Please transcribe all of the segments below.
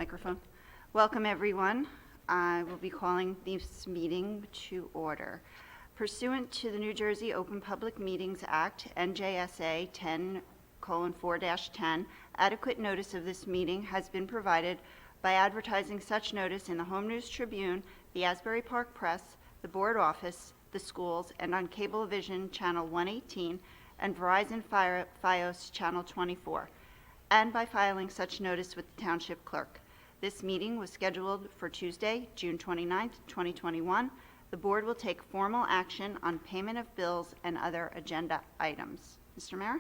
Microphone. Welcome, everyone. I will be calling this meeting to order. Pursuant to the New Jersey Open Public Meetings Act, NJSA 10:4-10, adequate notice of this meeting has been provided by advertising such notice in the Home News Tribune, the Asbury Park Press, the Board Office, the schools, and on Cablevision Channel 118 and Verizon Fios Channel 24, and by filing such notice with the Township Clerk. This meeting was scheduled for Tuesday, June 29, 2021. The Board will take formal action on payment of bills and other agenda items. Mr. Mayor?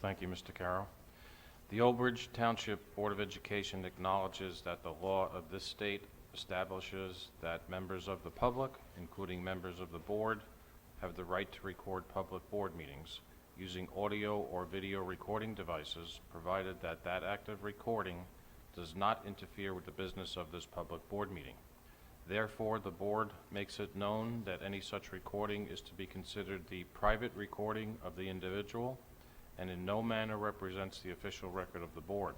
Thank you, Mr. Carroll. The Old Bridge Township Board of Education acknowledges that the law of this state establishes that members of the public, including members of the board, have the right to record public board meetings using audio or video recording devices, provided that that act of recording does not interfere with the business of this public board meeting. Therefore, the board makes it known that any such recording is to be considered the private recording of the individual and in no manner represents the official record of the board.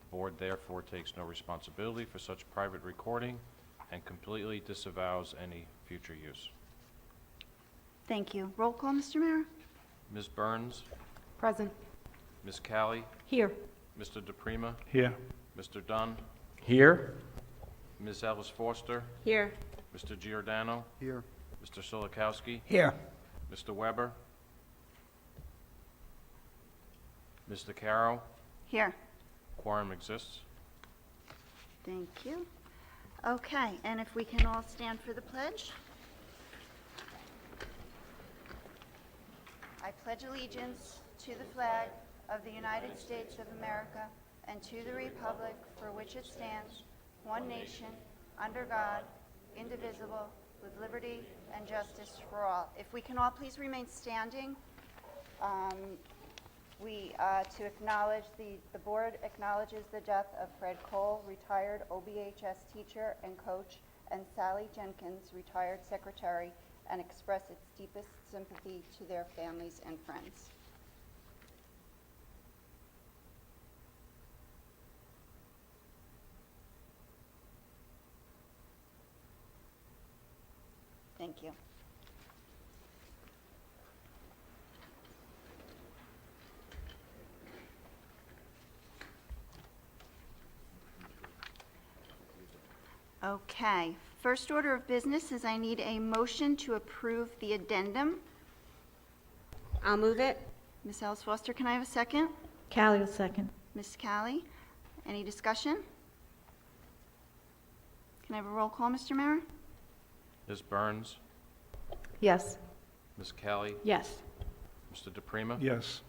The board therefore takes no responsibility for such private recording and completely disavows any future use. Thank you. Roll call, Mr. Mayor? Ms. Burns, Present. Ms. Callie, Here. Mr. DePrima, Here. Mr. Dunn, Here. Ms. Ellis Foster, Here. Mr. Giordano, Here. Mr. Solikowski, Here. Mr. Weber, Mr. Carroll. Here. Quorum exists. Thank you. Okay, and if we can all stand for the pledge. I pledge allegiance to the flag of the United States of America and to the republic for which it stands, one nation, under God, indivisible, with liberty and justice for all. If we can all please remain standing, to acknowledge, the board acknowledges the death of Fred Cole, retired OBHS teacher and coach, and Sally Jenkins, retired secretary, and express its deepest sympathy to their families and friends. Thank you. Okay, first order of business is I need a motion to approve the addendum. I'll move it. Ms. Ellis Foster, can I have a second? Callie will second. Ms. Callie, any discussion? Can I have a roll call, Mr. Mayor? Ms. Burns, Yes. Ms. Callie, Yes. Mr. DePrima, Yes.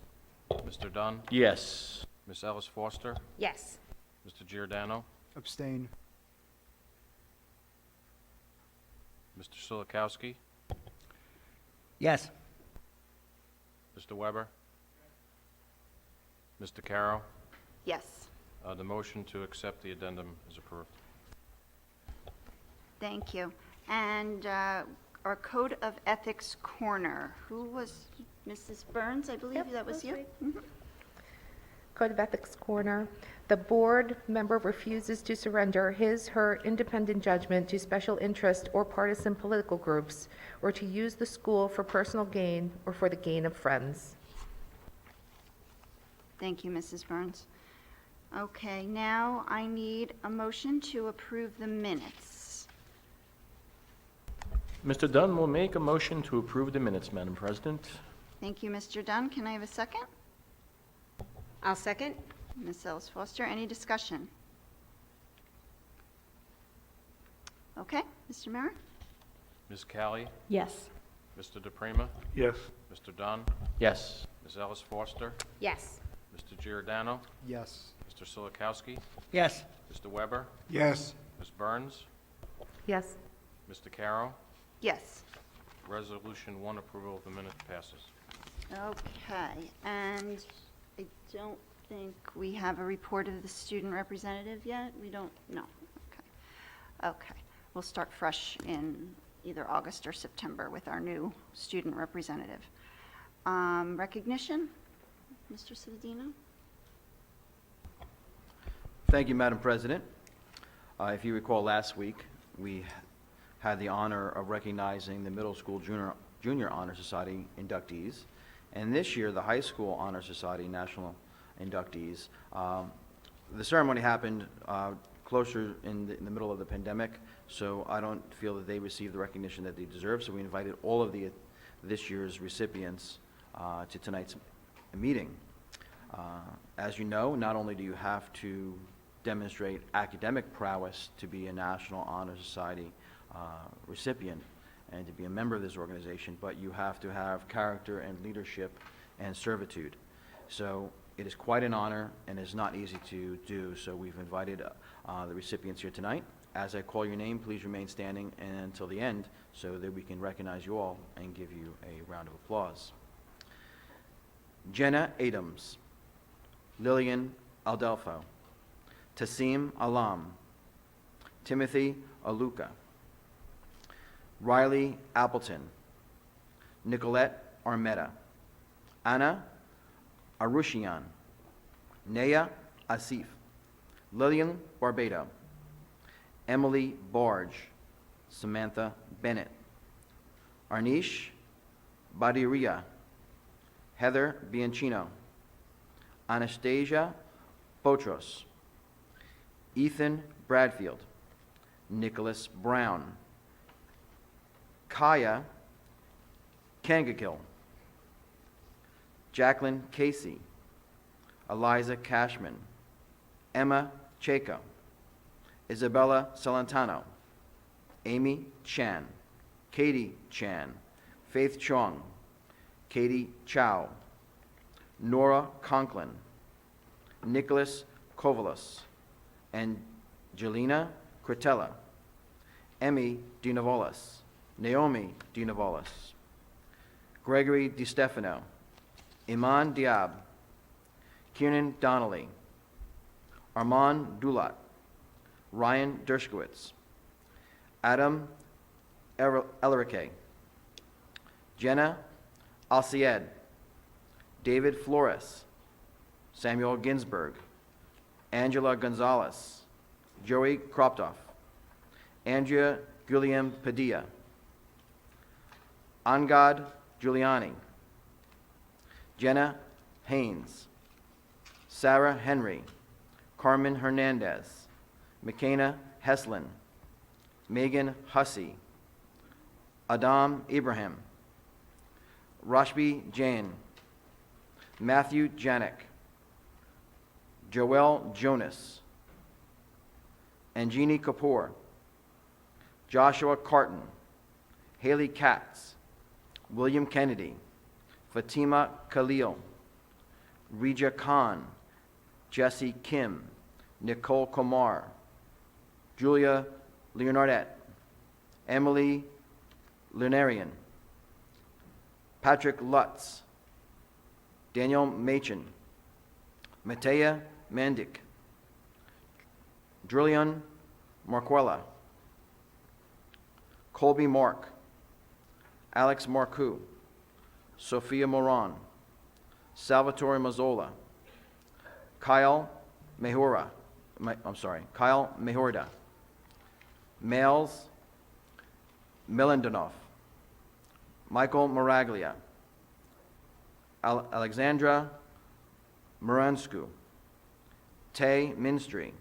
Mr. Dunn, Yes. Ms. Ellis Foster, Yes. Mr. Giordano, Abstain. Mr. Solikowski, Yes. Mr. Weber, Mr. Carroll. Yes. The motion to accept the addendum is approved. Thank you. And our Code of Ethics Corner, who was Mrs. Burns, I believe Yep, that was that's you? right. Mhm. Code of Ethics Corner. The board member refuses to surrender his/her independent judgment to special interest or partisan political groups, or to use the school for personal gain or for the gain of friends. Thank you, Mrs. Burns. Okay, now I need a motion to approve the minutes. Mr. Dunn will make a motion to approve the minutes, Madam President. Thank you, Mr. Dunn. Can I have a second? I'll second. Ms. Ellis Foster, any discussion? Okay, Mr. Mayor? Ms. Callie, Yes. Mr. DePrima, Yes. Mr. Dunn, Yes. Ms. Ellis Foster, Yes. Mr. Giordano, Yes. Mr. Solikowski, Yes. Mr. Weber, Yes. Ms. Burns, Yes. Mr. Carroll. Yes. Resolution 1, approval of the minutes passes. Okay, and I don't think we have a report of the student representative yet? We don't, no, okay. Okay, we'll start fresh in either August or September with our new student representative. Recognition, Mr. Citadino? Thank you, Madam President. If you recall, last week, we had the honor of recognizing the Middle School Junior Honor Society inductees, and this year, the High School Honor Society National inductees. The ceremony happened closer in the middle of the pandemic, so I don't feel that they received the recognition that they deserve, so we invited all of this year's recipients to tonight's meeting. As you know, not only do you have to demonstrate academic prowess to be a National Honor Society recipient and to be a member of this organization, but you have to have character and leadership and servitude. So it is quite an honor and is not easy to do, so we've invited the recipients here tonight. As I call your name, please remain standing until the end so that we can recognize you all and give you a round of applause. Jenna Adams, Lillian Aldelfo, Tassim Alam, Timothy Aluka, Riley Appleton, Nicolette Armetta, Anna Arushian, Naya Asif, Lillian Barbado, Emily Barge, Samantha Bennett, Arnish Badiria, Heather Bianchino, Anastasia Botros, Ethan Bradfield, Nicholas Brown, Kaya Kangakill, Jacqueline Casey, Eliza Cashman, Emma Chaco, Isabella Celentano, Amy Chan, Katie Chan, Faith Chong, Katie Chow, Nora Conklin, Nicholas Kovalos, and Jelena Cretella, Emmy DiNavolis, Naomi DiNavolis, Gregory DiStefano, Iman Diab, Kiernan Donnelly, Armand Dulat, Ryan Dershkowitz, Adam Ellerike, Jenna Alcied, David Flores, Samuel Ginsberg, Angela Gonzalez, Joey Kroptoff, Andrea Guillem Padilla, Angad Giuliani, Jenna Haynes, Sarah Henry, Carmen Hernandez, McKenna Heslin, Megan Hussey, Adam Ibrahim, Rashbi Jain, Matthew Janik, Joel Jonas, Anjini Kapoor, Joshua Carton, Haley Katz, William Kennedy, Fatima Khalil, Rija Khan, Jesse Kim, Nicole Kumar, Julia Leonardette, Emily Lunarian, Patrick Lutz, Daniel Machin, Matea Mandik, Drillion Marquella, Colby Mark, Alex Marcoux, Sophia Moran, Salvatore Mazzola, Kyle Mejorda, Males Milandonov, Michael Maraglia, Alexandra Muransku, Tay Minstry,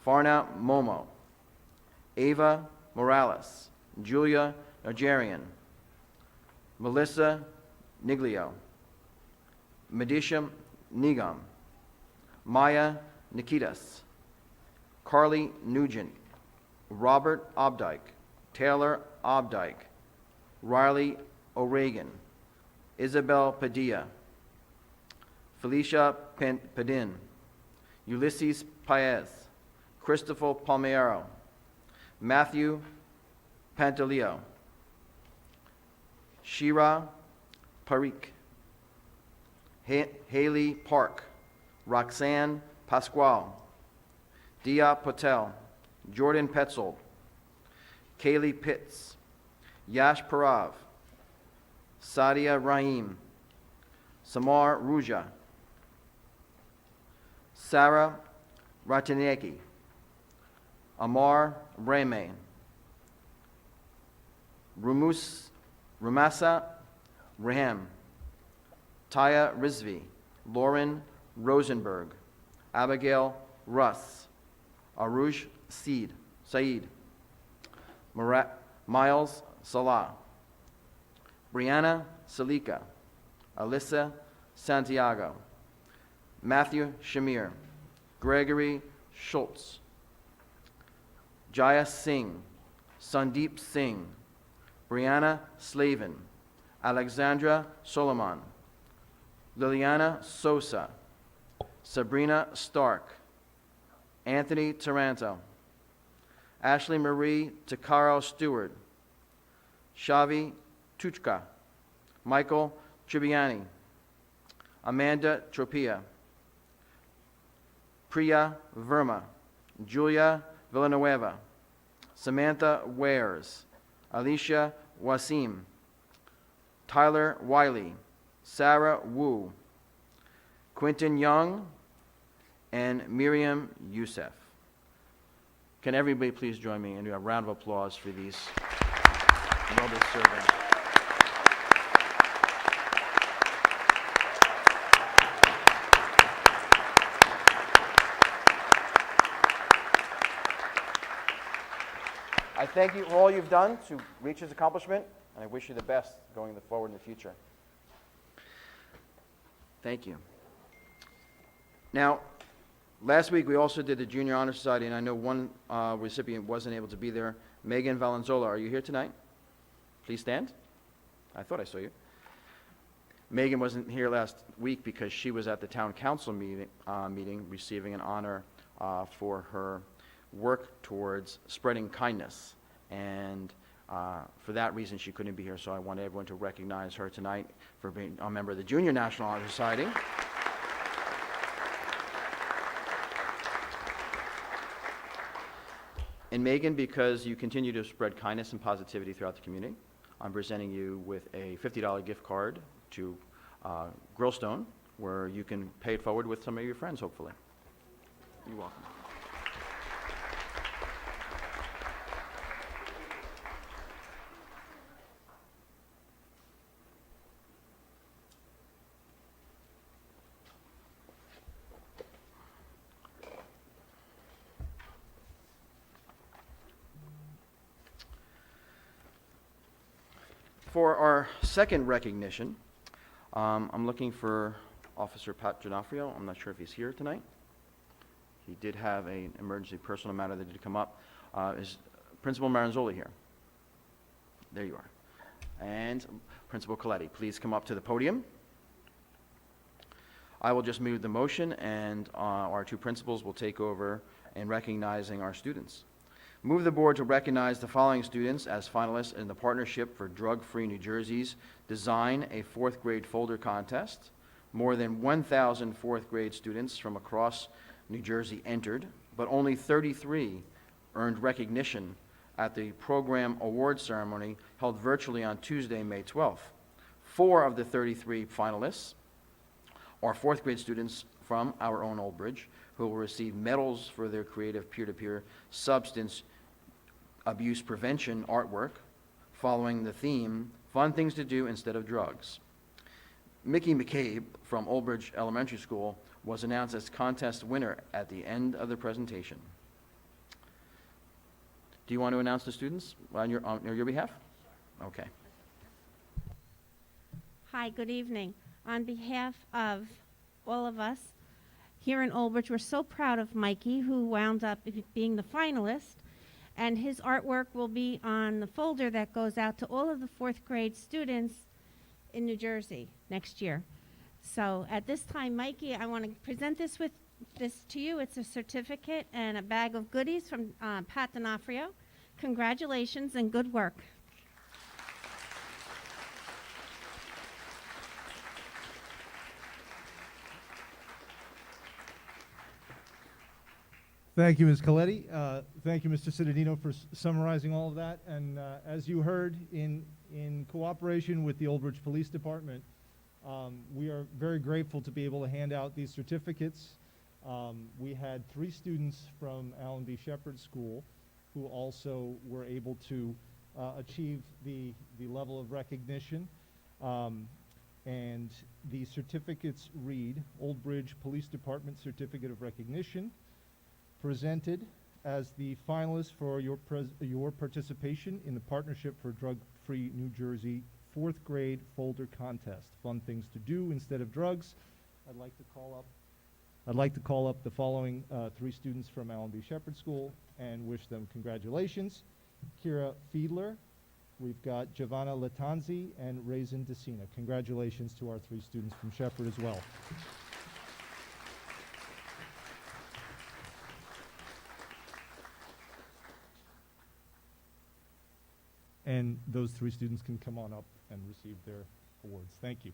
Farna Momo, Ava Morales, Julia Nigerian, Melissa Niglio, Medisha Nigam, Maya Nikitas, Carly Nugent, Robert Obdike, Taylor Obdike, Riley O'Regan, Isabel Padilla, Felicia Padin, Ulysses Paez, Christopher Palmero, Matthew Pantaleo, Shira Parikh, Haley Park, Roxanne Pasquale, Dia Patel, Jordan Petzold, Kaylee Pitts, Yash Parav, Sadia Rahim, Samar Ruja, Sarah Ratinieki, Amar Breme, Rumasa Raham, Taya Rizvi, Lauren Rosenberg, Abigail Russ, Aruj Saeed, Miles Salah, Brianna Salika, Alyssa Santiago, Matthew Shamir, Gregory Schultz, Jaya Singh, Sandeep Singh, Brianna Slavin, Alexandra Solomon, Liliana Sosa, Sabrina Stark, Anthony Taranto, Ashley Marie Takaro Stewart, Shavi Tuchka, Michael Tribiani, Amanda Tropia, Priya Verma, Julia Villanueva, Samantha Wares, Alicia Wasim, Tyler Wiley, Sarah Wu, Quentin Young, and Miriam Youssef. Can everybody please join me in a round of applause for these well-deserving. I thank you for all you've done to reach this accomplishment, and I wish you the best going forward in the future. Thank you. Now, last week we also did the Junior Honor Society, and I know one recipient wasn't able to be there. Megan Valenzola, are you here tonight? Please stand. I thought I saw you. Megan wasn't here last week because she was at the town council meeting receiving an honor for her work towards spreading kindness. And for that reason, she couldn't be here, so I want everyone to recognize her tonight for being a member of the Junior National Honor Society. And Megan, because you continue to spread kindness and positivity throughout the community, I'm presenting you with a $50 gift card to Grillstone, where you can pay it forward with some of your friends, hopefully. You're welcome. For our second recognition, I'm looking for Officer Pat Giannoffrio. I'm not sure if he's here tonight. He did have an emergency personal matter that did come up. Is Principal Maranzoli here? There you are. And Principal Coletti, please come up to the podium. I will just move the motion, and our two principals will take over in recognizing our students. Move the board to recognize the following students as finalists in the Partnership for Drug-Free New Jersey's Design a Fourth Grade Folder Contest. More than 1,000 fourth grade students from across New Jersey entered, but only 33 earned recognition at the program award ceremony held virtually on Tuesday, May 12th. 4 of the 33 finalists are fourth grade students from our own Old Bridge who will receive medals for their creative peer-to-peer substance abuse prevention artwork following the theme, Fun Things to Do Instead of Drugs. Mickey McCabe from Old Bridge Elementary School was announced as contest winner at the end of the presentation. Do you want to announce the students on your behalf? Okay. Hi, good evening. On behalf of all of us here in Old Bridge, we're so proud of Mikey, who wound up being the finalist, and his artwork will be on the folder that goes out to all of the fourth grade students in New Jersey next year. So at this time, Mikey, I want to present this to you. It's a certificate and a bag of goodies from Pat D'Onofrio. Congratulations and good work. Thank you, Ms. Coletti. Thank you, Mr. Cittadino, for summarizing all of that. And as you heard, in cooperation with the Old Bridge Police Department, we are very grateful to be able to hand out these certificates We had 3 students from Allen B. Shepherd School who also were able to achieve the level of recognition. And the certificates read, Old Bridge Police Department Certificate of Recognition, presented as the finalist for your participation in the Partnership for Drug-Free New Jersey 4th grade folder contest. Fun things to do instead of drugs. I'd like to call up the following 3 students from Allen B. Shepherd School and wish them congratulations. Kira Fiedler, we've got Giovanna Latanzi, and Raisin Decina. Congratulations to our 3 students from Shepherd as well. And those 3 students can come on up and receive their awards. Thank you.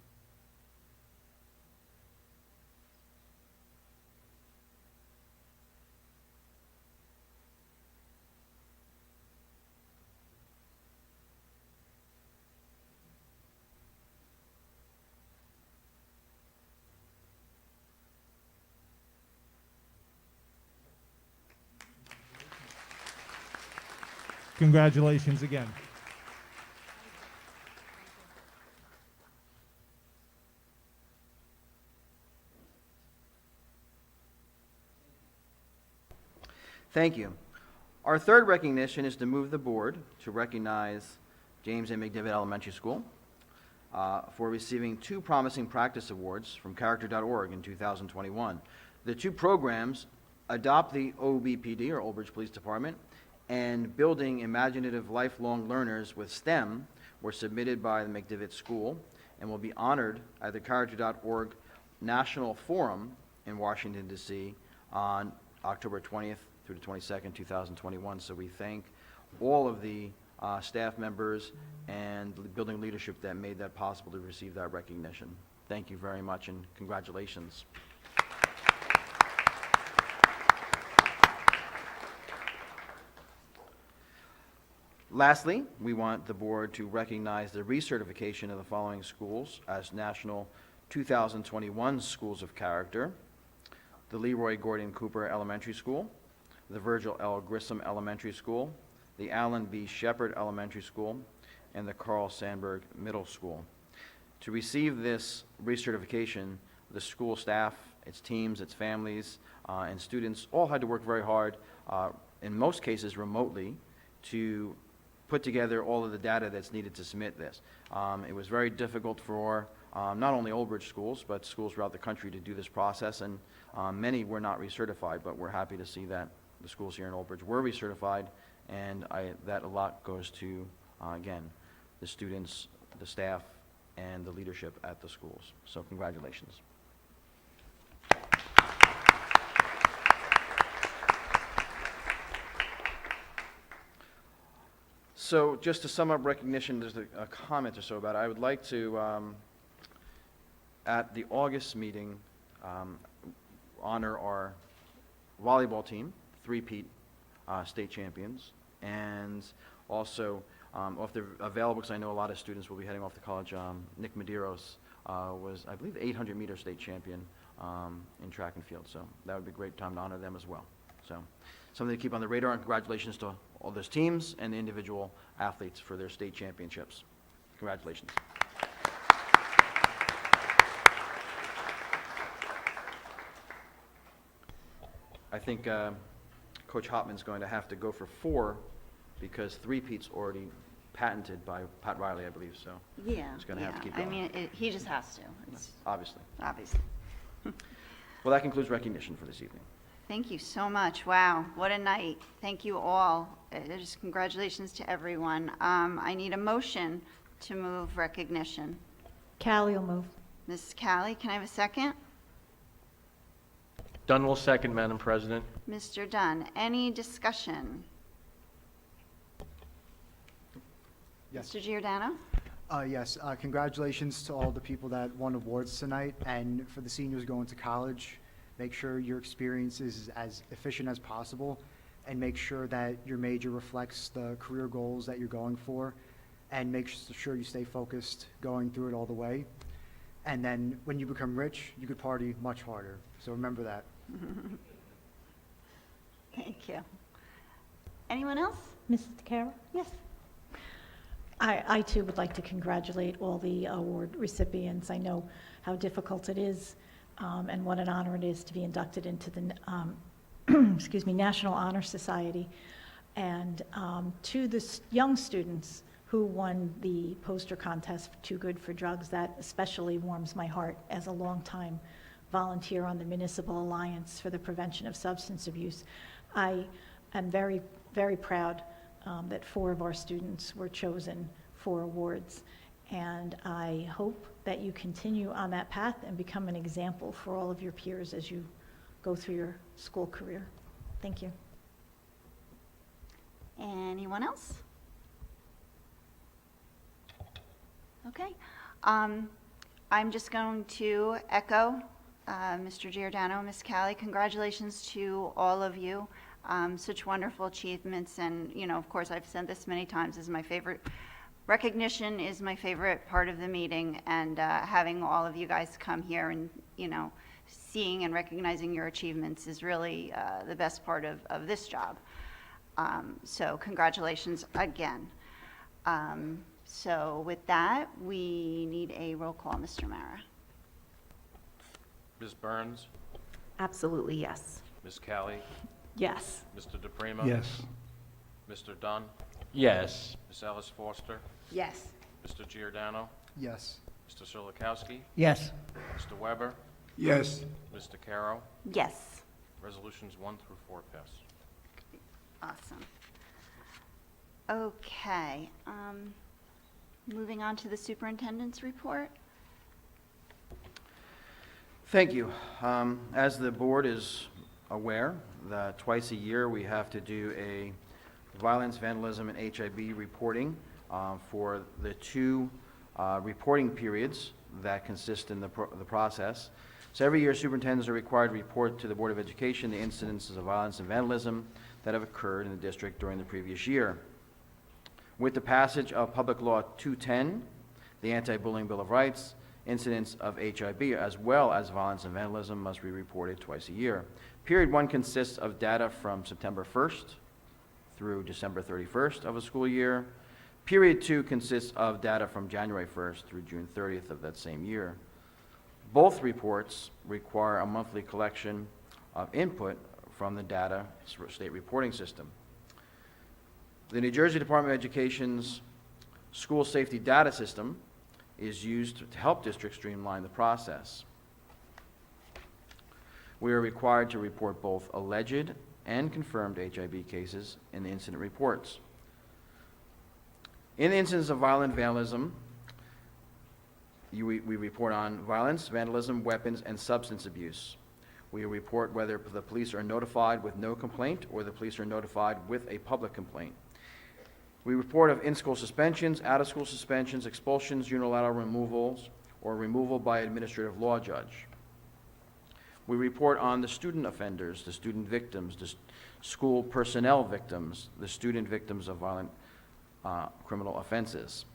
Congratulations again. Thank you. Our third recognition is to move the board to recognize James A. McDivitt Elementary School for receiving 2 Promising Practice Awards from Character.org in 2021. The 2 programs, Adopt the OBPD, or Old Bridge Police Department, and Building Imaginative Lifelong Learners with STEM, were submitted by the McDivitt School and will be honored at the Character.org National Forum in Washington, D.C. on October 20th through the 22nd, 2021. So we thank all of the staff members and building leadership that made that possible to receive that recognition. Thank you very much, and congratulations. Lastly, we want the board to recognize the recertification of the following schools as National 2021 Schools of Character: the Leroy Gordon Cooper Elementary School, the Virgil L. Grissom Elementary School, the Allen B. Shepherd Elementary School, and the Carl Sandburg Middle School. To receive this recertification, the school staff, its teams, its families, and students all had to work very hard, in most cases remotely, to put together all of the data that's needed to submit this. It was very difficult for not only Old Bridge schools, but schools throughout the country to do this process, and many were not recertified, but we're happy to see that the schools here in Old Bridge were recertified, and that a lot goes to, again, the students, the staff, and the leadership at the schools. So congratulations. So just to sum up recognition, there's a comment or so about it. I would like to, at the August meeting, honor our volleyball team, 3-peat state champions, and also, if they're available, because I know a lot of students will be heading off to college, Nick Medeiros was, I believe, 800-meter state champion in track and field, so that would be a great time to honor them as well. So something to keep on the radar, and congratulations to all those teams and the individual athletes for their state championships. Congratulations. I think Coach Hopman's going to have to go for 4 because 3-peat's already patented by Pat Riley, I believe, so Yeah. he's going to have to keep I going. mean, he just has to. It's Obviously. obviously. Well, that concludes recognition for this evening. Thank you so much. Wow, what a night. Thank you all. Just congratulations to everyone. I need a motion to move recognition. Callie will move. Mrs. Callie, can I have a second? Dunn will second, Madam President. Mr. Dunn, any discussion? Yes. Mr. Giordano? Yes, congratulations to all the people that won awards tonight, and for the seniors going to college, make sure your experience is as efficient as possible, and make sure that your major reflects the career goals that you're going for, and make sure you stay focused going through it all the way. And then when you become rich, you could party much harder, so remember that. Thank you. Anyone else? Mrs. DeCara? Yes. I too would like to congratulate all the award recipients. I know how difficult it is and what an honor it is to be inducted into the excuse me, National Honor Society. And to the young students who won the poster contest for Too Good for Drugs, that especially warms my heart as a longtime volunteer on the Municipal Alliance for the Prevention of Substance Abuse. I am very, very proud that 4 of our students were chosen for awards. And I hope that you continue on that path and become an example for all of your peers as you go through your school career. Thank you. Anyone else? Okay. I'm just going to echo Mr. Giordano, Ms. Callie. Congratulations to all of you. Such wonderful achievements, and of course, I've said this many times, is my favorite. Recognition is my favorite part of the meeting, and having all of you guys come here and seeing and recognizing your achievements is really the best part of this job. So congratulations again. So with that, we need a roll call, Mr. Mara. Ms. Burns, Absolutely, yes. Ms. Callie, Yes. Mr. DePrima. Yes. Mr. Dunn, Yes. Ms. Ellis Foster, Yes. Mr. Giordano, Yes. Mr. Solikowski, Yes. Mr. Weber, Yes. Ms. DeCaro. Yes. Resolutions 1 through 4 pass. Awesome. Okay. Moving on to the superintendent's report. Thank you. As the board is aware, that twice a year we have to do a violence, vandalism, and HIB reporting for the 2 reporting periods that consist in the process. So every year, superintendents are required to report to the Board of Education the incidences of violence and vandalism that have occurred in the district during the previous year. With the passage of Public Law 210, the Anti-Bullying Bill of Rights, incidents of HIB as well as violence and vandalism must be reported twice a year. Period 1 consists of data from September 1st through December 31st of a school year. Period 2 consists of data from January 1st through June 30th of that same year. Both reports require a monthly collection of input from the data state reporting system. The New Jersey Department of Education's school safety data system is used to help districts streamline the process. We are required to report both alleged and confirmed HIB cases in the incident reports. In the incidents of violent vandalism, we report on violence, vandalism, weapons, and substance abuse. We report whether the police are notified with no complaint or the police are notified with a public complaint. We report of in-school suspensions, out-of-school suspensions, expulsions, unilateral removals, or removal by administrative law judge. We report on the student offenders, the student victims, the school personnel victims, the student victims of violent criminal offenses.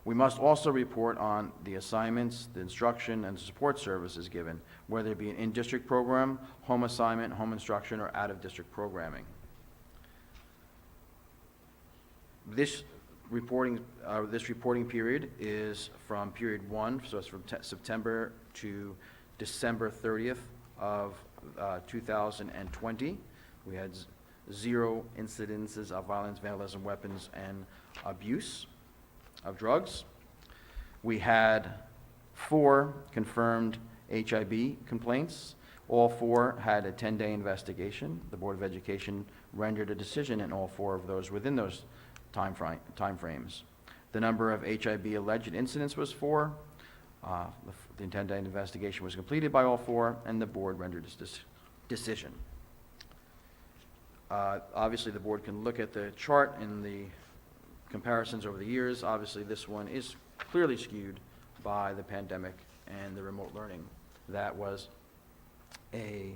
We must also report on the assignments, the instruction, and the support services given, whether it be an in-district program, home assignment, home instruction, or out-of-district programming. This reporting period is from period 1, so it's from September to December 30th of 2020. We had 0 incidences of violence, vandalism, weapons, and abuse of drugs. We had 4 confirmed HIB complaints. All 4 had a 10-day investigation. The Board of Education rendered a decision in all 4 of those within those time frames. The number of HIB alleged incidents was 4. The 10-day investigation was completed by all 4, and the board rendered its decision. Obviously, the board can look at the chart in the comparisons over the years. Obviously, this one is clearly skewed by the pandemic and the remote learning that was a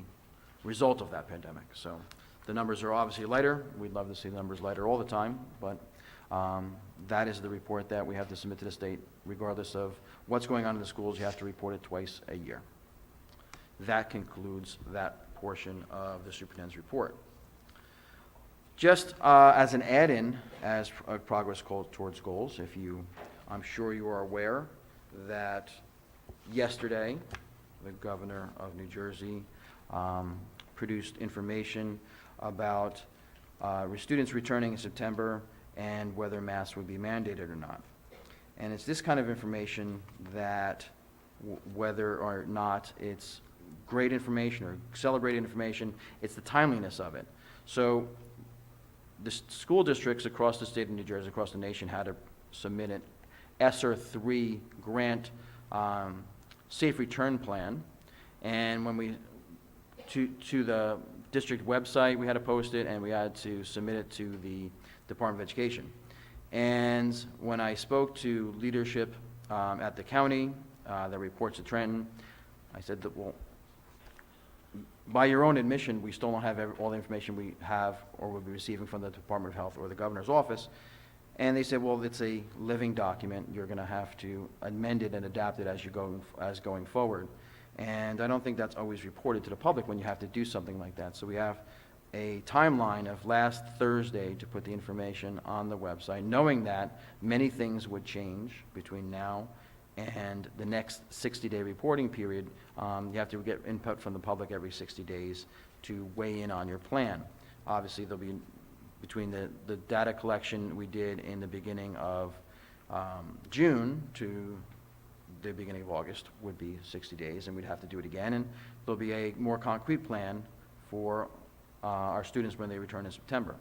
result of that pandemic. So the numbers are obviously lighter. We'd love to see the numbers lighter all the time, but that is the report that we have to submit to the state. Regardless of what's going on in the schools, you have to report it twice a year. that concludes that portion of the superintendent's report. Just as an add-in, as progress towards goals, I'm sure you are aware that yesterday, the governor of New Jersey produced information about students returning in September and whether masks would be mandated or not. And it's this kind of information that, whether or not it's great information or celebrated information, it's the timeliness of it. So the school districts across the state of New Jersey, across the nation, had to submit an ESSER 3 grant safe return plan. And when we, to the district website, we had to post it, and we had to submit it to the Department of Education. And when I spoke to leadership at the county that reports to Trenton, I said that, well, by your own admission, we still don't have all the information we have or will be receiving from the Department of Health or the governor's office. And they said, well, it's a living document. You're going to have to amend it and adapt it as going forward. And I don't think that's always reported to the public when you have to do something like that. So we have a timeline of last Thursday to put the information on the website, knowing that many things would change between now and the next 60-day reporting period. You have to get input from the public every 60 days to weigh in on your plan. Obviously, there'll be, between the data collection we did in the beginning of June to the beginning of August would be 60 days, and we'd have to do it again. And there'll be a more concrete plan for our students when they return in September.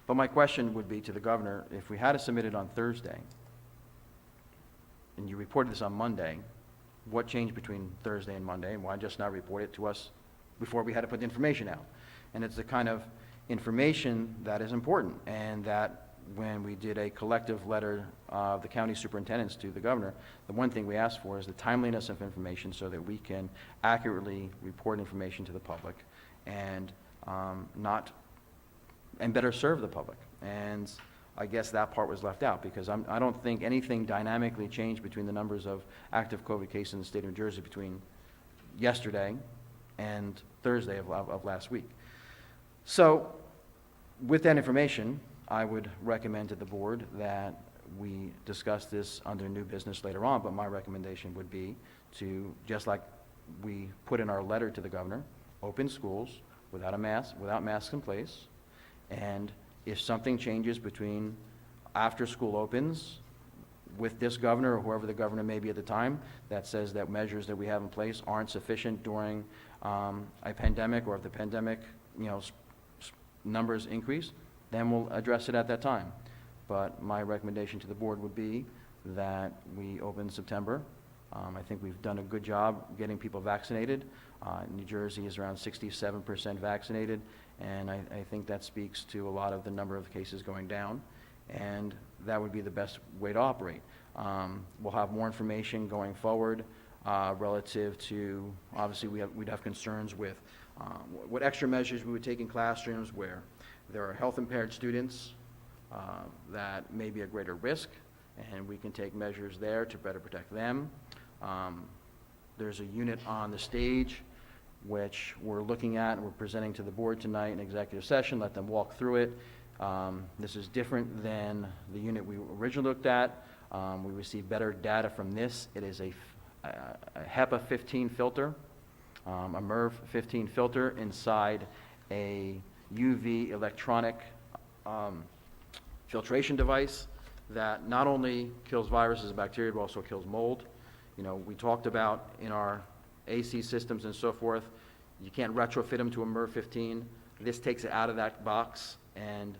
But my question would be to the governor, if we had to submit it on Thursday, and you reported this on Monday, what changed between Thursday and Monday, and why just not report it to us before we had to put the information out? And it's the kind of information that is important, and that when we did a collective letter of the county superintendents to the governor, the one thing we asked for is the timeliness of information so that we can accurately report information to the public and better serve the public. And I guess that part was left out, because I don't think anything dynamically changed between the numbers of active COVID cases in the state of New Jersey between yesterday and Thursday of last week. So with that information, I would recommend to the board that we discuss this under new business later on, but my recommendation would be to, just like we put in our letter to the governor, open schools without masks in place. And if something changes between after school opens with this governor or whoever the governor may be at the time that says that measures that we have in place aren't sufficient during a pandemic, or if the pandemic numbers increase, then we'll address it at that time. But my recommendation to the board would be that we open September. I think we've done a good job getting people vaccinated. New Jersey is around 67% vaccinated, and I think that speaks to a lot of the number of cases going down, and that would be the best way to operate. We'll have more information going forward relative to, obviously we'd have concerns with what extra measures we would take in classrooms where there are health impaired students that may be a greater risk, and we can take measures there to better protect them. There's a unit on the stage which we're looking at and we're presenting to the board tonight in executive session, let them walk through it. This is different than the unit we originally looked at. We received better data from this. It is a HEPA 15 filter, a MERV 15 filter inside a UV electronic filtration device that not only kills viruses and bacteria, but also kills mold. We talked about in our AC systems and so forth, you can't retrofit them to a MERV 15. This takes it out of that box and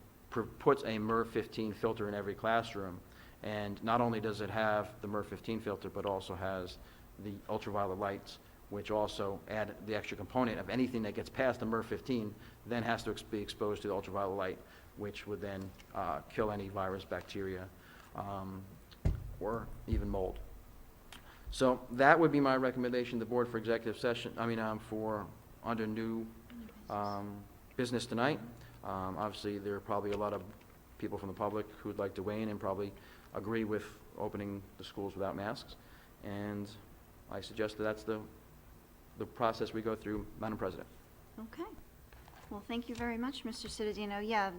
puts a MERV 15 filter in every classroom. And not only does it have the MERV 15 filter, but also has the ultraviolet lights, which also add the extra component of anything that gets past the MERV 15 then has to be exposed to the ultraviolet light, which would then kill any virus, bacteria, or even mold. So that would be my recommendation to the board for executive session, for under new business tonight. Obviously, there are probably a lot of people from the public who would like to weigh in and probably agree with opening the schools without masks. And I suggest that that's the the process we go through, Madam President. Okay. Well, thank you very much, Mr. Cittadino. Yeah,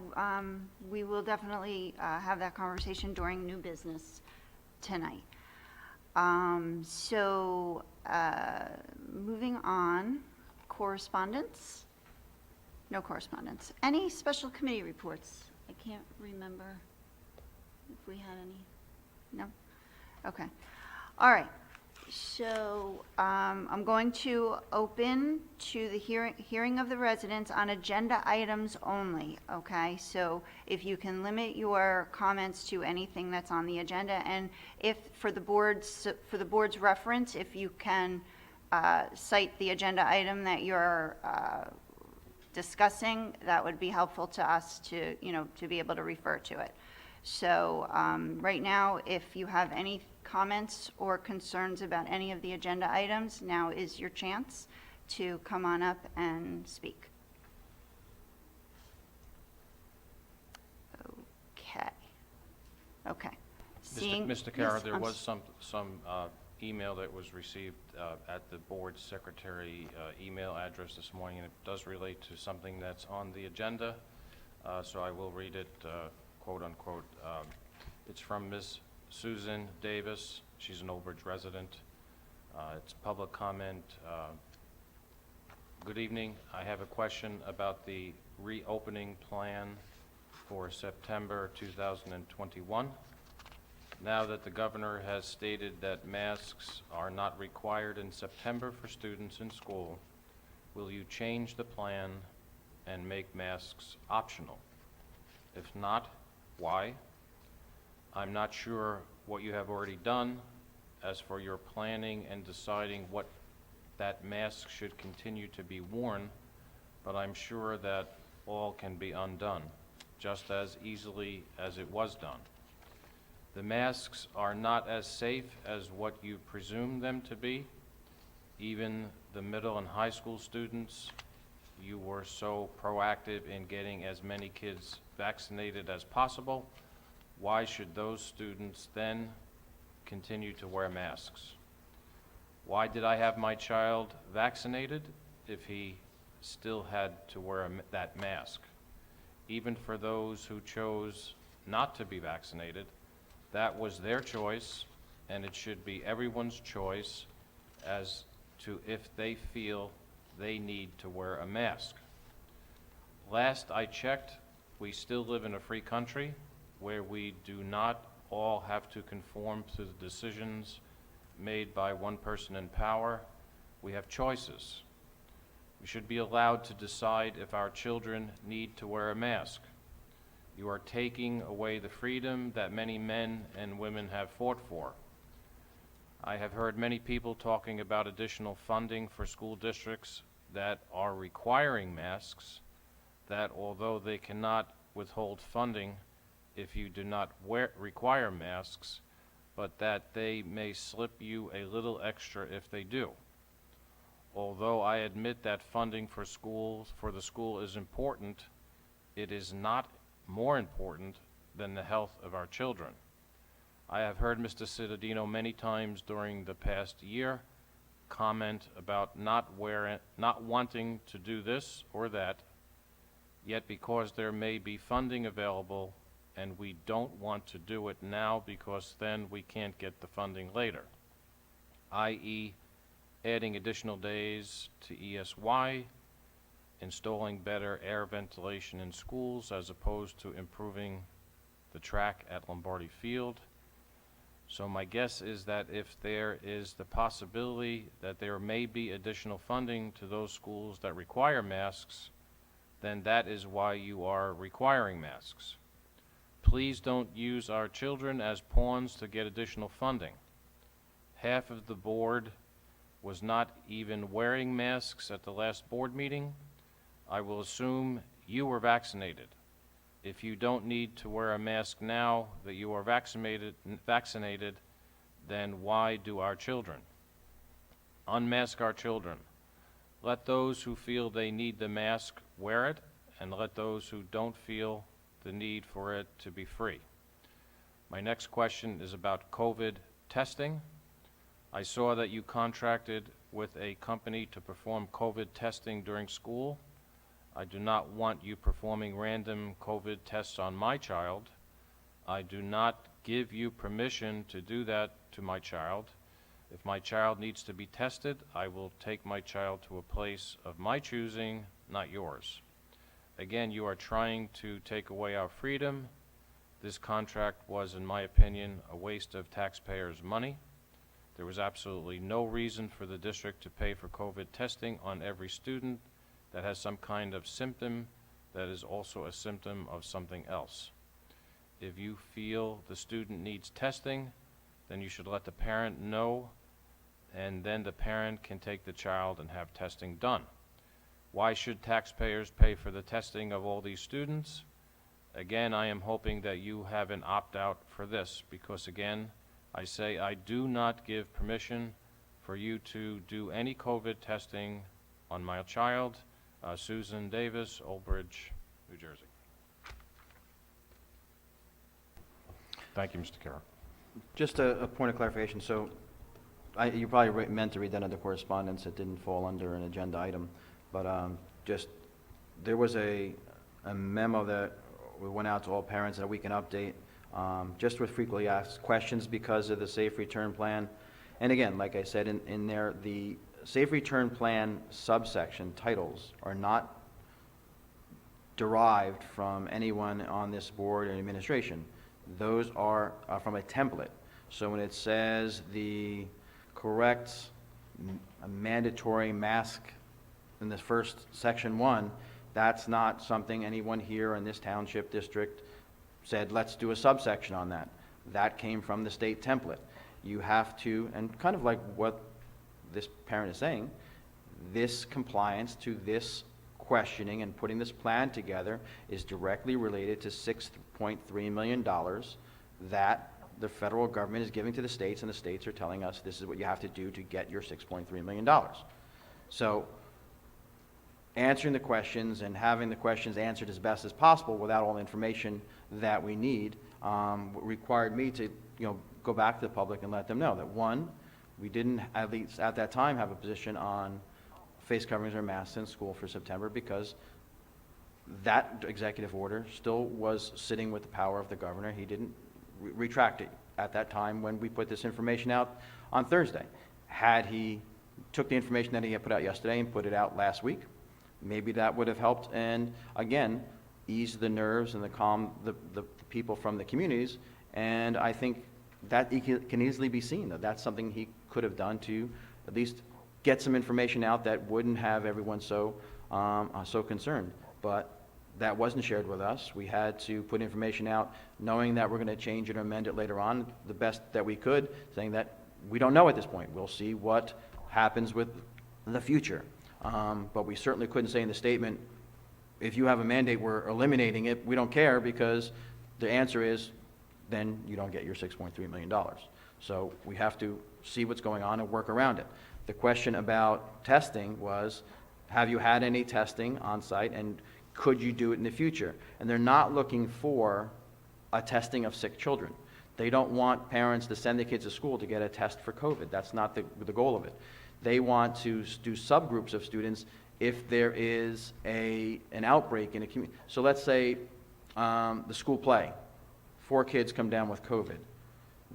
we will definitely have that conversation during new business tonight. Moving on, correspondence? No correspondence. Any special committee reports? I can't remember if we had any. No? Okay. All right. So I'm going to open to the hearing of the residents on agenda items only, okay? So if you can limit your comments to anything that's on the agenda, and if, for the board's reference, if you can cite the agenda item that you're discussing, that would be helpful to us to, to be able to refer to it. So right now, if you have any comments or concerns about any of the agenda items, now is your chance to come on up and speak. Okay. Mr. Kara, Yes, there was some email that was received at the board secretary email address this morning, and it does relate to something that's on the agenda, so I will read it, quote unquote. It's from Ms. Susan Davis. She's an Old Bridge resident. It's public comment. Good evening. I have a question about the reopening plan for September 2021. Now that the governor has stated that masks are not required in September for students in school, will you change the plan and make masks optional? If not, why? I'm not sure what you have already done as for your planning and deciding what that mask should continue to be worn, but I'm sure that all can be undone, just as easily as it was done. The masks are not as safe as what you presume them to be. Even the middle and high school students, you were so proactive in getting as many kids vaccinated as possible. Why should those students then continue to wear masks? Why did I have my child vaccinated if he still had to wear that mask? Even for those who chose not to be vaccinated, that was their choice, and it should be everyone's choice as to if they feel they need to wear a mask. Last I checked, we still live in a free country where we do not all have to conform to the decisions made by one person in power. We have choices. We should be allowed to decide if our children need to wear a mask. You are taking away the freedom that many men and women have fought for. I have heard many people talking about additional funding for school districts that are requiring masks, that although they cannot withhold funding if you do not require masks, but that they may slip you a little extra if they do. Although I admit that funding for the school is important, it is not more important than the health of our children. I have heard Mr. Cittadino many times during the past year comment about not wanting to do this or that, yet because there may be funding available and we don't want to do it now because then we can't get the funding later, i.e. adding additional days to ESY, installing better air ventilation in schools as opposed to improving the track at Lombardi Field. So my guess is that if there is the possibility that there may be additional funding to those schools that require masks, then that is why you are requiring masks. Please don't use our children as pawns to get additional funding. Half of the board was not even wearing masks at the last board meeting. I will assume you were vaccinated. If you don't need to wear a mask now that you are vaccinated, then why do our children? Unmask our children. Let those who feel they need the mask wear it, and let those who don't feel the need for it to be free. My next question is about COVID testing. I saw that you contracted with a company to perform COVID testing during school. I do not want you performing random COVID tests on my child. I do not give you permission to do that to my child. If my child needs to be tested, I will take my child to a place of my choosing, not yours. Again, you are trying to take away our freedom. This contract was, in my opinion, a waste of taxpayers' money. There was absolutely no reason for the district to pay for COVID testing on every student that has some kind of symptom that is also a symptom of something else. If you feel the student needs testing, then you should let the parent know, and then the parent can take the child and have testing done. Why should taxpayers pay for the testing of all these students? Again, I am hoping that you have an opt-out for this, because again, I say I do not give permission for you to do any COVID testing on my child, Susan Davis, Old Bridge, New Jersey. Thank you, Mr. Kara. Just a point of clarification. So you probably meant to read that under correspondence. It didn't fall under an agenda item. But there was a memo that we went out to all parents, and a weekend update, just with frequently asked questions because of the Safe Return Plan. And again, like I said in there, the Safe Return Plan subsection titles are not derived from anyone on this board or administration. Those are from a template. So when it says the correct mandatory mask in the first section 1, that's not something anyone here in this township district said, let's do a subsection on that. That came from the state template. You have to, and kind of like what this parent is saying, this compliance to this questioning and putting this plan together is directly related to $6.3 million that the federal government is giving to the states, and the states are telling us this is what you have to do to get your $6.3 million. So answering the questions and having the questions answered as best as possible without all the information that we need required me to go back to the public and let them know that, one, we didn't, at least at that time, have a position on face coverings or masks in school for September, because that executive order still was sitting with the power of the governor. He didn't retract it at that time when we put this information out on Thursday. Had he took the information that he had put out yesterday and put it out last week, maybe that would have helped, and again, ease the nerves and calm the people from the communities. And I think that can easily be seen, that that's something he could have done to at least get some information out that wouldn't have everyone so concerned. But that wasn't shared with us. We had to put information out knowing that we're going to change it or amend it later on the best that we could, saying that we don't know at this point. We'll see what happens with the future. But we certainly couldn't say in the statement, if you have a mandate, we're eliminating it. We don't care, because the answer is then you don't get your $6.3 million. So we have to see what's going on and work around it. The question about testing was, have you had any testing on site, and could you do it in the future? And they're not looking for a testing of sick children. They don't want parents to send their kids to school to get a test for COVID. That's not the goal of it. They want to do subgroups of students if there is an outbreak in a community. So let's say the school play, 4 kids come down with COVID.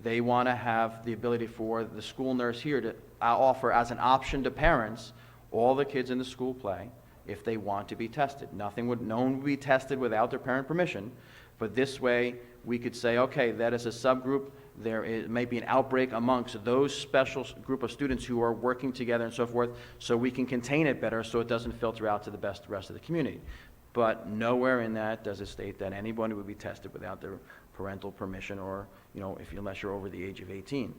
They want to have the ability for the school nurse here to offer as an option to parents all the kids in the school play if they want to be tested. No one would be tested without their parent permission, but this way we could say, okay, that is a subgroup. There may be an outbreak amongst those special group of students who are working together and so forth, so we can contain it better so it doesn't filter out to the rest of the community. But nowhere in that does it state that anybody would be tested without their parental permission, or unless you're over the age of 18.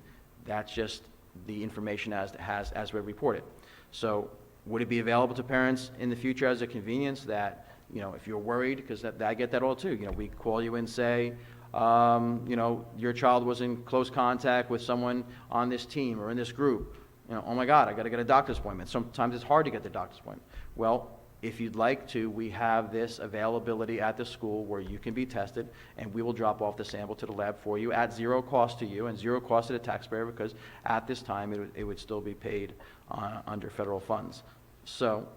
That's just the information as we report it. So would it be available to parents in the future as a convenience that, if you're worried, because I get that all too, we call you and say, your child was in close contact with someone on this team or in this group. Oh my God, I got to get a doctor's appointment. Sometimes it's hard to get the doctor's appointment. Well, If you'd like to, we have this availability at the school where you can be tested, and we will drop off the sample to the lab for you at zero cost to you and zero cost to the taxpayer, because at this time, it would still be paid under federal funds. So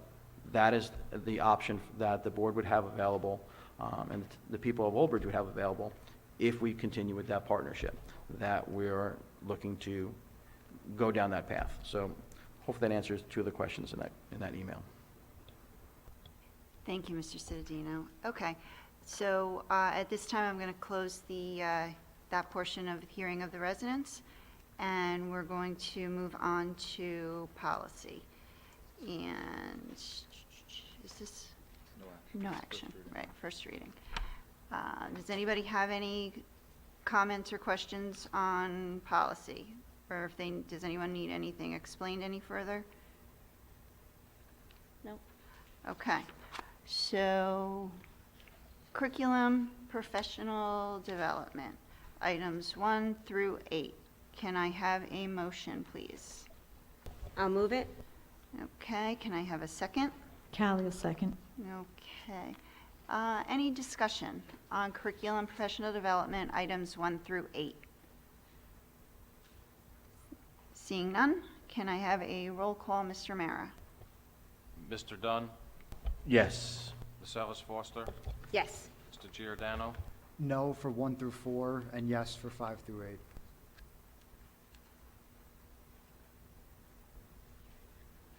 that is the option that the board would have available, and the people of Old Bridge would have available if we continue with that partnership, that we're looking to go down that path. So hopefully that answers two of the questions in that email. Thank you, Mr. Cittadino. Okay, so at this time, I'm going to close that portion of the hearing of the residents, and we're going to move on to policy. And is this? No action, right, first reading. Does anybody have any comments or questions on policy? Or does anyone need anything explained any further? No? Okay. So, curriculum, professional development, items 1 through 8. Can I have a motion, please? I'll move it. Okay, can I have a second? Callie will second. Okay. Any discussion on curriculum, professional development, items 1 through 8? Seeing none, can I have a roll call, Mr. Mara? Mr. Dunn, Yes. Ms. Ellis Foster, Yes. Mr. Giordano, No for 1 through 4, and yes for 5 through 8.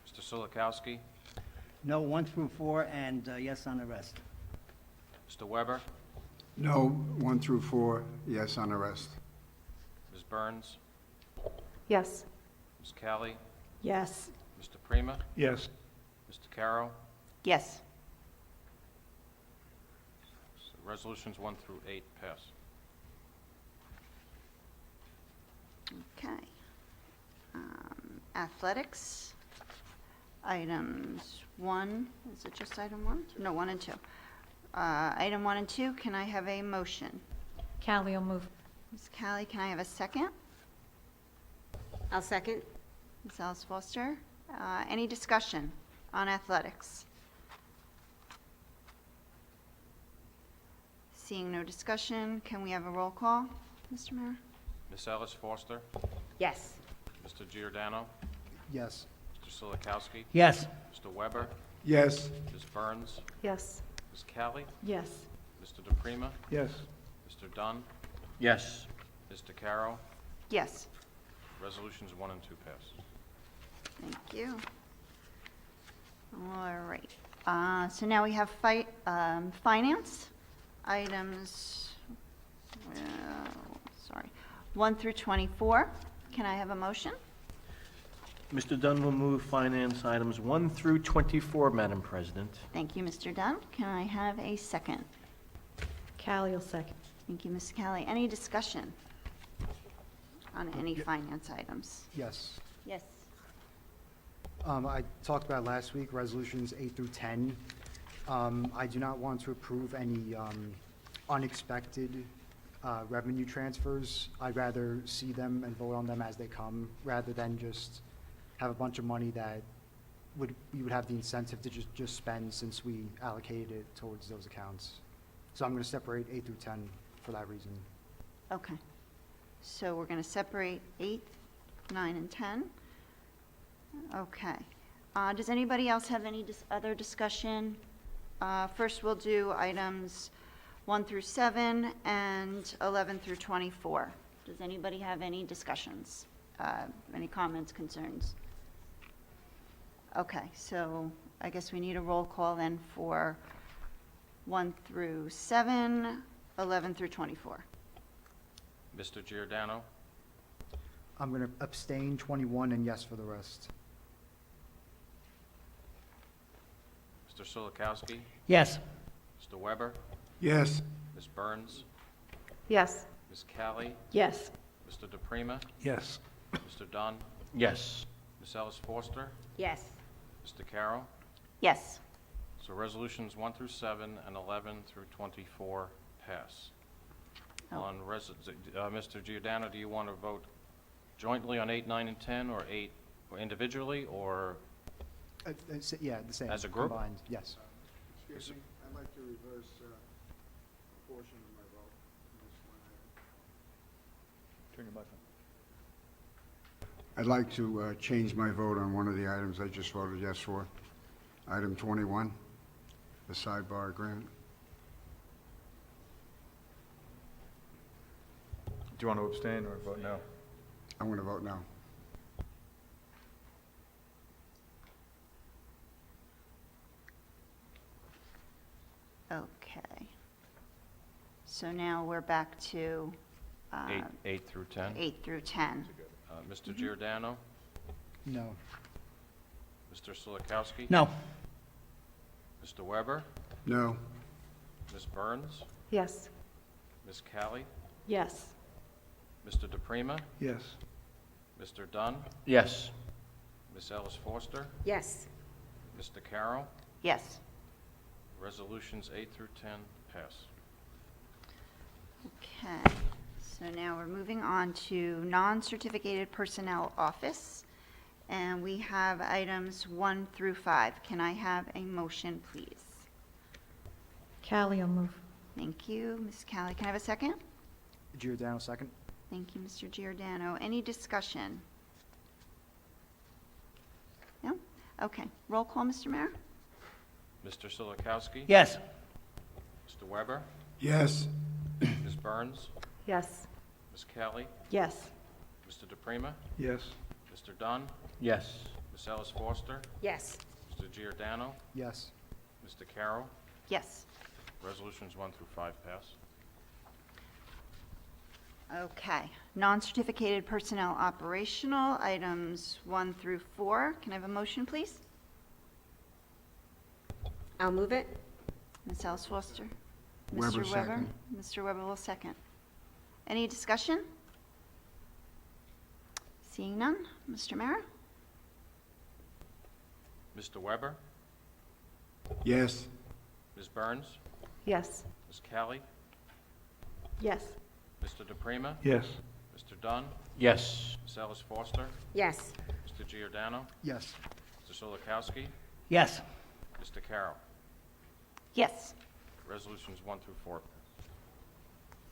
Mr. Solikowski, No, 1 through 4, and yes on the rest. Mr. Weber, No, 1 through 4, yes on the rest. Ms. Burns, Yes. Ms. Callie, Yes. Mr. Prima, Yes. Mr. Carroll. Yes. So resolutions 1 through 8 pass. Okay. Athletics, items 1, is it just item 1? No, 1 and 2. Item 1 and 2, can I have a motion? Callie will move. Ms. Callie, can I have a second? I'll second. Ms. Alice Foster, any discussion on athletics? Seeing no discussion, can we have a roll call, Mr. Mayor? Ms. Ellis Foster, Yes. Mr. Giordano, Yes. Mr. Solikowski, Yes. Mr. Weber, Yes. Ms. Burns, Yes. Ms. Callie, Yes. Mr. DePrima, Yes. Mr. Dunn, Yes. Mr. Carroll. Yes. Resolutions 1 and 2 pass. Thank you. All right. So now we have finance, items, 1 through 24. Can I have a motion? Mr. Dunn will move finance items 1 through 24, Madam President. Thank you, Mr. Dunn. Can I have a second? Callie will second. Thank you, Ms. Kelly. Any discussion on any finance items? Yes. Yes. I talked about last week, resolutions 8 through 10. I do not want to approve any unexpected revenue transfers. I'd rather see them and vote on them as they come, rather than just have a bunch of money that we would have the incentive to just spend, since we allocated it towards those accounts. So I'm going to separate 8 through 10 for that reason. Okay. So we're going to separate 8, 9, and 10. Okay. Does anybody else have any other discussion? First, we'll do items 1 through 7 and 11 through 24. Does anybody have any discussions? Any comments, concerns? Okay, so I guess we need a roll call then for 1 through 7, 11 through 24. Mr. Giordano, I'm going to abstain 21 and yes for the rest. Mr. Solikowski, Yes. Mr. Weber, Yes. Ms. Burns, Yes. Ms. Callie, Yes. Mr. DePrima, Yes. Mr. Dunn, Yes. Ms. Ellis Foster, Yes. Mr. Carroll. Yes. So resolutions 1 through 7 and 11 through 24 pass. Oh. On Mr. Giordano, do you want to vote jointly on 8, 9, and 10, or 8 or individually, or Yeah, the same. As a group? Combined, yes. Excuse me, I'd like to reverse a portion of my vote on this one item. Turn your mic on. I'd like to change my vote on one of the items I just voted yes for. Item 21, the sidebar agreement. Do you want to abstain or vote no? I'm going to vote no. Okay. So now we're back to 8 through 10. 8 through 10. Mr. Giordano, No. Mr. Silikowski? No. Mr. Weber, No. Ms. Burns, Yes. Ms. Callie, Yes. Mr. DePrima, Yes. Mr. Dunn, Yes. Ms. Ellis Foster, Yes. Mr. Carroll. Yes. Resolutions 8 through 10 pass. Okay. So now we're moving on to non-certificated personnel office. And we have items 1 through 5. Can I have a motion, please? Callie will move. Thank you, Ms. Callie. Can I have a second? Giordano, second. Thank you, Mr. Giordano. Any discussion? No? Okay. Roll call, Mr. Mayor? Mr. Silikowski? Yes. Mr. Weber, Yes. Ms. Burns, Yes. Ms. Callie, Yes. Mr. DePrima, Yes. Mr. Dunn, Yes. Ms. Ellis Foster, Yes. Mr. Giordano, Yes. Mr. Carroll. Yes. Resolutions 1 through 5 pass. Okay. Non-certificated personnel operational, items 1 through 4. Can I have a motion, please? I'll move it. Ms. Ellis Foster? Weber, Mr. Weber? second. Mr. Weber will second. Any discussion? Seeing none. Mr. Mara? Mr. Weber, Yes. Ms. Burns, Yes. Ms. Callie, Yes. Mr. DePrima, Yes. Mr. Dunn, Yes. Ms. Ellis Foster, Yes. Mr. Giordano, Yes. Mr. Silikowski, Yes. Mr. Carroll. Yes. Resolutions 1 through 4.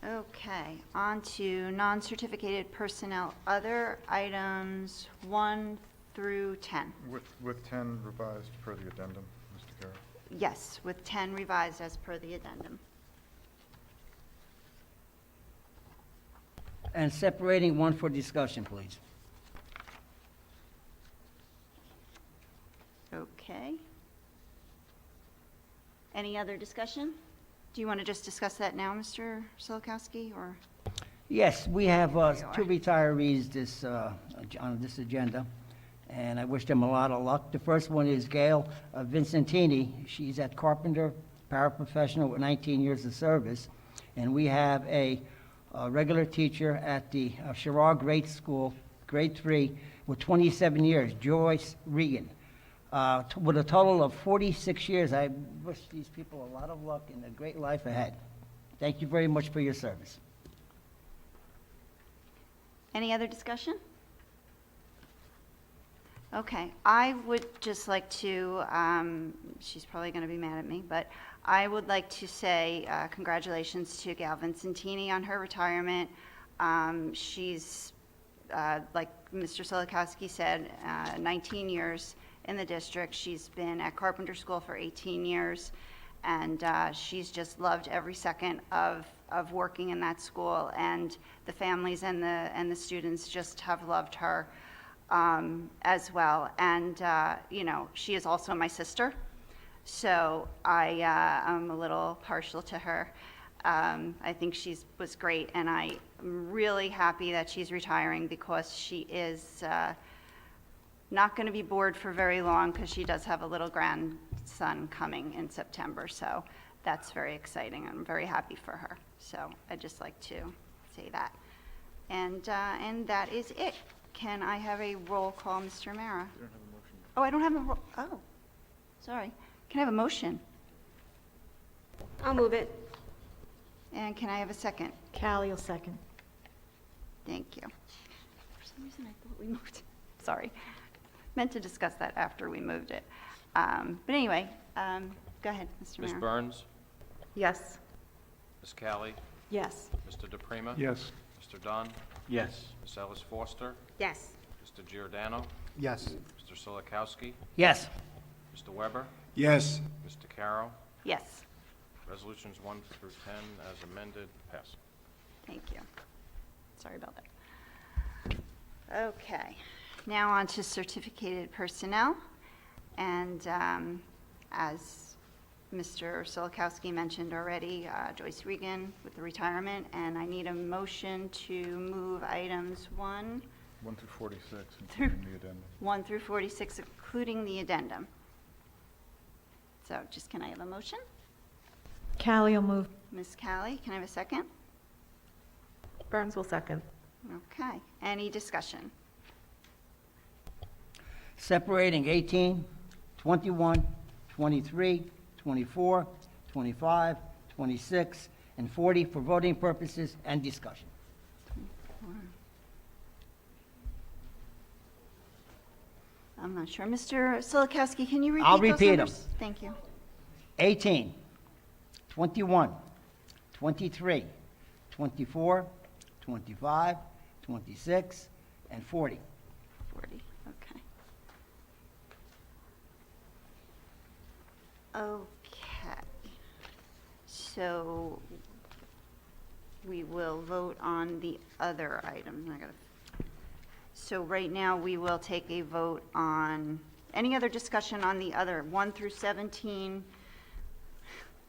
Okay, on to non-certificated personnel, other items 1 through 10. With 10 revised per the addendum, Mr. Carroll. Yes, with 10 revised as per the addendum. And separating one for discussion, please. Okay. Any other discussion? Do you want to just discuss that now, Mr. Silikowski, or? Yes, we have There you two are. retirees on this agenda, and I wish them a lot of luck. The first one is Gail Vincentini. She's at Carpenter, paraprofessional with 19 years of service. And we have a regular teacher at the Sherrard Grade School, grade 3, with 27 years, Joyce Regan. With a total of 46 years, I wish these people a lot of luck and a great life ahead. Thank you very much for your service. Any other discussion? Okay, I would just like to, she's probably going to be mad at me, but I would like to say congratulations to Gal Vincentini on her retirement. She's, like Mr. Silikowski said, 19 years in the district. She's been at Carpenter School for 18 years, and she's just loved every second of working in that school, and the families and the students just have loved her as well. And, you know, she is also my sister, so I'm a little partial to her. I think she was great, and I'm really happy that she's retiring because she is not going to be bored for very long because she does have a little grandson coming in September, so that's very exciting. I'm very happy for her. So I'd just like to say that. And that is it. Can I have a roll call, Mr. Mara? You don't have a motion. Oh, I don't have a, oh, sorry. Can I have a motion? I'll move it. And can I have a second? Callie will second. Thank you. For some reason, I thought we moved. Sorry. meant to discuss that after we moved it. But anyway, go ahead, Mr. Ms. Mayor. Burns? Yes. Ms. Callie? Yes. Mr. DePrima? Yes. Mr. Dunn? Yes. Ms. Ellis Foster? Yes. Mr. Giordano? Yes. Mr. Solikowski? Yes. Mr. Weber? Yes. Mr. Carroll? Yes, Resolutions 1 through 10 as amended, pass. thank you. Sorry about that. Okay, now on to certificated personnel. And as Mr. Solikowski mentioned already, Joyce Regan with the retirement, and I need a motion to move items 1 1 through 46, including the addendum. through 46, including the addendum. So just, can I have a motion? Callie will move. Ms. Callie, can I have a second? Burns will second. Okay, any discussion? Separating 18, 21, 23, 24, 25, 26, and 40 for voting purposes and discussion. I'm not sure. Mr. Solikowski, can you repeat I'll those repeat 'em. numbers? Thank you. 18, 21, 23, 24, 25, 26, and 40. 40, okay. Okay. So we will vote on the other items. So right now, we will take a vote on, any other discussion on the other, 1 through 17?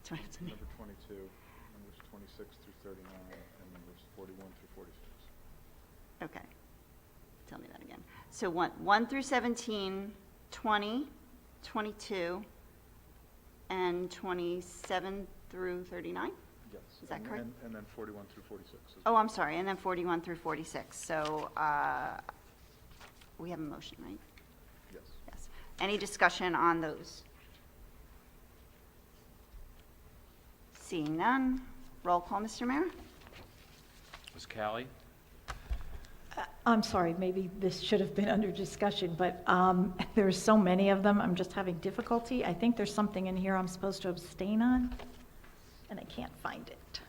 Do I have to- Number 22, numbers 26 through 39, and numbers 41 through 46. Okay. Tell me that again. So 1 through 17, 20, 22, and 27 through 39? Yes. Is that correct? And then 41 through 46. Oh, I'm sorry, and then 41 through 46. So we have a motion, right? Yes. Yes. Any discussion on those? Seeing none, roll call, Mr. Mayor? Ms. Callie? I'm sorry, maybe this should have been under discussion, but there's so many of them, I'm just having difficulty. I think there's something in here I'm supposed to abstain on, and I can't find it.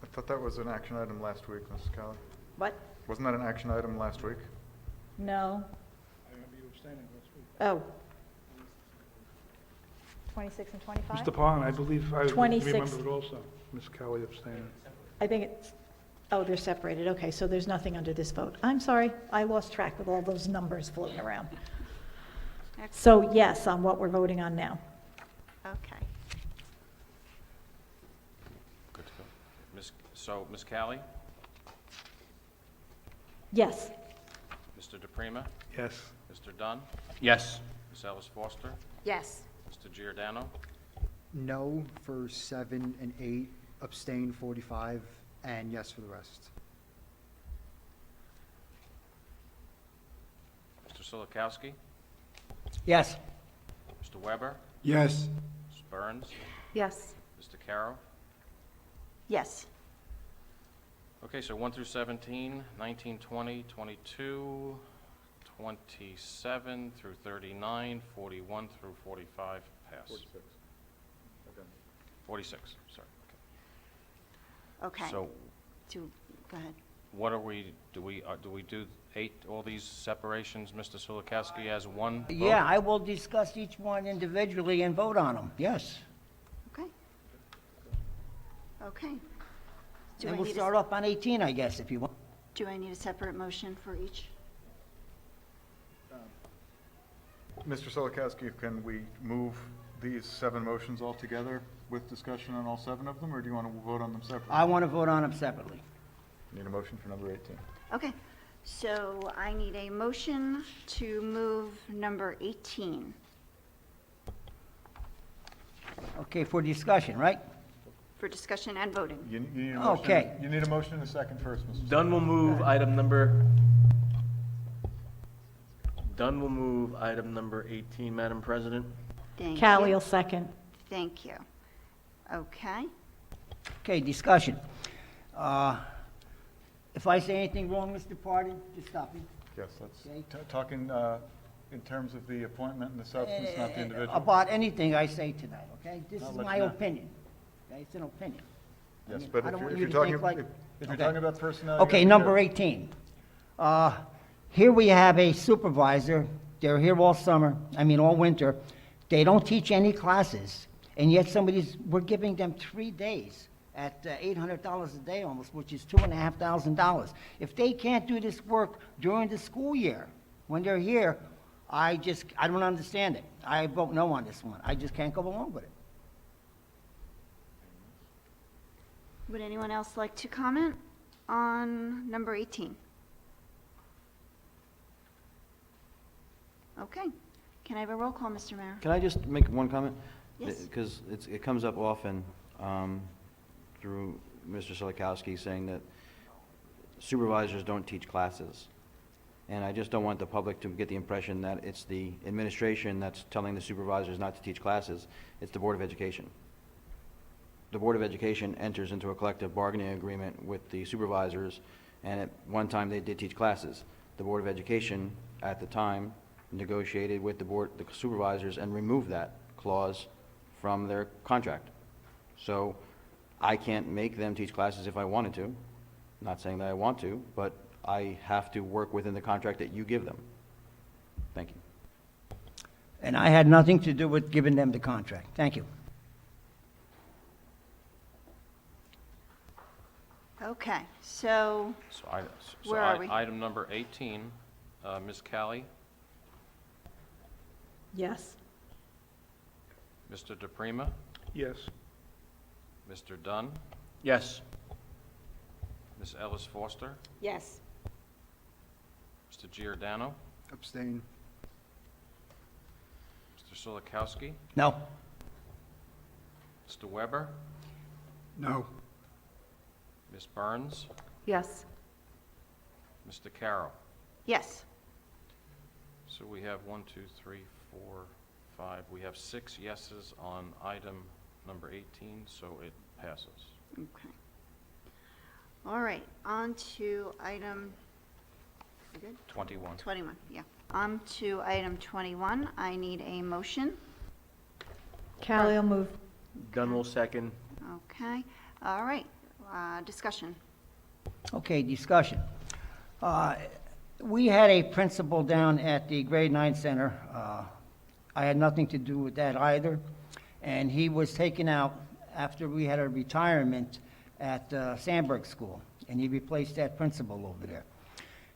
I thought that was an action item last week, Mrs. Kelly. What? Wasn't that an action item last week? No. I remember you abstaining last week. Oh. 26 and 25? Mr. Pond, I believe I 26. remember it also. Ms. Kelly abstaining. I think it's, oh, they're separated. Okay, so there's nothing under this vote. I'm sorry, I lost track with all those numbers floating around. So yes, on what we're voting on now. Okay. Good to go. Ms. Callie? Yes. Mr. DePrima? Yes. Mr. Dunn? Yes. Ms. Ellis Foster? Yes. Mr. Giordano? No for 7 and 8, abstain 45, and yes for the rest. Mr. Solikowski? Yes. Mr. Weber? Yes. Ms. Burns? Yes. Mr. Carroll? Yes. Okay, so 1 through 17, 19, 20, 22, 27 through 39, 41 through 45, pass. 46. Addendum. 46, sorry. Okay. So Go ahead. what are we, do we do all these separations, Mr. Solikowski, as one vote? Yeah, I will discuss each one individually and vote on them, yes. Okay. Okay. Do And I we'll need a- start off on 18, I guess, if you want. Do I need a separate motion for each? Mr. Solikowski, can we move these 7 motions all together with discussion on all 7 of them, or do you want to vote on them separately? I want to vote on them separately. Need a motion for number 18. Okay. So I need a motion to move number 18. Okay, for discussion, right? For discussion and voting. You need a motion. Okay. You need a motion and a second first, Mr. Dunn will move item number 18, Madam President. Thank Callie you. will second. Thank you. Okay. Okay, discussion. If I say anything wrong, Mr. Pardon, just stop me. Yes, that's Okay. talking in terms of the appointment and the substance, not the individual? About anything I say tonight, okay? This I'll is let my you know. opinion, okay? It's an opinion. I Yes, mean, but I if don't you're want if you you're to talking, think like- if you're Okay. talking about personnel. Okay, you're number good. 18. Here we have a supervisor, they're here all summer, all winter. They don't teach any classes, and yet we're giving them 3 days at $800 a day almost, which is $2,500. If they can't do this work during the school year, when they're here, I don't understand it. I vote no on this one. I just can't go along with it. Would anyone else like to comment on number 18? Okay. Can I have a roll call, Mr. Mayor? Can I just make one comment? Yes. Because it comes up often through Mr. Solikowski saying that supervisors don't teach classes. And I just don't want the public to get the impression that it's the administration that's telling the supervisors not to teach classes. It's the Board of Education. The Board of Education enters into a collective bargaining agreement with the supervisors, and at one time they did teach classes. The Board of Education, at the time, negotiated with the supervisors and removed that clause from their contract. So I can't make them teach classes if I wanted to. Not saying that I want to, but I have to work within the contract that you give them. Thank you. And I had nothing to do with giving them the contract. Thank you. Okay, so Where are we? Item number 18, Ms. Callie, Yes. Mr. DePrima, Yes. Mr. Dunn, Yes. Ms. Ellis Foster, Yes. Mr. Giordano, Abstain. Mr. Solikowski, No. Mr. Weber, No. Ms. Burns, Yes. Mr. Carroll. yes. So we have 1, 2, 3, 4, 5. We have 6 yeses on item number 18, so it passes. Okay. All right, on to item, we good? 21. 21, yeah. On to item 21. I need a motion. Callie will move. Dunn will second. Okay, all right. Discussion. Okay, discussion. We had a principal down at the grade 9 center. I had nothing to do with that either. And he was taken out after we had a retirement at Sandburg School, and he replaced that principal over there.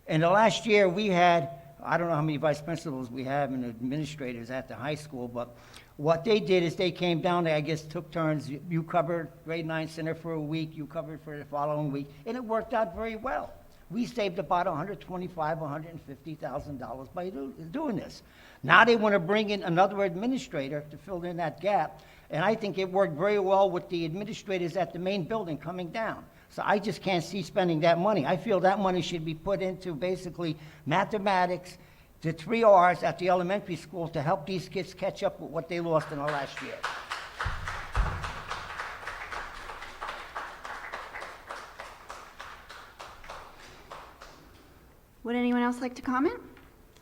In the last year, we had, I don't know how many vice principals we have and administrators at the high school, but what they did is they came down, they, I guess, took turns. You covered grade 9 center for a week, you covered for the following week, and it worked out very well. We saved about $125,000, $150,000 by doing this. Now they want to bring in another administrator to fill in that gap, and I think it worked very well with the administrators at the main building coming down. So I just can't see spending that money. I feel that money should be put into basically mathematics, the 3 R's at the elementary school to help these kids catch up with what they lost in the last year. Would anyone else like to comment?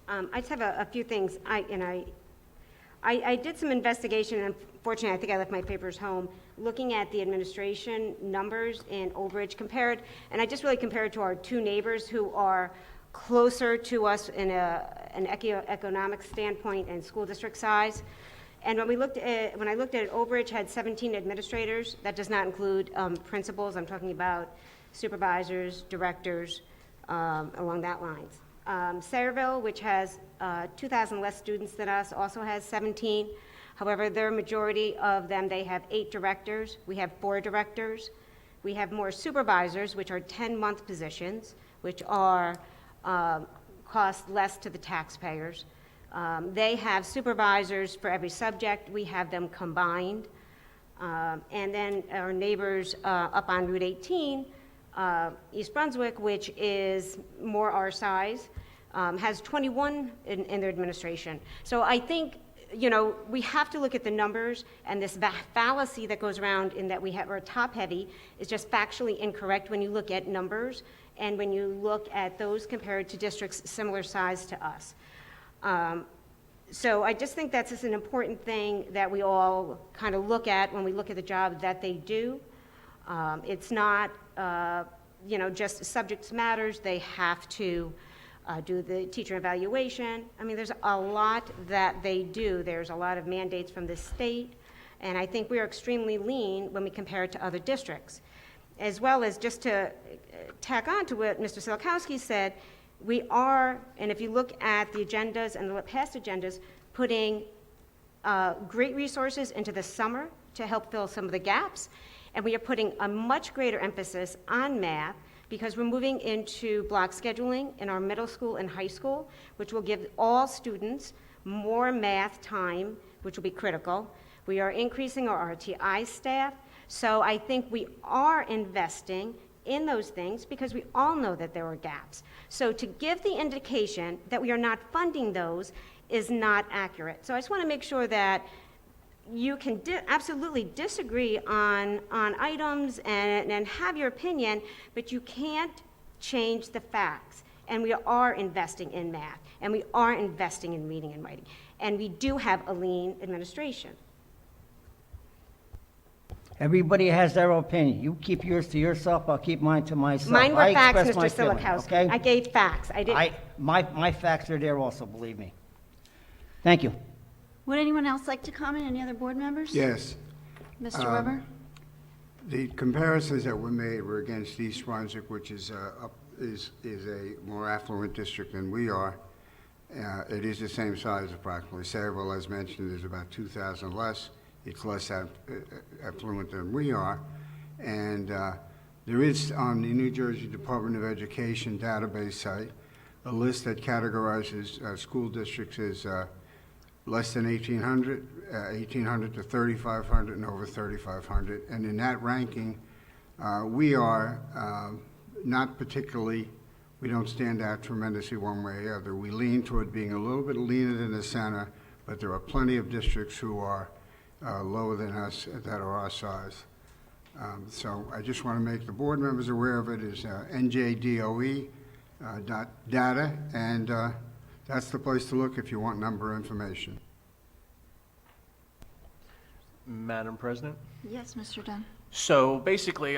I just have a few things. I did some investigation, and unfortunately, I think I left my papers home, looking at the administration numbers in Old Bridge compared, and I just really compared to our 2 neighbors who are closer to us in an economic standpoint and school district size. And when I looked at it, Old Bridge had 17 administrators. That does not include principals. I'm talking about supervisors, directors, along that lines. Sayreville, which has 2,000 less students than us, also has 17. However, their majority of them, they have 8 directors. We have 4 directors. We have more supervisors, which are 10-month positions, which are cost less to the taxpayers. They have supervisors for every subject. We have them combined. And then our neighbors up on Route 18, East Brunswick, which is more our size, has 21 in their administration. So I think, we have to look at the numbers, and this fallacy that goes around in that we're top-heavy is just factually incorrect when you look at numbers and when you look at those compared to districts similar size to us. So I just think that's just an important thing that we all kind of look at when we look at the job that they do. It's not, just subjects matters. They have to do the teacher evaluation. I mean, there's a lot that they do. There's a lot of mandates from the state, and I think we are extremely lean when we compare it to other districts. As well as, just to tack on to what Mr. Salkowski said, we are, and if you look at the agendas and the past agendas, putting great resources into the summer to help fill some of the gaps, and we are putting a much greater emphasis on math because we're moving into block scheduling in our middle school and high school, which will give all students more math time, which will be critical. We are increasing our RTI staff, so I think we are investing in those things because we all know that there are gaps. So to give the indication that we are not funding those is not accurate. So I just want to make sure that you can absolutely disagree on items and have your opinion, but you can't change the facts. And we are investing in math, and we are investing in reading and writing, and we do have a lean administration. Everybody has their opinion. You keep yours to yourself, I'll keep mine to myself. Mine were I facts, express my Mr. feeling, Silikowski. okay? I gave facts. I didn't. My facts are there also, believe me. Thank you. Would anyone else like to comment? Any other board members? Yes. Mr. Weber? The comparisons that were made were against East Brunswick, which is a more affluent district than we are. It is the same size approximately. Sayreville, as mentioned, is about 2,000 less. It's less affluent than we are. And there is on the New Jersey Department of Education database site a list that categorizes school districts as less than 1,800, 1,800 to 3,500, and over 3,500. And in that ranking, we are not particularly, we don't stand out tremendously one way or the other. We lean toward being a little bit leaner than the center, but there are plenty of districts who are lower than us that are our size. So I just want to make the board members aware of it. Is NJDOE data, and that's the place to look if you want number information. Madam President? Yes, Mr. Dunn. So basically,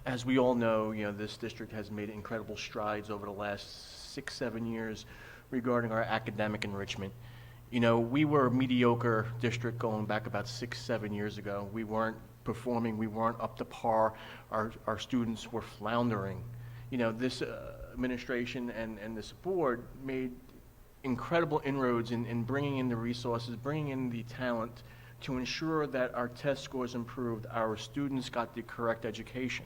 as we all know, this district has made incredible strides over the last 6-7 years regarding our academic enrichment. We were a mediocre district going back about 6-7 years ago. We weren't performing, we weren't up to par. Our students were floundering. This administration and this board made incredible inroads in bringing in the resources, bringing in the talent to ensure that our test scores improved, our students got the correct education.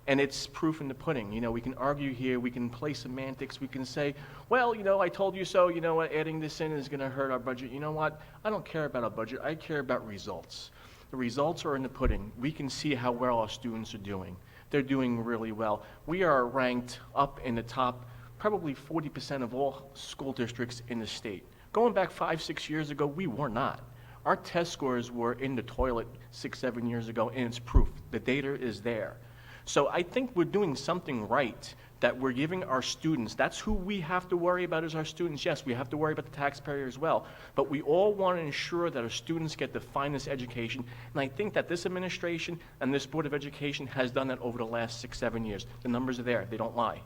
And it's proof in the pudding. We can argue here, we can play semantics, we can say, well, I told you so, adding this in is gonna hurt our budget. You know what? I don't care about our budget, I care about results. The results are in the pudding. We can see how well our students are doing. They're doing really well. We are ranked up in the top, probably 40% of all school districts in the state. Going back 5-6 years ago, we were not. Our test scores were in the toilet 6-7 years ago, and it's proof. The data is there. So I think we're doing something right, that we're giving our students, that's who we have to worry about is our students. Yes, we have to worry about the taxpayer as well, but we all want to ensure that our students get the finest education, and I think that this administration and this Board of Education has done that over the last 6-7 years. The numbers are there, they don't lie.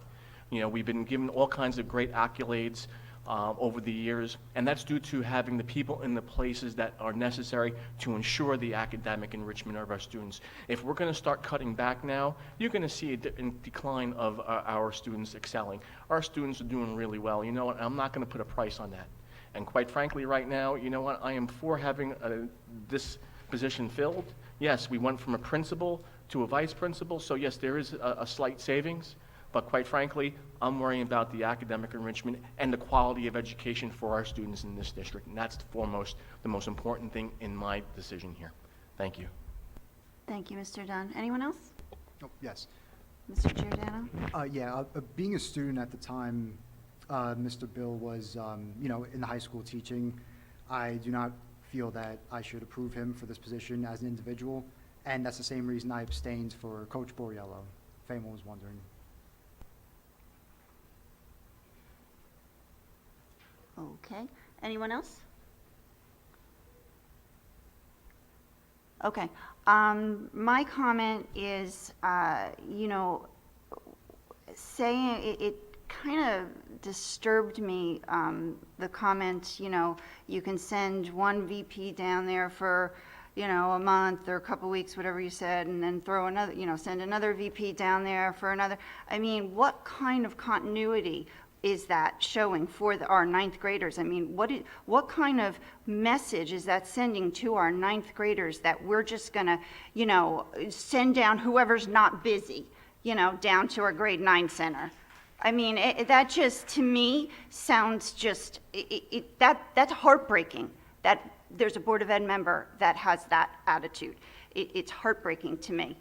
We've been given all kinds of great accolades over the years, and that's due to having the people in the places that are necessary to ensure the academic enrichment of our students. If we're going to start cutting back now, you're going to see a decline of our students excelling. Our students are doing really well. You know what? I'm not going to put a price on that. And quite frankly, right now, you know what? I am for having this position filled. Yes, we went from a principal to a vice principal, so yes, there is a slight savings. But quite frankly, I'm worrying about the academic enrichment and the quality of education for our students in this district. And that's the most important thing in my decision here. Thank you. Thank you, Mr. Dunn. Anyone else? Oh, yes. Mr. Giordano? Being a student at the time, Mr. Bill was, in the high school teaching, I do not feel that I should approve him for this position as an individual, and that's the same reason I abstained for Coach Borriello, if anyone was wondering. Okay. Anyone else? Okay. My comment is, saying, it kind of disturbed me, the comment, you can send one VP down there for, a month or a couple weeks, whatever you said, and then throw another, send another VP down there for another. I mean, what kind of continuity is that showing for our ninth graders? I mean, what kind of message is that sending to our ninth graders that we're just gonna, send down whoever's not busy, down to our grade 9 center? I mean, that just, to me, sounds just, that's heartbreaking that there's a Board of Ed member that has that attitude. It's heartbreaking to me.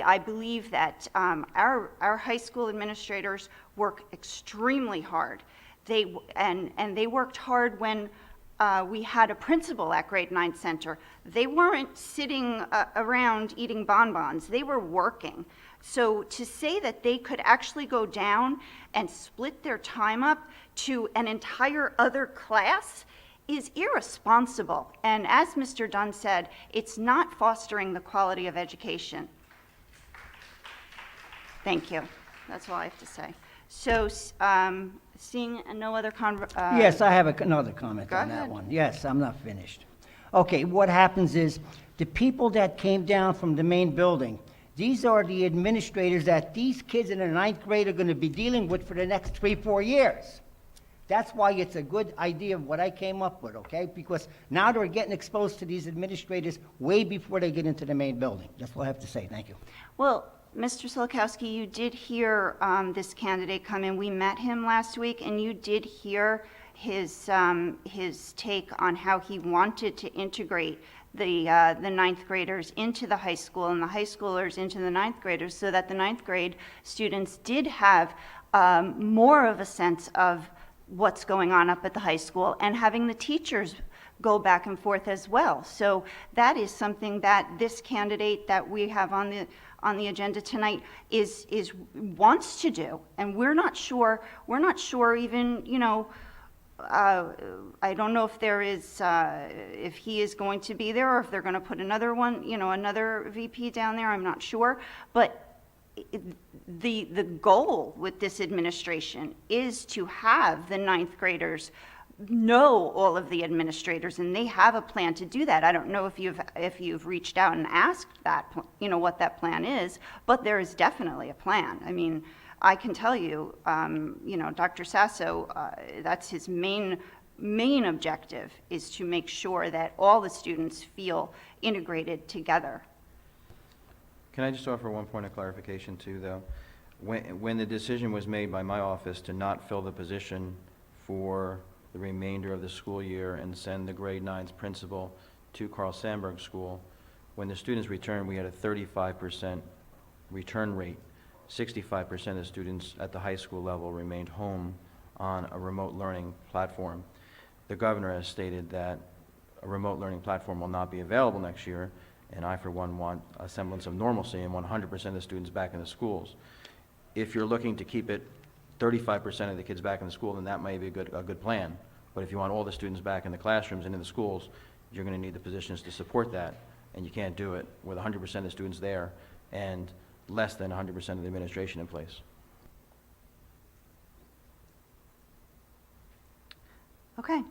I believe that our high school administrators work extremely hard. They worked hard when we had a principal at grade 9 center. They weren't sitting around eating bonbons. They were working. So to say that they could actually go down and split their time up to an entire other class is irresponsible. And as Mr. Dunn said, it's not fostering the quality of education. Thank you. That's all I have to say. So, seeing no other Yes, I have another comment Go on that ahead. one. Yes, I'm not finished. Okay, what happens is, the people that came down from the main building, these are the administrators that these kids in the ninth grade are gonna be dealing with for the next 3-4 years. That's why it's a good idea of what I came up with, okay? Because now they're getting exposed to these administrators way before they get into the main building. That's all I have to say. Thank you. Well, Mr. Solikowski, you did hear this candidate come in. We met him last week, and you did hear his take on how he wanted to integrate the ninth graders into the high school and the high schoolers into the ninth graders, so that the ninth grade students did have more of a sense of what's going on up at the high school, and having the teachers go back and forth as well. So that is something that this candidate that we have on the agenda tonight is wants to do, and we're not sure even, I don't know if there is if he is going to be there, or if they're going to put another one, another VP down there. I'm not sure, but the goal with this administration is to have the ninth graders know all of the administrators, and they have a plan to do that. I don't know if you've reached out and asked that, what that plan is, but there is definitely a plan. I mean, I can tell you, Dr. Sasso, that's his main objective, is to make sure that all the students feel integrated together. Can I just offer one point of clarification too, though? When the decision was made by my office to not fill the position for the remainder of the school year and send the grade 9's principal to Carl Sandburg School, when the students returned, we had a 35% return rate. 65% of the students at the high school level remained home on a remote learning platform. The governor has stated that a remote learning platform will not be available next year, and I, for one, want a semblance of normalcy and 100% of the students back in the schools. If you're looking to keep it 35% of the kids back in the school, then that may be a good plan. But if you want all the students back in the classrooms and in the schools, you're going to need the positions to support that, and you can't do it with 100% of the students there and less than 100% of the administration in place. Okay.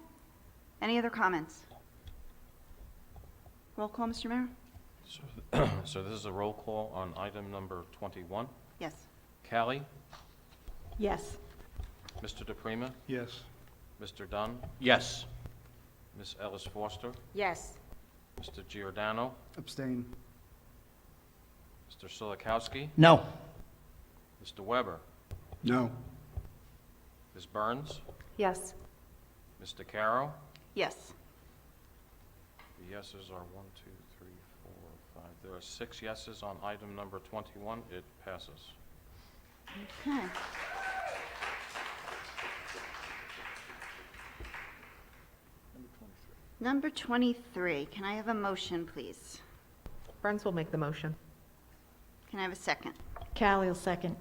Any other comments? Roll call, Mr. Mayor? So this is a roll call on item number 21. Yes. Callie? Yes. Mr. DePrima? Yes. Mr. Dunn? Yes. Ms. Ellis Foster? Yes. Mr. Giordano? Abstain. Mr. Solikowski? No. Mr. Weber? No. Ms. Burns? Yes. Mr. Carroll? Yes. The yeses are 1, 2, 3, 4, 5. There are 6 yeses on item number 21. It passes. Okay. Number 23, can I have a motion, please? Burns will make the motion. Can I have a second? Callie will second.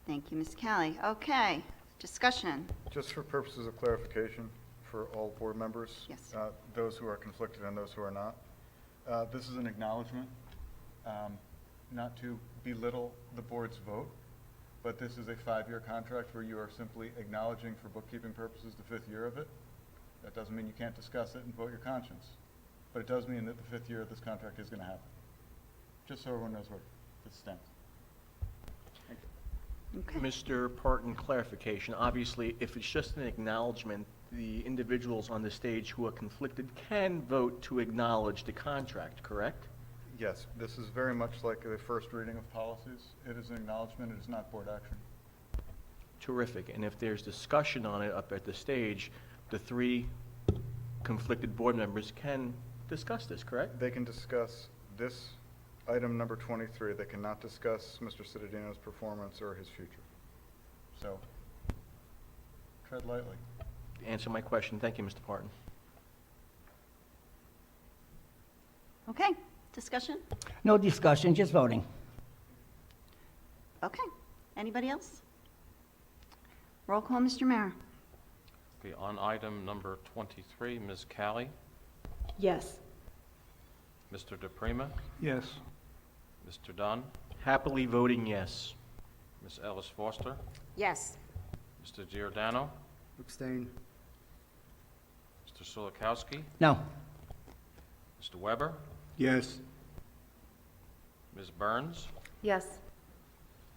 Thank you, Ms. Callie. Okay, discussion. Just for purposes of clarification for all board members. Yes. Those who are conflicted and those who are not. This is an acknowledgement, not to belittle the board's vote, but this is a 5-year contract where you are simply acknowledging for bookkeeping purposes the 5th year of it. That doesn't mean you can't discuss it and vote your conscience, but it does mean that the 5th year of this contract is going to happen. Just so everyone knows where it stands. Thank you. Okay. Mr. Parton, clarification. Obviously, if it's just an acknowledgement, the individuals on the stage who are conflicted can vote to acknowledge the contract, correct? Yes, this is very much like the first reading of policies. It is an acknowledgement, it is not board action. Terrific. And if there's discussion on it up at the stage, the 3 conflicted board members can discuss this, correct? They can discuss this item number 23. They cannot discuss Mr. Cittadino's performance or his future. So, tread lightly. To answer my question, thank you, Mr. Parton. Okay, discussion? No discussion, just voting. Okay. Anybody else? Roll call, Mr. Mara. Okay, on item number 23, Ms. Callie, Yes. Mr. DePrima, Yes. Mr. Dunn, Happily voting yes. Ms. Ellis Foster, Yes. Mr. Giordano, Abstain. Mr. Solikowski, No. Mr. Weber, Yes. Ms. Burns, Yes.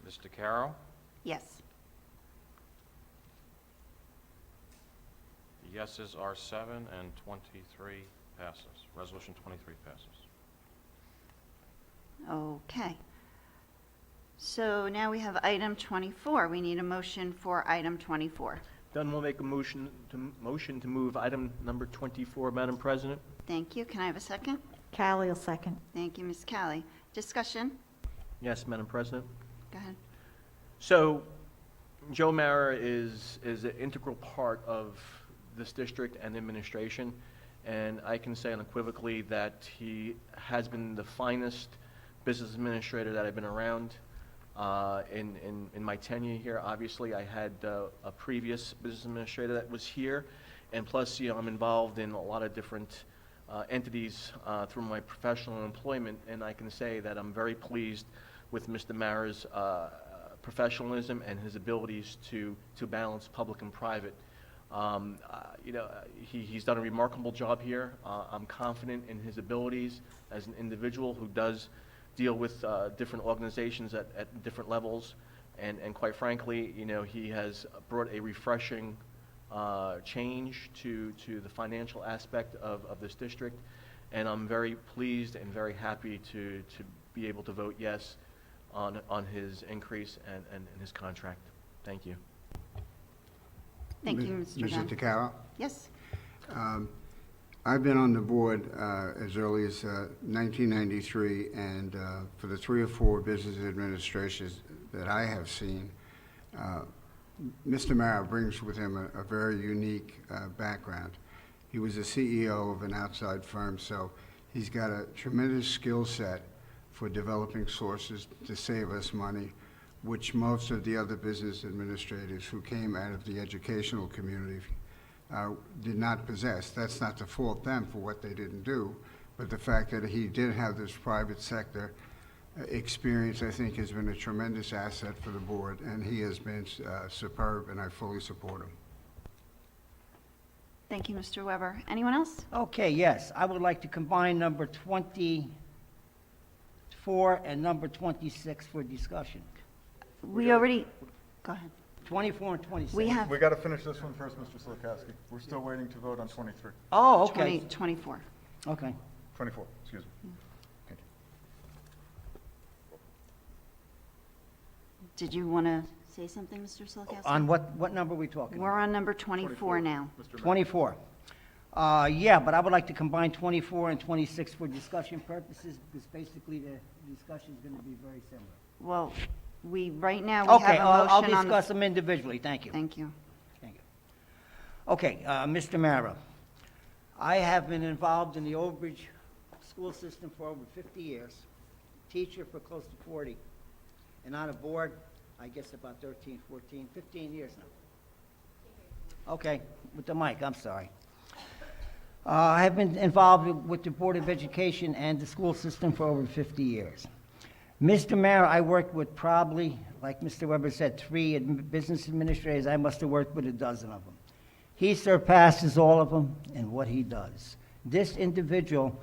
Ms. DeCaro, Yes. the yeses are 7 and 23 passes. Resolution 23 passes. Okay. So now we have item 24. We need a motion for item 24. Dunn will make a motion to move item number 24, Madam President. Thank you. Can I have a second? Callie will second. Thank you, Ms. Callie. Discussion? Yes, Madam President. Go ahead. So, Joe Mara is an integral part of this district and administration, and I can say unequivocally that he has been the finest business administrator that I've been around in my tenure here. Obviously, I had a previous business administrator that was here, and plus, I'm involved in a lot of different entities through my professional employment, and I can say that I'm very pleased with Mr. Mara's professionalism and his abilities to balance public and private. He's done a remarkable job here. I'm confident in his abilities as an individual who does deal with different organizations at different levels, and quite frankly, he has brought a refreshing change to the financial aspect of this district, and I'm very pleased and very happy to be able to vote yes on his increase and his contract. Thank you. Thank you, Mr. Dunn. Mrs. DeCaro? Yes. I've been on the board as early as 1993, and for the 3 or 4 business administrations that I have seen, Mr. Mara brings with him a very unique background. He was a CEO of an outside firm, so he's got a tremendous skill set for developing sources to save us money, which most of the other business administrators who came out of the educational community did not possess. That's not to fault them for what they didn't do, but the fact that he did have this private sector experience, I think, has been a tremendous asset for the board, and he has been superb, and I fully support him. Thank you, Mr. Weber. Anyone else? Okay, yes, I would like to combine number 24 and number 26 for discussion. We already, go ahead. 24 and 26. We have We got to finish this one first, Mr. Solikowski. We're still waiting to vote on 23. Oh, okay. 24. Okay. 24, excuse me. Thank you. Did you want to say something, Mr. Solikowski? On what number are we talking? We're on number 24 now. Mr. Mayor. 24. Yeah, but I would like to combine 24 and 26 for discussion purposes, because basically the discussion is going to be very similar. Well, right now, we Okay, have a I'll motion on the... discuss them individually, thank you. Thank you. Thank you. Okay, Mr. Mara, I have been involved in the Old Bridge school system for over 50 years, teacher for close to 40, and on a board, I guess about 13, 14, 15 years now. Okay, with the mic, I'm sorry. I have been involved with the Board of Education and the school system for over 50 years. Mr. Mayor, I worked with probably, like Mr. Weber said, 3 business administrators. I must have worked with a dozen of them. He surpasses all of them in what he does. This individual,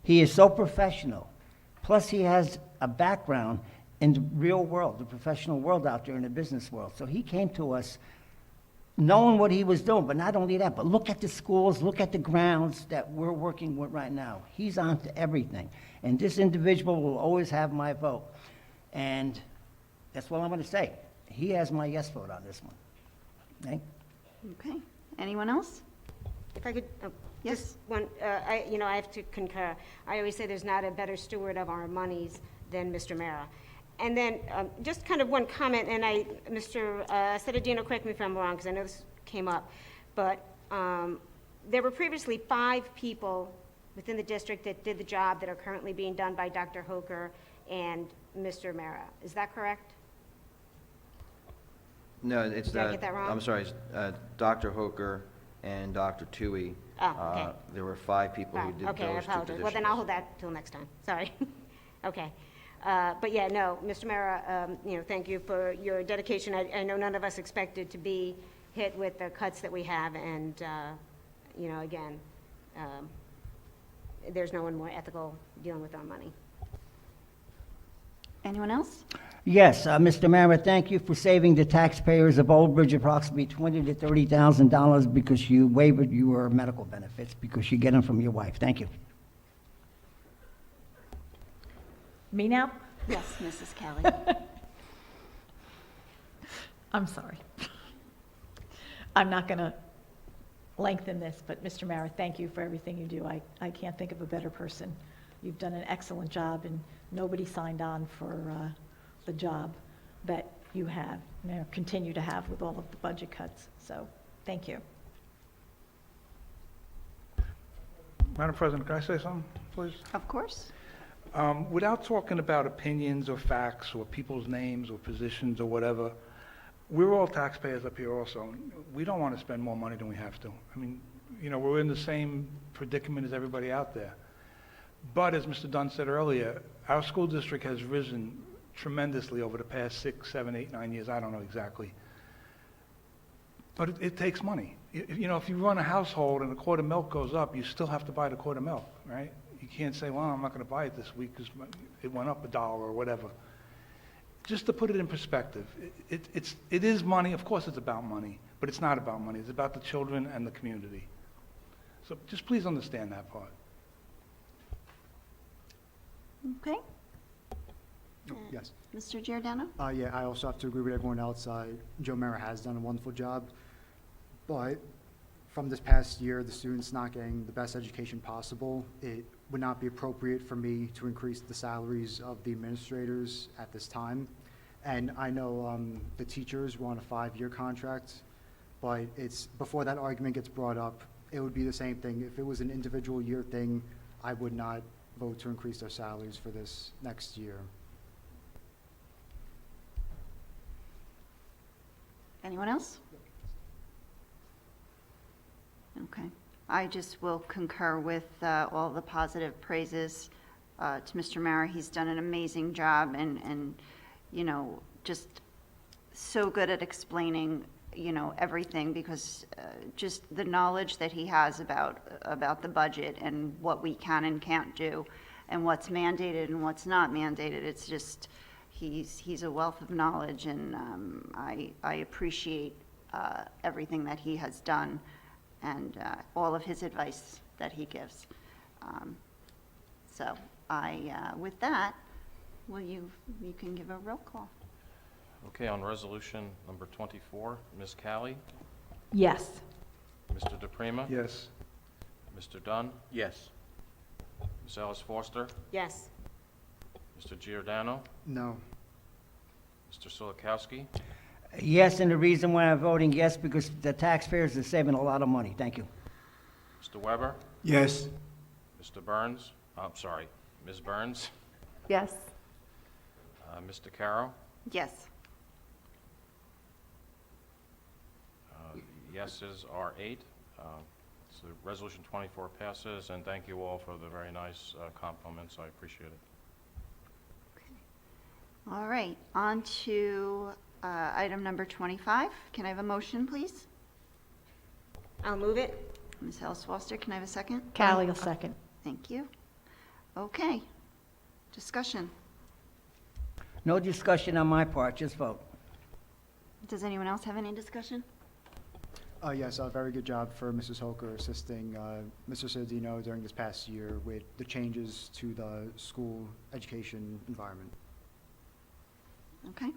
he is so professional. Plus, he has a background in the real world, the professional world out there in the business world. So he came to us knowing what he was doing, but not only that, but look at the schools, look at the grounds that we're working with right now. He's on to everything. And this individual will always have my vote. And that's what I'm going to say. He has my yes vote on this one. Okay? Okay. Anyone else? If I could, Yes. just one, I have to concur. I always say there's not a better steward of our monies than Mr. Mara. And then, just kind of one comment, and Mr. Sedadino, correct me if I'm wrong, because I know this came up, but there were previously 5 people within the district that did the job that are currently being done by Dr. Hoker and Mr. Mara. Is that correct? No, it's Did I get that wrong? I'm sorry, it's, Dr. Hoker and Dr. Tui. Oh, okay. There were 5 people who did those 2 Okay, I positions. apologize. Well, then I'll hold that till next time. Sorry. Okay. But yeah, no, Mr. Mara, thank you for your dedication. I know none of us expected to be hit with the cuts that we have, and, again, there's no one more ethical dealing with our money. Anyone else? Yes, Mr. Mara, thank you for saving the taxpayers of Old Bridge approximately $20,000 to $30,000 because you waived your medical benefits because you get them from your wife. Thank you. Me now? Yes, Mrs. Kelly. I'm sorry. I'm not going to lengthen this, but Mr. Mara, thank you for everything you do. I can't think of a better person. You've done an excellent job, and nobody signed on for the job that you have, continue to have with all of the budget cuts. So, thank you. Madam President, can I say something, please? Of course. Without talking about opinions or facts or people's names or positions or whatever, we're all taxpayers up here also. We don't want to spend more money than we have to. I mean, we're in the same predicament as everybody out there. But as Mr. Dunn said earlier, our school district has risen tremendously over the past 6, 7, 8, 9 years. I don't know exactly. But it takes money. If you run a household and a quart of milk goes up, you still have to buy the quart of milk, right? You can't say, well, I'm not going to buy it this week because it went up $1 or whatever. Just to put it in perspective, it is money. Of course it's about money, but it's not about money. It's about the children and the community. So just please understand that part. Okay. Yes. Mr. Giordano? Yeah, I also have to agree with everyone else. Joe Mara has done a wonderful job. But from this past year, the students not getting the best education possible, it would not be appropriate for me to increase the salaries of the administrators at this time. And I know the teachers were on a 5-year contract, but before that argument gets brought up, it would be the same thing. If it was an individual year thing, I would not vote to increase their salaries for this next year. Anyone else? Okay. I just will concur with all the positive praises to Mr. Mara. He's done an amazing job and just so good at explaining, everything because just the knowledge that he has about the budget and what we can and can't do and what's mandated and what's not mandated. It's just, he's a wealth of knowledge, and I appreciate everything that he has done and all of his advice that he gives. So with that, you can give a roll call. Okay, on resolution number 24, Ms. Callie, Yes. Mr. DePrima, Yes. Mr. Dunn, Yes. Ms. Ellis Foster, Yes. Mr. Giordano, No. Mr. Silikowski, Yes, and the reason why I'm voting yes, because the taxpayers are saving a lot of money. Thank you. Mr. Weber, Yes. Mr. Burns, I'm sorry, Ms. Burns, Yes. Mr. Carroll, Yes. yeses are 8, So Resolution 24 passes, and thank you all for the very nice compliments. I appreciate it. All right, on to item number 25. Can I have a motion, please? I'll move it. Ms. Ellis Foster, can I have a second? Callie will second. Thank you. Okay, discussion. No discussion on my part, just vote. Does anyone else have any discussion? Yes, a very good job for Mrs. Hoker assisting Mr. Cedino during this past year with the changes to the school education environment. Okay.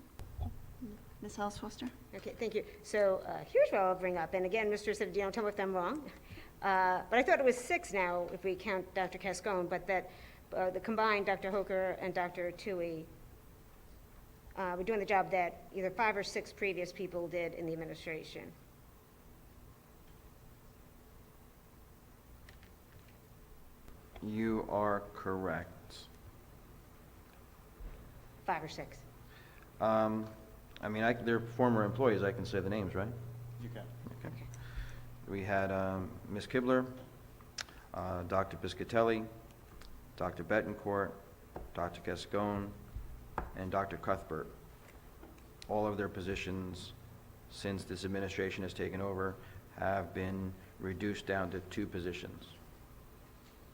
Ms. Ellis Foster? Okay, thank you. So here's what I'll bring up, and again, Mr. Cedino, tell me if I'm wrong. But I thought it was 6 now, if we count Dr. Cascone, but that the combined Dr. Hoker and Dr. Tui were doing the job that either 5 or 6 previous people did in the administration. You are correct. 5 or 6. I mean, they're former employees, I can say the names, right? You can. Okay. We had Ms. Kibler, Dr. Piscatelli, Dr. Betancourt, Dr. Cascone, and Dr. Cuthbert. All of their positions, since this administration has taken over, have been reduced down to 2 positions.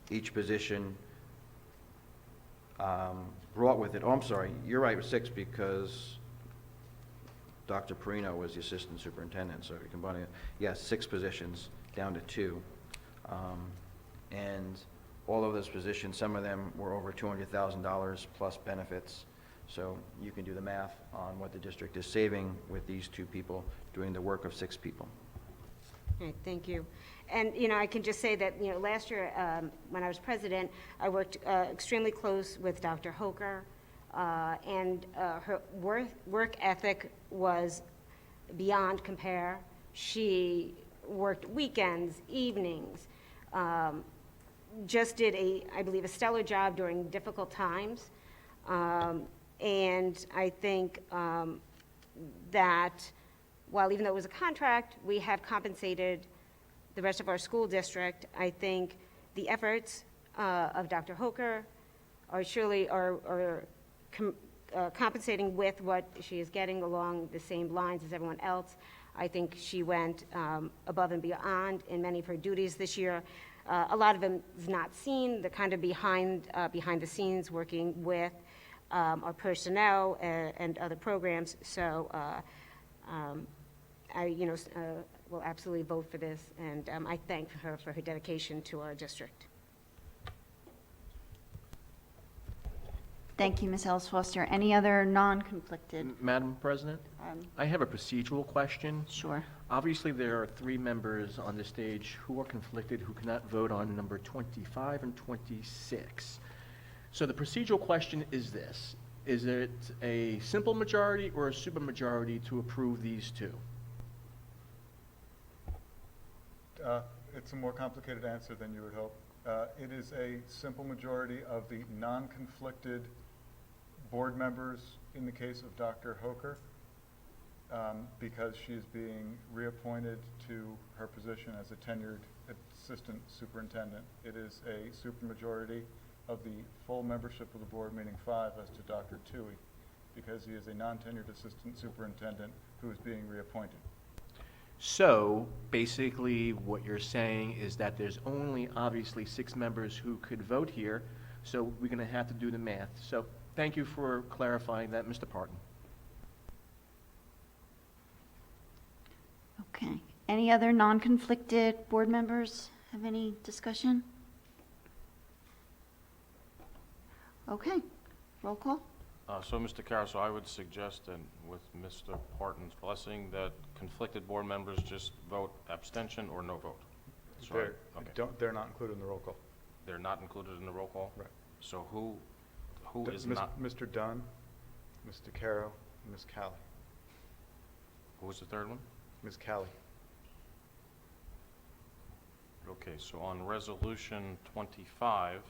Each position brought with it, oh, I'm sorry, you're right, 6, because Dr. Perino was the assistant superintendent, so if you combine it, yes, 6 positions down to 2. And all of those positions, some of them were over $200,000 plus benefits. So you can do the math on what the district is saving with these 2 people doing the work of 6 people. Okay, thank you. And, I can just say that, last year, when I was president, I worked extremely close with Dr. Hoker, and her work ethic was beyond compare. She worked weekends, evenings, just did I believe, a stellar job during difficult times. And I think that while even though it was a contract, we have compensated the rest of our school district. I think the efforts of Dr. Hoker are surely compensating with what she is getting along the same lines as everyone else. I think she went above and beyond in many of her duties this year. A lot of them is not seen. They're kind of behind the scenes working with our personnel and other programs. So I will absolutely vote for this, and I thank her for her dedication to our district. Thank you, Ms. Ellis Foster. Any other non-conflicted? Madam President, I have a procedural question. Sure. Obviously, there are 3 members on the stage who are conflicted, who cannot vote on number 25 and 26. So the procedural question is this: is it a simple majority or a supermajority to approve these 2? It's a more complicated answer than you would hope. It is a simple majority of the non-conflicted board members in the case of Dr. Hoker, because she is being reappointed to her position as a tenured assistant superintendent. It is a supermajority of the full membership of the board, meaning 5, as to Dr. Tui, because he is a non-tenured assistant superintendent who is being reappointed. So basically, what you're saying is that there's only obviously 6 members who could vote here, so we're going to have to do the math. So thank you for clarifying that, Mr. Parton. Okay. Any other non-conflicted board members have any discussion? Okay. Roll call? So, Mr. Caruso, I would suggest, and with Mr. Parton's blessing, that conflicted board members just vote abstention or no vote. Sorry. They're not included in the roll call. They're not included in the roll call? Right. So who is not? Mr. Dunn, Mr. Caro, and Ms. Callie. Who was the third one? Ms. Callie. Okay, so on Resolution 25,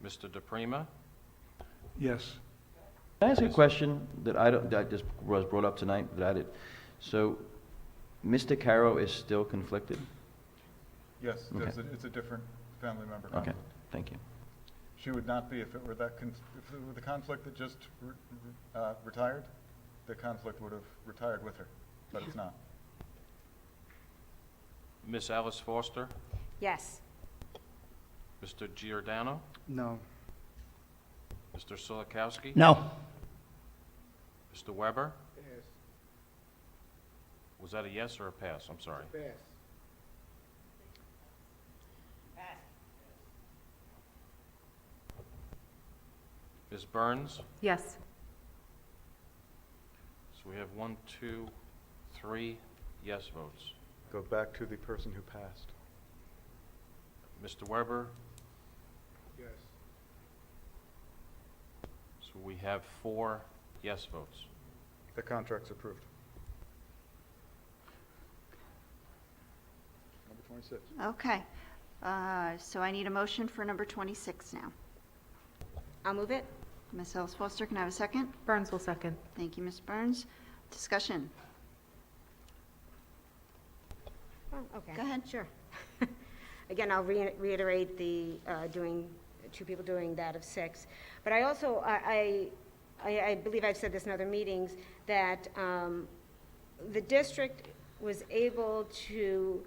Mr. DePrima? Yes. Can I ask a question that just was brought up tonight that I did? So, Mr. Caro is still conflicted? Yes, Okay. it's a different family member Okay, conflict. thank you. She would not be, if it were if it were the conflict that just retired, the conflict would have retired with her, but it's not. Miss Alice Foster, Yes. Mr. Giordano, No. Mr. Solikowski. No. Mr. Weber, Yes. was that a yes or a pass? I'm sorry. Pass. Ms. Burns, Yes. so we have 1, 2, 3 yes votes. Go back to the person who passed. Mr. Weber, Yes. so we have 4 yes votes. The contract's approved. Number 26. Okay. So I need a motion for number 26 now. I'll move it. Ms. Ellis Foster, can I have a second? Burns will second. Thank you, Ms. Burns. Discussion. Oh, okay. Go ahead. Sure. Again, I'll reiterate the doing, 2 people doing that of 6. But I also, I believe I've said this in other meetings, that the district was able to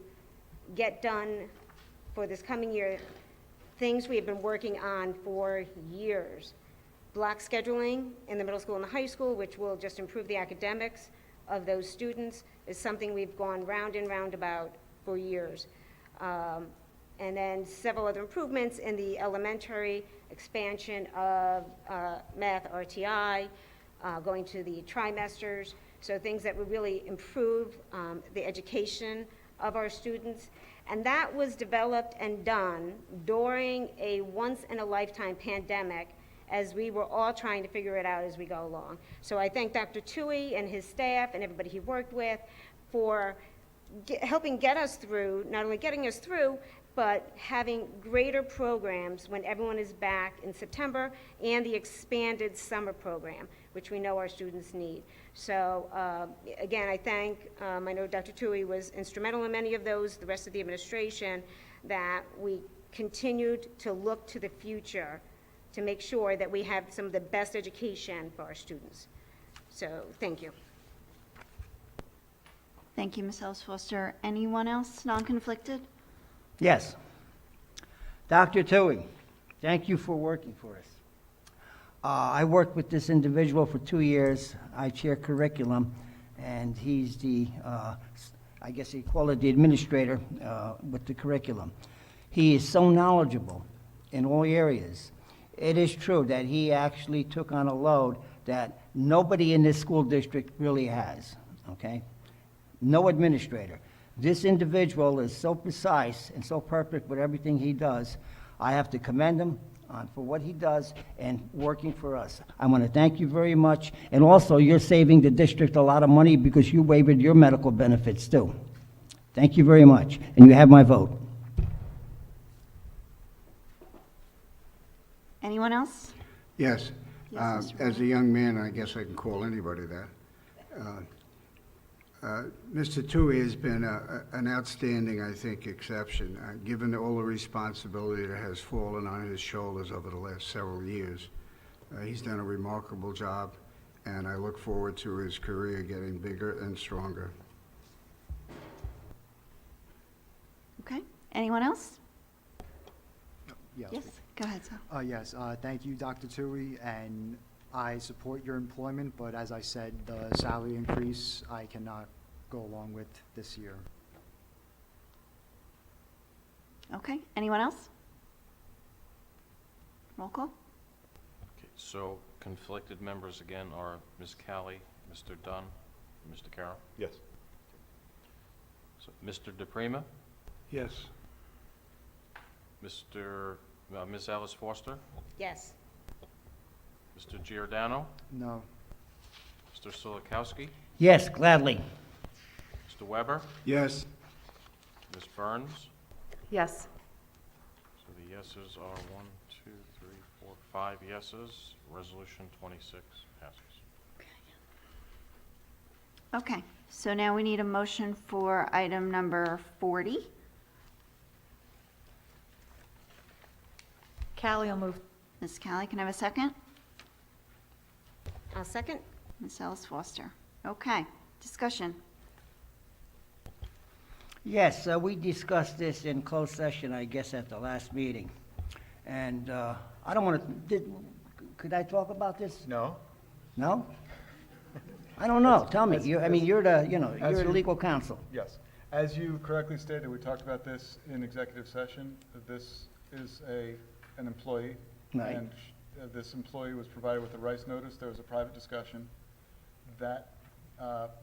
get done for this coming year things we have been working on for years. Block scheduling in the middle school and the high school, which will just improve the academics of those students, is something we've gone round and round about for years. And then several other improvements in the elementary, expansion of math RTI, going to the trimesters, so things that would really improve the education of our students. And that was developed and done during a once-in-a-lifetime pandemic, as we were all trying to figure it out as we go along. So I thank Dr. Tui and his staff and everybody he worked with for helping get us through, not only getting us through, but having greater programs when everyone is back in September, and the expanded summer program, which we know our students need. So again, I thank, I know Dr. Tui was instrumental in many of those, the rest of the administration, that we continued to look to the future to make sure that we have some of the best education for our students. So thank you. Thank you, Ms. Ellis Foster. Anyone else non-conflicted? Yes. Dr. Tui, thank you for working for us. I worked with this individual for 2 years. I chair curriculum, and he's the, I guess you call it the administrator with the curriculum. He is so knowledgeable in all areas. It is true that he actually took on a load that nobody in this school district really has, okay? No administrator. This individual is so precise and so perfect with everything he does. I have to commend him for what he does and working for us. I want to thank you very much. And also, you're saving the district a lot of money because you waived your medical benefits too. Thank you very much. And you have my vote. Anyone else? Yes. Yes, Mr. As a young man, I guess I can call anybody that. Mr. Tui has been an outstanding, I think, exception, given all the responsibility that has fallen on his shoulders over the last several years. He's done a remarkable job, and I look forward to his career getting bigger and stronger. Okay. Anyone else? Yes. Yes. Go ahead, Sal. Yes, thank you, Dr. Tui, and I support your employment, but as I said, the salary increase I cannot go along with this year. Okay. Anyone else? Roll call. Okay, so conflicted members again are Ms. Callie, Mr. Dunn, and Mr. Carroll. Yes. So, Mr. DePrima, Yes. Ms. Alice Foster, Yes. Mr. Giordano, No. Mr. Solikowski, Yes, gladly. Mr. Weber, Yes. Ms. Burns. Yes. So the yeses are 1, 2, 3, 4, 5 yeses. Resolution 26 passes. Okay. So now we need a motion for item number 40. Callie will move. Ms. Callie, can I have a second? I'll second. Ms. Ellis Foster. Okay, discussion. Yes, we discussed this in closed session, I guess, at the last meeting. And I don't want to, could I talk about this? No? No? I don't know, tell me. as- I mean, you're the, you know, as you're the you- legal counsel. Yes. As you correctly stated, we talked about this in executive session. This is an employee. Right. And this employee was provided with a rice notice. There was a private discussion. That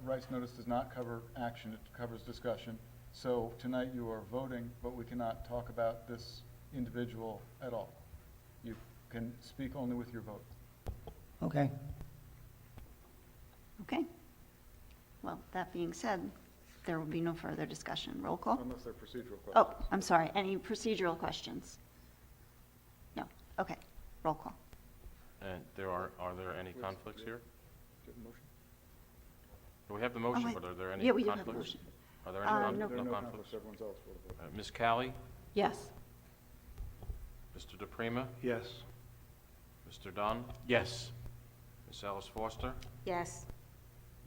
rice notice does not cover action, it covers discussion. So tonight you are voting, but we cannot talk about this individual at all. You can speak only with your vote. Okay. Okay. Well, that being said, there will be no further discussion. Roll call? Unless they're procedural questions. Oh, I'm sorry. Any procedural questions? No. Okay. Roll call. And are there any conflicts here? Get a motion? Do we have the motion, wait. but are there any Yeah, we do have the conflicts? motion. Are there No. any There are no conflicts? conflicts, everyone's eligible to vote. Ms. Callie, Yes. Mr. DePrima, Yes. Mr. Dunn, Yes. Ms. Ellis Foster, Yes.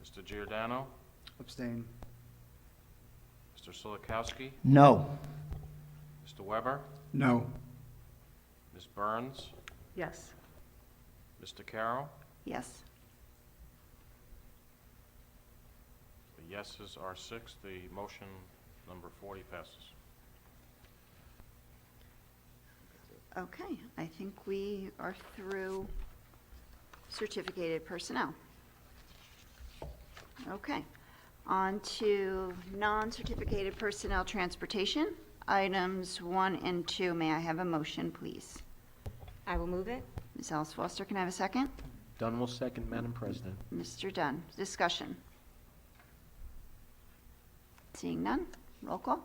Mr. Giordano, Abstain. Mr. Solikowski, No. Mr. Weber, No. Ms. Burns, Yes. Mr. Carroll. Yes. The yeses are 6. The motion number 40 passes. Okay, I think we are through certificated personnel. Okay, on to non-certificated personnel transportation, items 1 and 2. May I have a motion, please? I will move it. Ms. Ellis Foster, can I have a second? Dunn will second, Madam President. Mr. Dunn, discussion. Seeing none, roll call.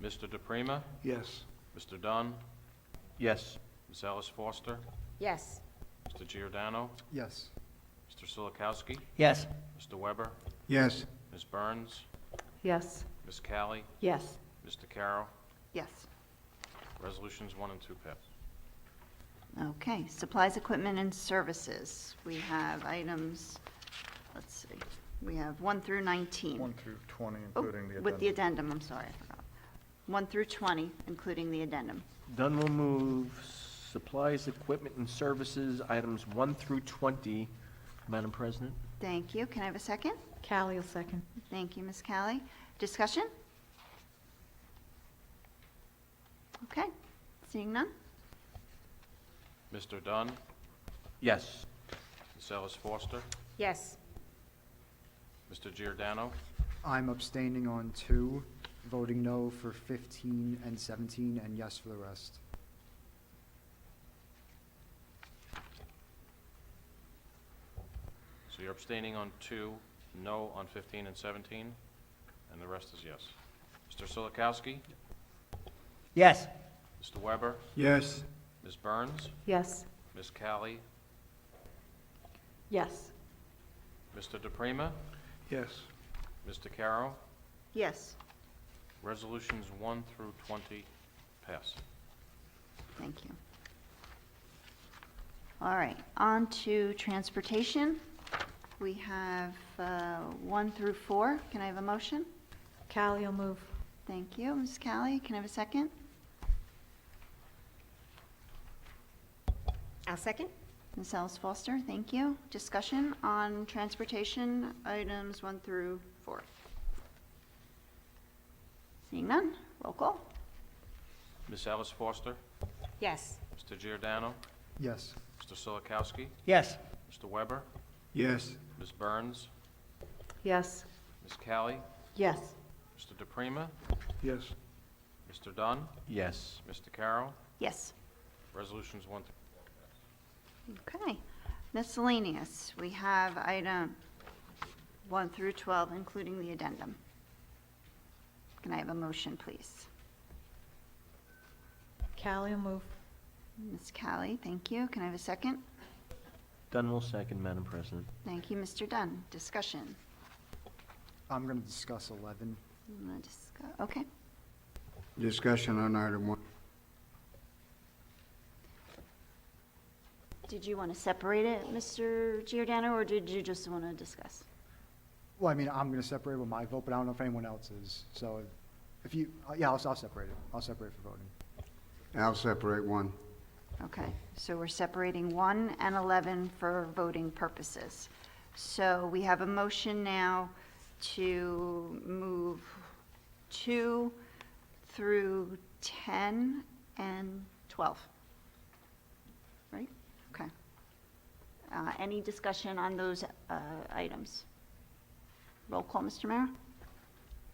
Mr. DePrima, Yes. Mr. Dunn, Yes. Ms. Ellis Foster, Yes. Mr. Giordano, Yes. Mr. Solikowski, Yes. Mr. Weber, Yes. Ms. Burns, Yes. Ms. Callie, Yes. Mr. Carroll. Yes. Resolutions 1 and 2 pass. Okay, supplies, equipment, and services. We have items, let's see, we have 1 through 19. 1 through 20, Oh, including the addendum. With the addendum, I'm sorry, I forgot. 1 through 20, including the addendum. Dunn will move supplies, equipment, and services, items 1 through 20, Madam President. Thank you. Can I have a second? Callie will second. Thank you, Ms. Callie. Discussion? Okay, seeing none? Mr. Dunn, Yes. Ms. Ellis Foster, Yes. Mr. Giordano, I'm abstaining on 2, voting no for 15 and 17, and yes for the rest. so you're abstaining on 2, no on 15 and 17, and the rest is yes. Mr. Solikowski, Yes. Mr. Weber, Yes. Ms. Burns, Yes. Ms. Callie, Yes. Mr. DePrima, Yes. Mr. Carroll. Yes, Resolutions 1 through 20 pass. thank you. All right, on to transportation. We have 1 through 4. Can I have a motion? Callie will move. Thank you. Ms. Callie, can I have a second? I'll second. Ms. Ellis Foster, thank you. Discussion on transportation, items 1 through 4. Seeing none, roll call. Ms. Ellis Foster, Yes. Mr. Giordano, Yes. Mr. Solikowski, Yes. Mr. Weber, Yes. Ms. Burns, Yes. Ms. Callie, Yes. Mr. DePrima, Yes. Mr. Dunn, Yes. Mr. Carroll. Yes. Resolutions 1 through Okay. Miscellaneous, we have item 1 through 12, including the addendum. Can I have a motion, please? Callie will move. Ms. Callie, thank you. Can I have a second? Dunn will second, Madam President. Thank you, Mr. Dunn. Discussion. I'm going to discuss 11. Okay. Discussion on item 1. did you want to separate it, Mr. Giordano, or did you just want to discuss? Well, I mean, I'm going to separate with my vote, but I don't know if anyone else is. So if you, yeah, I'll separate it. I'll separate for voting. I'll separate 1. Okay, so we're separating 1 and 11 for voting purposes. So we have a motion now to move 2 through 10 and 12. Right? Okay. Any discussion on those items? Roll call, Mr. Mayor?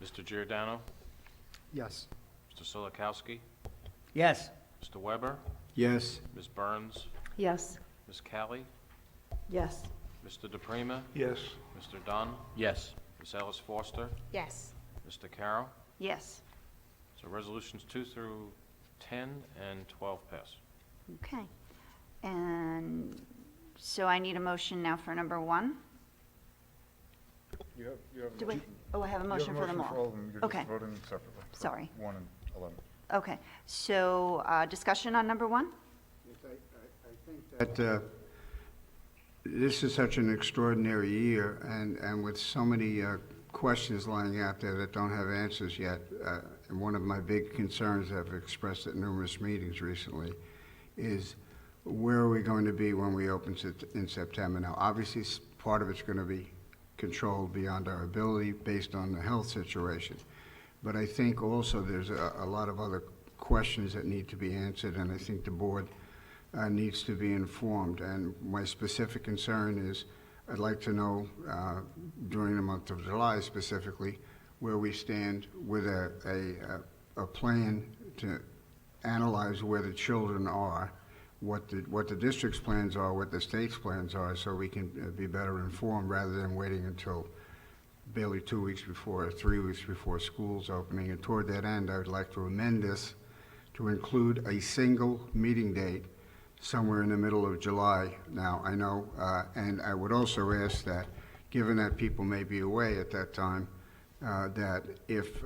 Mr. Giordano? Yes. Mr. Solikowski? Yes. Mr. Weber? Yes. Ms. Burns? Yes. Ms. Kelly? Yes. Mr. DePrima? Yes. Mr. Dunn? Yes. Ms. Ellis Foster? Yes. Mr. Carroll? Yes. So resolutions 2 through 10 and 12 pass. Okay. And so I need a motion now for number 1. You have a Do we, motion. I have a You motion for them motion for all. all of them, you're Okay. just voting separately. for Sorry. 1 and 11. Okay, so discussion on number 1? That this is such an extraordinary year, and with so many questions lying out there that don't have answers yet, and one of my big concerns, I've expressed at numerous meetings recently, is where are we going to be when we open in September? Now, obviously, part of it's going to be controlled beyond our ability based on the health situation. But I think also there's a lot of other questions that need to be answered, and I think the board needs to be informed. And my specific concern is, I'd like to know during the month of July specifically, where we stand with a plan to analyze where the children are, what the district's plans are, what the state's plans are, so we can be better informed rather than waiting until barely 2 weeks before, or 3 weeks before school's opening. And toward that end, I would like to amend this to include a single meeting date somewhere in the middle of July. Now, I know, and I would also ask that, given that people may be away at that time, that if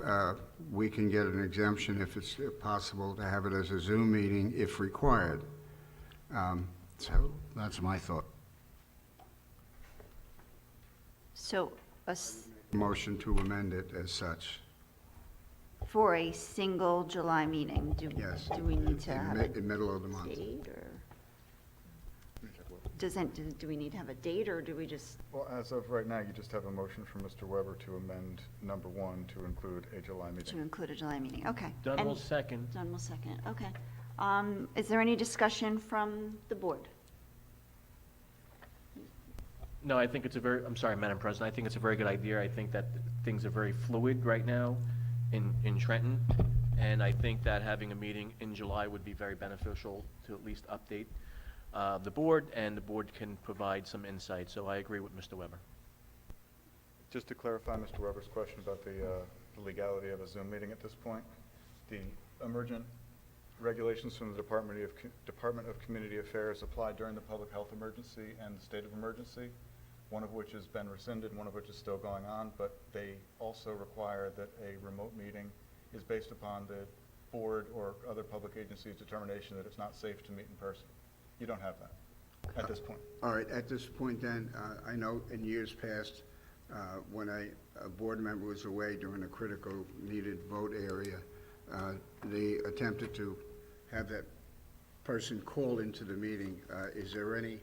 we can get an exemption, if it's possible to have it as a Zoom meeting if required. So that's my thought. So Motion to amend it as such. for a single July meeting, do Yes. we need to have a In middle of the month. date, or do we need to have a date, or do we just, Well, as of right now, you just have a motion from Mr. Weber to amend number 1 to include a July to meeting. include a July meeting? Okay. Dunn And- will second. Dunn will second, okay. Is there any discussion from the board? No, I think it's a very, I'm sorry, Madam President, I think it's a very good idea. I think that things are very fluid right now in Trenton, and I think that having a meeting in July would be very beneficial to at least update the board, and the board can provide some insight. So I agree with Mr. Weber. Just to clarify Mr. Weber's question about the legality of a Zoom meeting at this point, the emergent regulations from the Department of Community Affairs apply during the public health emergency and the state of emergency, one of which has been rescinded, one of which is still going on, but they also require that a remote meeting is based upon the board or other public agency's determination that it's not safe to meet in person. You don't have that at this point. All right, at this point then, I know in years past, when a board member was away during a critical needed vote area, they attempted to have that person called into the meeting. Is there any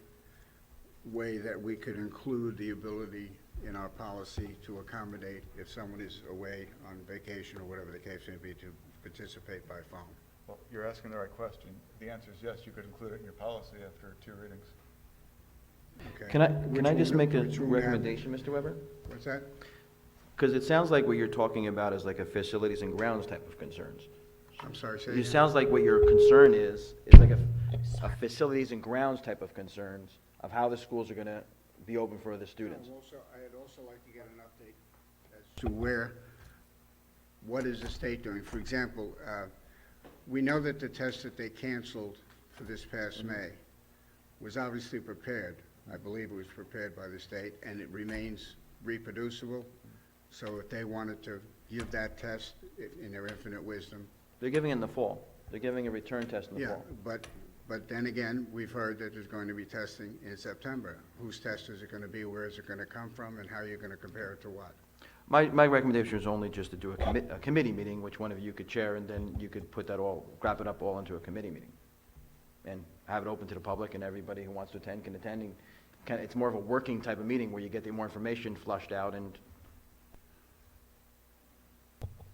way that we could include the ability in our policy to accommodate if someone is away on vacation or whatever the case may be, to participate by phone? Well, you're asking the right question. The answer is yes, you could include it in your policy after 2 readings. Okay. Can I Which just one- make a which one we have? recommendation, Mr. Weber? What's that? Because it sounds like what you're talking about is like a facilities and grounds type of concerns. I'm sorry, say It again? sounds like what your concern is like a facilities and grounds type of concerns of how the schools are going to be open for the students. I'd also like to get an update as to what is the state doing? For example, we know that the test that they canceled for this past May was obviously prepared. I believe it was prepared by the state, and it remains reproducible. So if they wanted to give that test in their infinite wisdom. They're giving it in the fall. They're giving a return test in the Yeah, fall. but But then again, we've heard that there's going to be testing in September. Whose test is it going to be, where is it going to come from, and how are you going to compare it to what? My recommendation is only just to do a committee meeting, which one of you could chair, and then you could put that all, wrap it up all into a committee meeting. And have it open to the public, and everybody who wants to attend can attend. And it's more of a working type of meeting where you get the more information flushed out and.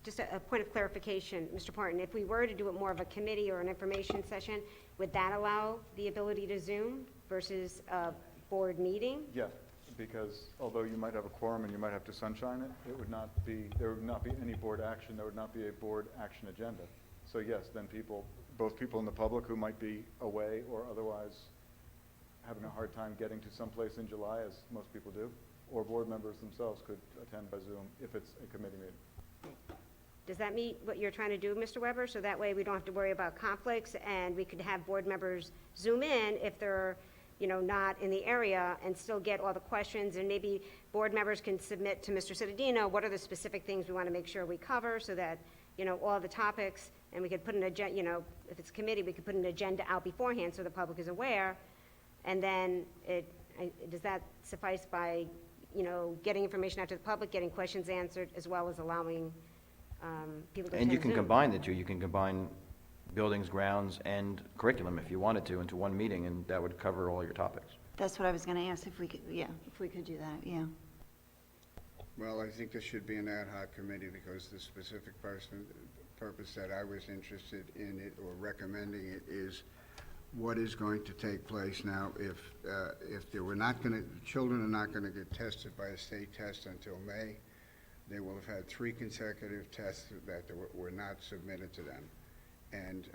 Just a point of clarification, Mr. Parton, if we were to do it more of a committee or an information session, would that allow the ability to Zoom versus a board meeting? Yes, because although you might have a quorum and you might have to sunshine it, there would not be any board action, there would not be a board action agenda. So yes, then both people in the public who might be away or otherwise having a hard time getting to someplace in July, as most people do, or board members themselves could attend by Zoom if it's a committee meeting. Does that meet what you're trying to do, Mr. Weber? So that way we don't have to worry about conflicts, and we could have board members Zoom in if they're, not in the area, and still get all the questions, and maybe board members can submit to Mr. Cittadino what are the specific things we want to make sure we cover, so that, all the topics, and we could put an agenda, if it's a committee, we could put an agenda out beforehand so the public is aware, and then does that suffice by, getting information out to the public, getting questions answered, as well as allowing people to And you attend can Zoom? combine the two. You can combine buildings, grounds, and curriculum if you wanted to into one meeting, and that would cover all your topics. That's what I was going to ask, if we could do that, yeah. Well, I think this should be an ad hoc committee because the specific purpose that I was interested in it or recommending it is what is going to take place now if children are not going to get tested by a state test until May. They will have had 3 consecutive tests that were not submitted to them. And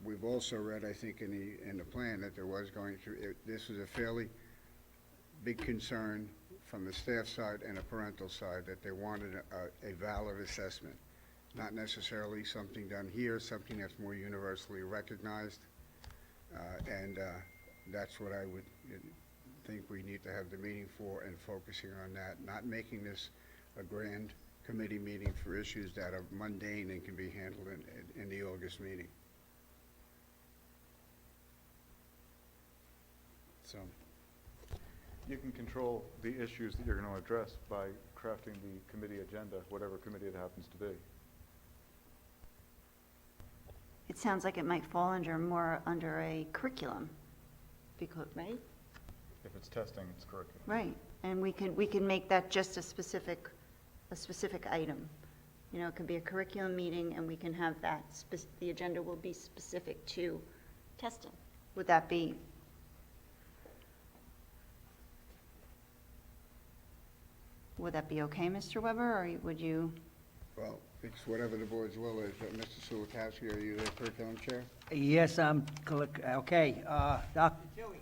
we've also read, I think, in the plan that there was this was a fairly big concern from the staff side and a parental side, that they wanted a valid assessment, not necessarily something done here, something that's more universally recognized. And that's what I would think we need to have the meeting for, and focusing on that, not making this a grand committee meeting for issues that are mundane and can be handled in the August meeting. So, You can control the issues that you're going to address by crafting the committee agenda, whatever committee it happens to be. It sounds like it might fall more under a curriculum, because, right? If it's testing, it's curriculum. Right, and we can make that just a specific item. It could be a curriculum meeting, and we can have that, the agenda will be specific to testing. Would that be? Would that be okay, Mr. Weber, or would you? well, it's whatever the board's will is. Mr. Sulikowski, are you the curriculum chair? Yes, okay. Dr. Tui,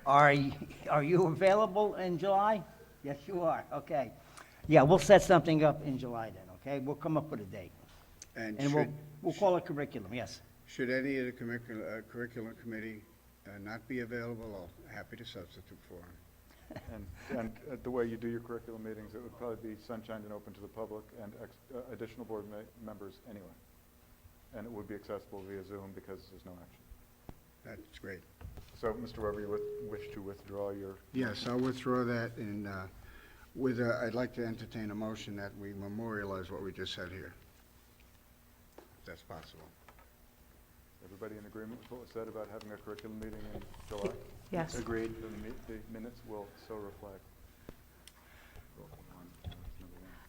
are you available in July? Yes, you are, okay. Yeah, we'll set something up in July then, okay? We'll come up with a date. And we'll call it curriculum, yes. should any of the curriculum committee not be available, I'm happy to substitute for them. And the way you do your curriculum meetings, it would probably be sunshined and open to the public and additional board members anyway. And it would be accessible via Zoom because there's no action. That's great. So, Mr. Weber, you wish to withdraw your? Yes, I'll withdraw that, and I'd like to entertain a motion that we memorialize what we just said here, if that's possible. Everybody in agreement with what was said about having a curriculum meeting in July? Yes. Agreed, the minutes will so reflect.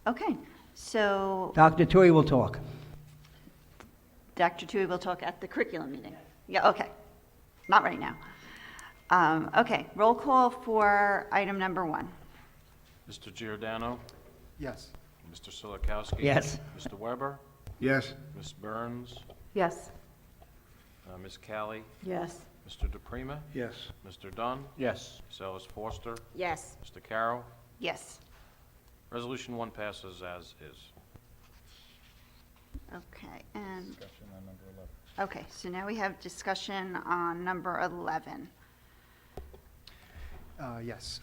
Okay, so Dr. Tui will talk. Dr. Tui will talk at the curriculum meeting. Yeah, okay. Not right now. Okay, roll call for item number 1. Mr. Giordano? Yes. Mr. Silikowski? Yes. Mr. Weber? Yes? Ms. Burns? Yes. Ms. Callie? Yes. Mr. DePrima? Yes. Mr. Dunn? Yes. Ms. Ellis Foster? Yes. Mr. Carroll? Yes. Resolution 1 passes as is. Okay, and, Discussion on number 11. okay, so now we have discussion on number 11. Yes.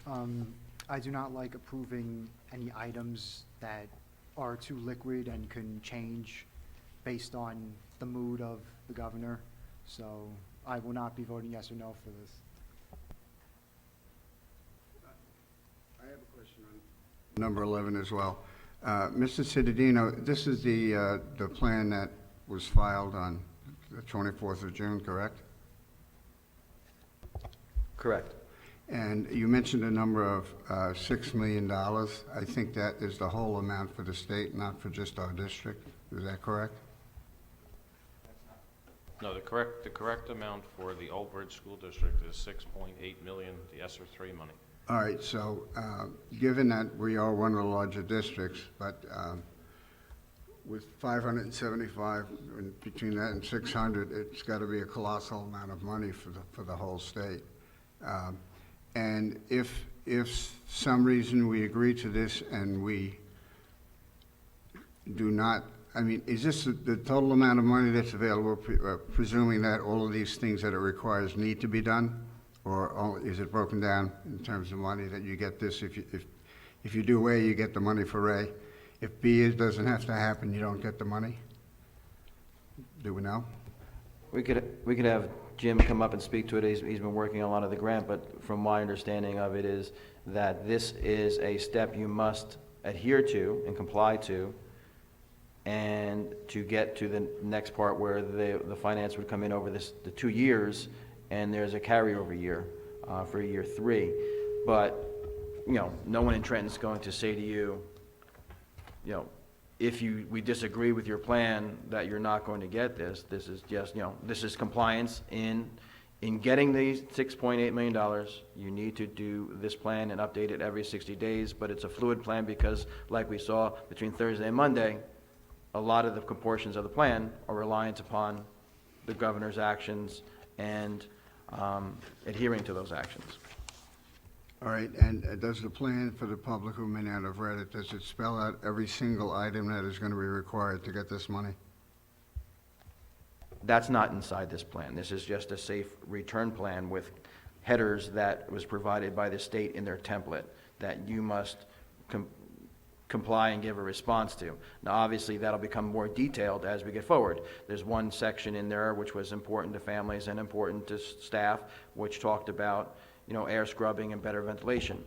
I do not like approving any items that are too liquid and can change based on the mood of the governor. So I will not be voting yes or no for this. I have a question on number 11 as well. Mr. Cittadino, this is the plan that was filed on the 24th of June, correct? Correct. And you mentioned a number of $6 million. I think that is the whole amount for the state, not for just our district. Is that correct? No, the correct amount for the Old Bridge School District is 6.8 million, the ESSER 3 money. All right, so given that we are one of the larger districts, but with 575, and between that and 600, it's got to be a colossal amount of money for the whole state. And if some reason we agree to this and we do not, I mean, is this the total amount of money that's available, presuming that all of these things that it requires need to be done? Or is it broken down in terms of money that you get this, if you do A, you get the money for A? If B, it doesn't have to happen, you don't get the money? Do we know? We could have Jim come up and speak to it. He's been working on a lot of the grant, but from my understanding of it is that this is a step you must adhere to and comply to, and to get to the next part where the finance would come in over the 2 years, and there's a carryover year for year 3. But, you know, no one in Trenton's going to say to you, you know, if we disagree with your plan, that you're not going to get this. This is just, you know, this is compliance in getting these $6.8 million. You need to do this plan and update it every 60 days, but it's a fluid plan because, like we saw between Thursday and Monday, a lot of the proportions of the plan are reliant upon the governor's actions and adhering to those actions. All right, and does the plan, for the public who may not have read it, does it spell out every single item that is going to be required to get this money? That's not inside this plan. This is just a safe return plan with headers that was provided by the state in their template that you must comply and give a response to. Now, obviously, that'll become more detailed as we get forward. There's one section in there which was important to families and important to staff, which talked about, you know, air scrubbing and better ventilation.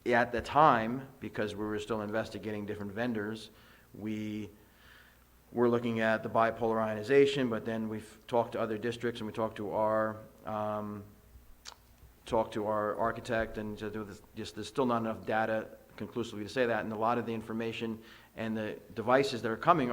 At the time, because we were still investigating different vendors, we were looking at the bipolar ionization, but then we've talked to other districts and we talked to our architect, and just there's still not enough data conclusively to say that, and a lot of the information and the devices that are coming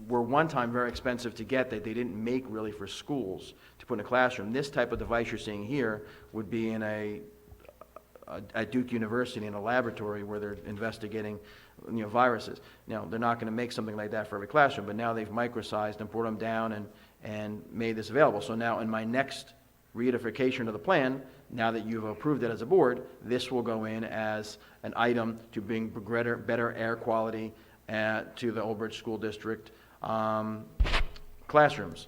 were one time very expensive to get, that they didn't make really for schools to put in a classroom. This type of device you're seeing here would be in at Duke University in a laboratory where they're investigating, you know, viruses. Now, they're not going to make something like that for every classroom, but now they've microsized and brought them down and made this available. So now in my next reedification of the plan, now that you've approved it as a board, this will go in as an item to bring better air quality to the Old Bridge School District classrooms.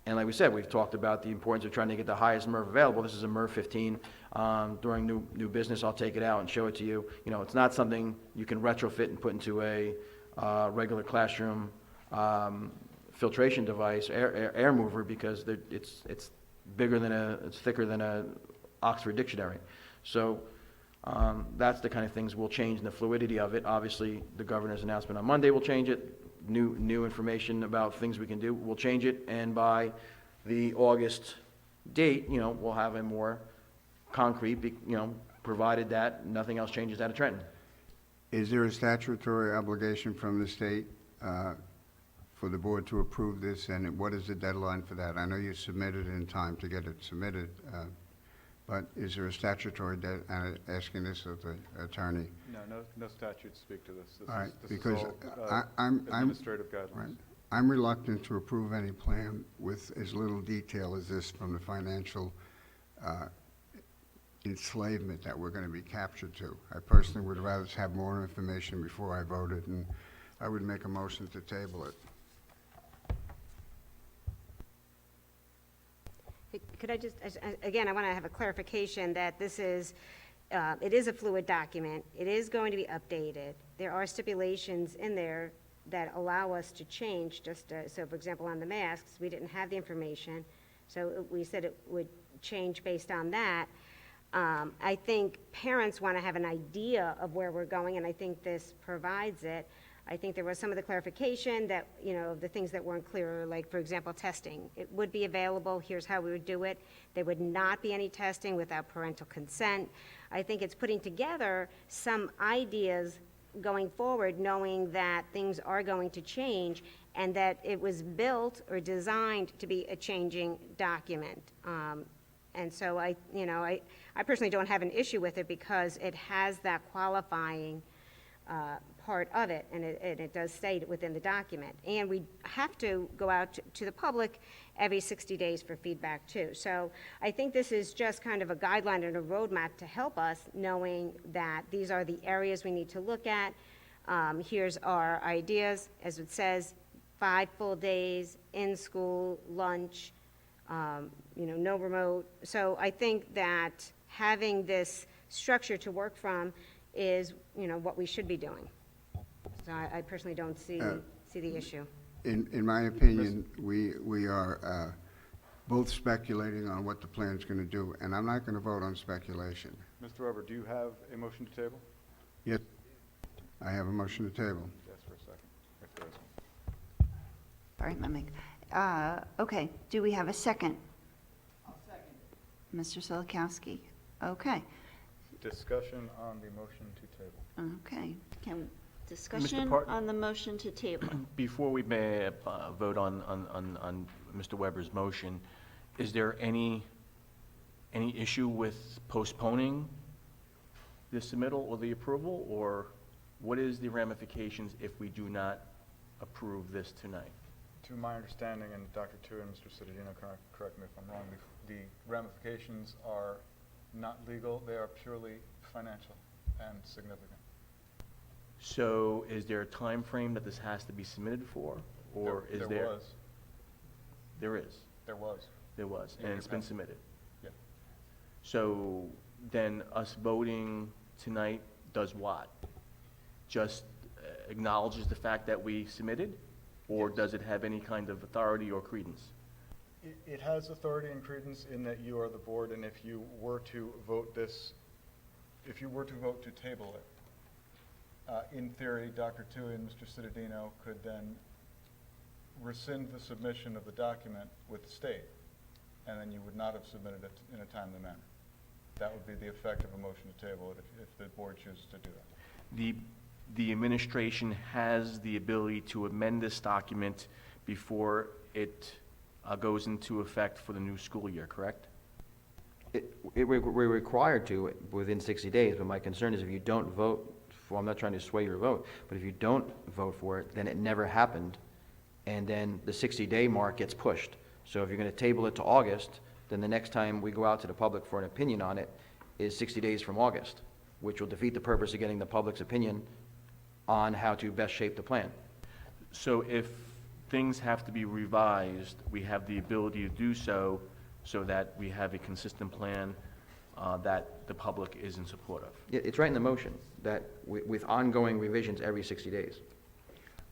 And like we said, we've talked about the importance of trying to get the highest MERV available. This is a MERV 15. During new business, I'll take it out and show it to you. You know, it's not something you can retrofit and put into a regular classroom filtration device, air mover, because it's bigger than it's thicker than a Oxford Dictionary. So that's the kind of things we'll change in the fluidity of it. Obviously, the governor's announcement on Monday will change it. New information about things we can do, we'll change it, and by the August date, you know, we'll have a more concrete, you know, provided that nothing else changes out of Trenton. Is there a statutory obligation from the state for the board to approve this, and what is the deadline for that? I know you submitted in time to get it submitted, but is there a statutory asking this of the attorney? No statutes speak to this. All right, This because is all administrative guidelines. Right. I'm reluctant to approve any plan with as little detail as this from the financial enslavement that we're going to be captured to. I personally would rather have more information before I voted, and I would make a motion to table it. Could I just, again, I want to have a clarification that this is, it is a fluid document. It is going to be updated. There are stipulations in there that allow us to change, so for example, on the masks, we didn't have the information. So we said it would change based on that. I think parents want to have an idea of where we're going, and I think this provides it. I think there was some of the clarification that, of the things that weren't clear, like, for example, testing. It would be available, here's how we would do it. There would not be any testing without parental consent. I think it's putting together some ideas going forward, knowing that things are going to change and that it was built or designed to be a changing document. And so I personally don't have an issue with it because it has that qualifying part of it, and it does state within the document. And we have to go out to the public every 60 days for feedback too. So I think this is just kind of a guideline and a roadmap to help us, knowing that these are the areas we need to look at. Here's our ideas, as it says, 5 full days, in-school, lunch, no remote. So I think that having this structure to work from is, what we should be doing. So I personally don't see the issue. In my opinion, we are both speculating on what the plan's going to do, and I'm not going to vote on speculation. Mr. Weber, do you have a motion to table? Yes, I have a motion to table. Yes, for a second, if there is one. All right, Mimic. Okay, do we have a second? I'll second it. Mr. Solikowski. Okay, Discussion on the motion to table. okay. Discussion Parton? on the motion to table. Before we may vote on Mr. Weber's motion, is there any issue with postponing the submittal or the approval, or what is the ramifications if we do not approve this tonight? To my understanding, and Dr. Tu and Mr. Cittadino, correct me if I'm wrong, the ramifications are not legal, they are purely financial and significant. So is there a time frame that this has to be submitted for, or is there? There was. There is. There was. There was, In and your it's been packet. submitted. Yeah. So then us voting tonight does what? Just acknowledges the fact that we submitted, or Yes. does it have any kind of authority or credence? It has authority and credence in that you are the board, and if you were to vote if you were to vote to table it, in theory, Dr. Tui and Mr. Cittadino could then rescind the submission of the document with the state, and then you would not have submitted it in a timely manner. That would be the effect of a motion to table it if the board chooses to do that. The administration has the ability to amend this document before it goes into effect for the new school year, correct? We're required to within 60 days, but my concern is if you don't vote for, I'm not trying to sway your vote, but if you don't vote for it, then it never happened, and then the 60-day mark gets pushed. So if you're going to table it to August, then the next time we go out to the public for an opinion on it is 60 days from August, which will defeat the purpose of getting the public's opinion on how to best shape the plan. So if things have to be revised, we have the ability to do so that we have a consistent plan that the public is in support of. It's right in the motion, that with ongoing revisions every 60 days.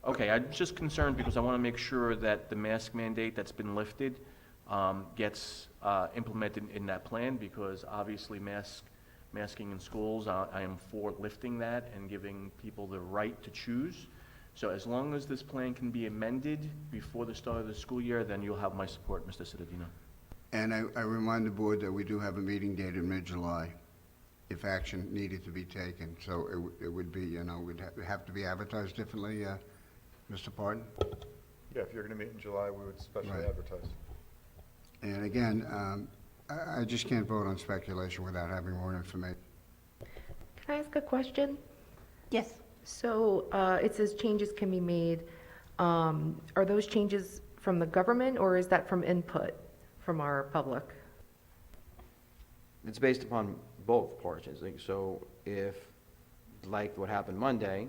Okay, I'm just concerned because I want to make sure that the mask mandate that's been lifted gets implemented in that plan, because obviously masking in schools, I am for lifting that and giving people the right to choose. So as long as this plan can be amended before the start of the school year, then you'll have my support, Mr. Cittadino. And I remind the board that we do have a meeting date in mid-July if action needed to be taken. So it would be, would have to be advertised differently, Mr. Parton? Yeah, if you're going to meet in July, we would specially Right. advertise. And again, I just can't vote on speculation without having more information. Can I ask a question? Yes. So it says changes can be made. Are those changes from the government, or is that from input from our public? It's based upon both parts. So if, like what happened Monday,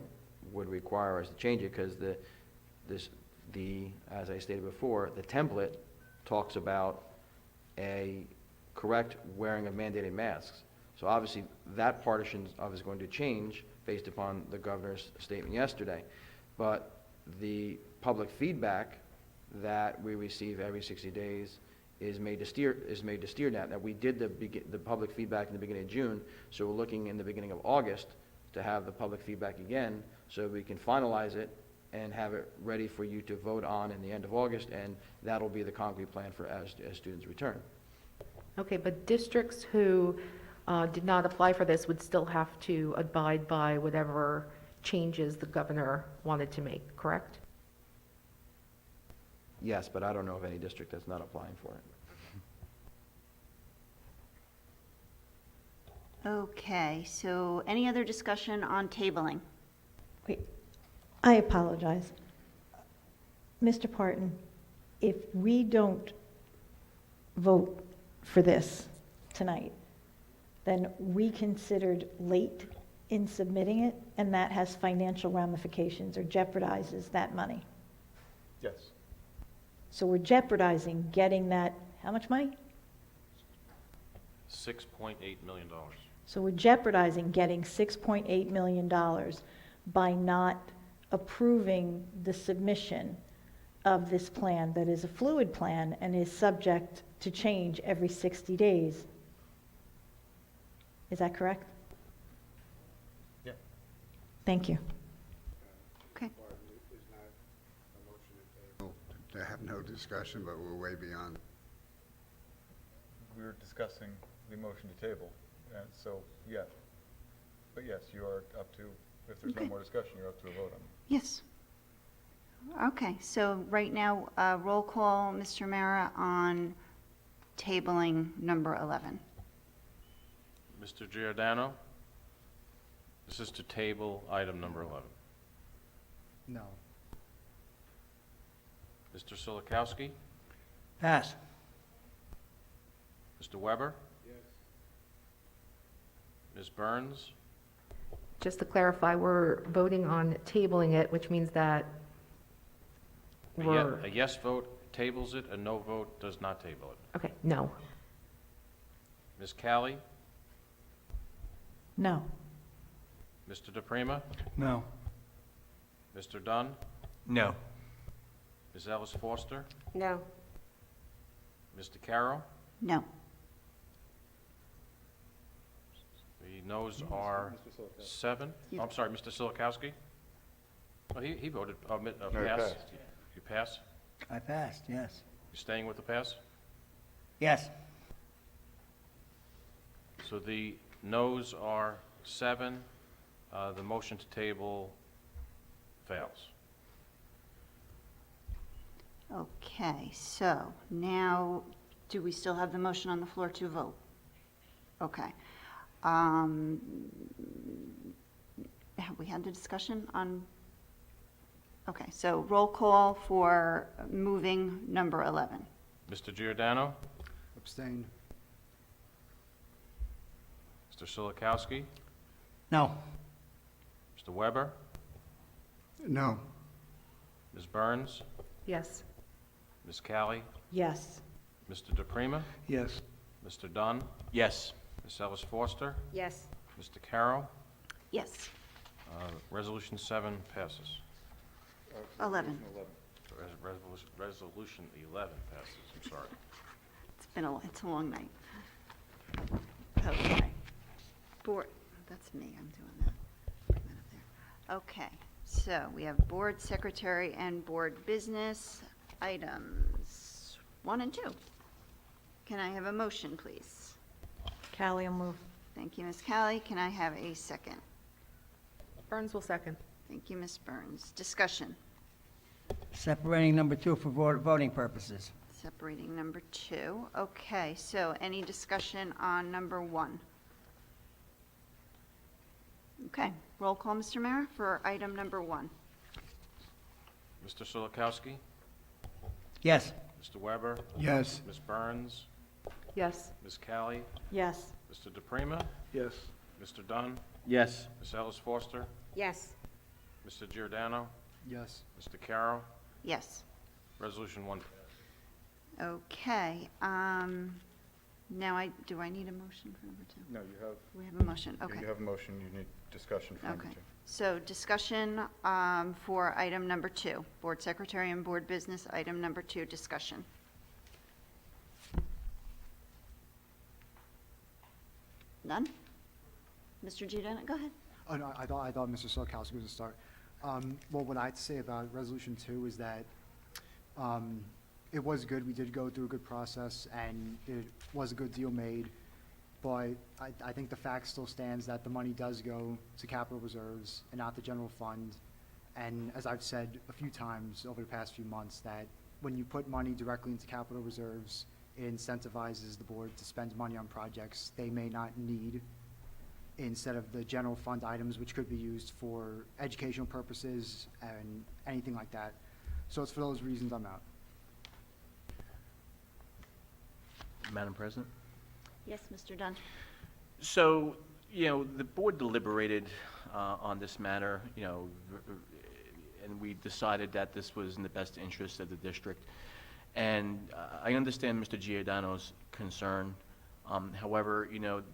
would require us to change it, because as I stated before, the template talks about a correct wearing of mandated masks. So obviously, that portion of is going to change based upon the governor's statement yesterday. But the public feedback that we receive every 60 days is made to steer that we did the public feedback in the beginning of June, so we're looking in the beginning of August to have the public feedback again, so we can finalize it and have it ready for you to vote on in the end of August, and that'll be the concrete plan for as students return. Okay, but districts who did not apply for this would still have to abide by whatever changes the governor wanted to make, correct? Yes, but I don't know of any district that's not applying for it. Okay, so any other discussion on tabling? Wait, I apologize. Mr. Parton, if we don't vote for this tonight, then we considered late in submitting it, and that has financial ramifications or jeopardizes that money. Yes. So we're jeopardizing getting that, how much money? $6.8 million. So we're jeopardizing getting $6.8 million by not approving the submission of this plan that is a fluid plan and is subject to change every 60 days. Is that correct? Yeah. Thank you. Okay. To have no discussion, but we're way beyond. We were discussing the motion to table, and so, yeah. But yes, you are up to, if there's no Okay. more discussion, you're up to a vote on it. Yes. Okay, so right now, roll call, Mr. Mara, on tabling number 11. Mr. Giordano? This is to table item number 11. No. Mr. Silikowski? Pass. Mr. Weber? Yes. Ms. Burns? Just to clarify, we're voting on tabling it, which means that we're, A yes vote tables it, a no vote does not table it. okay, no. Ms. Callie? No. Mr. DePrima? No. Mr. Dunn? No. Ms. Ellis Foster? No. Mr. Carroll? No. The noes are 7. Oh, I'm sorry, Mr. Silikowski? Oh, he voted, No, he pass? passed. You pass? I passed, yes. You staying with the pass? Yes. So the noes are 7. The motion to table fails. Okay, so now, do we still have the motion on the floor to vote? Okay. Have we had the discussion on? Okay, so roll call for moving number 11. Mr. Giordano? Abstain. Mr. Silikowski? No. Mr. Weber? No. Ms. Burns? Yes. Ms. Callie? Yes. Mr. DePrima? Yes. Mr. Dunn? Yes. Ms. Ellis Foster? Yes. Mr. Carroll? Yes. Resolution 7 passes. 11. Resolution 11 passes, I'm sorry. It's a long night. Okay. Board, that's me, I'm doing that. Put that up there. Okay, so we have board secretary and board business items 1 and 2. Can I have a motion, please? Callie will move. Thank you, Ms. Callie. Can I have a second? Burns will second. Thank you, Ms. Burns. Discussion. Separating number 2 for voting purposes. Separating number 2. Okay, so any discussion on number 1? Okay, roll call, Mr. Mayor, for item number 1. Mr. Silikowski? Yes. Mr. Weber? Yes. Ms. Burns? Yes. Ms. Callie? Yes. Mr. DePrima? Yes. Mr. Dunn? Yes. Ms. Ellis Foster? Yes. Mr. Giordano? Yes. Mr. Carroll? Yes. Resolution 1. Okay, now do I need a motion for number 2? No, you have, We have a motion, yeah, okay. you have a motion, you need discussion for number Okay, 2. so discussion for item number 2, board secretary and board business, item number 2, discussion. Dunn. Mr. Giordano, go ahead. Oh, no, I thought Mr. Solakowski was going to start. Well, what I'd say about Resolution 2 is that it was good. We did go through a good process, and it was a good deal made. But I think the fact still stands that the money does go to capital reserves and not the general fund. And as I've said a few times over the past few months, that when you put money directly into capital reserves, it incentivizes the board to spend money on projects they may not need, instead of the general fund items, which could be used for educational purposes and anything like that. So it's for those reasons I'm out. Madam President? Yes, Mr. Dunn. So, the board deliberated on this matter, and we decided that this was in the best interest of the district. And I understand Mr. Giordano's concern. However,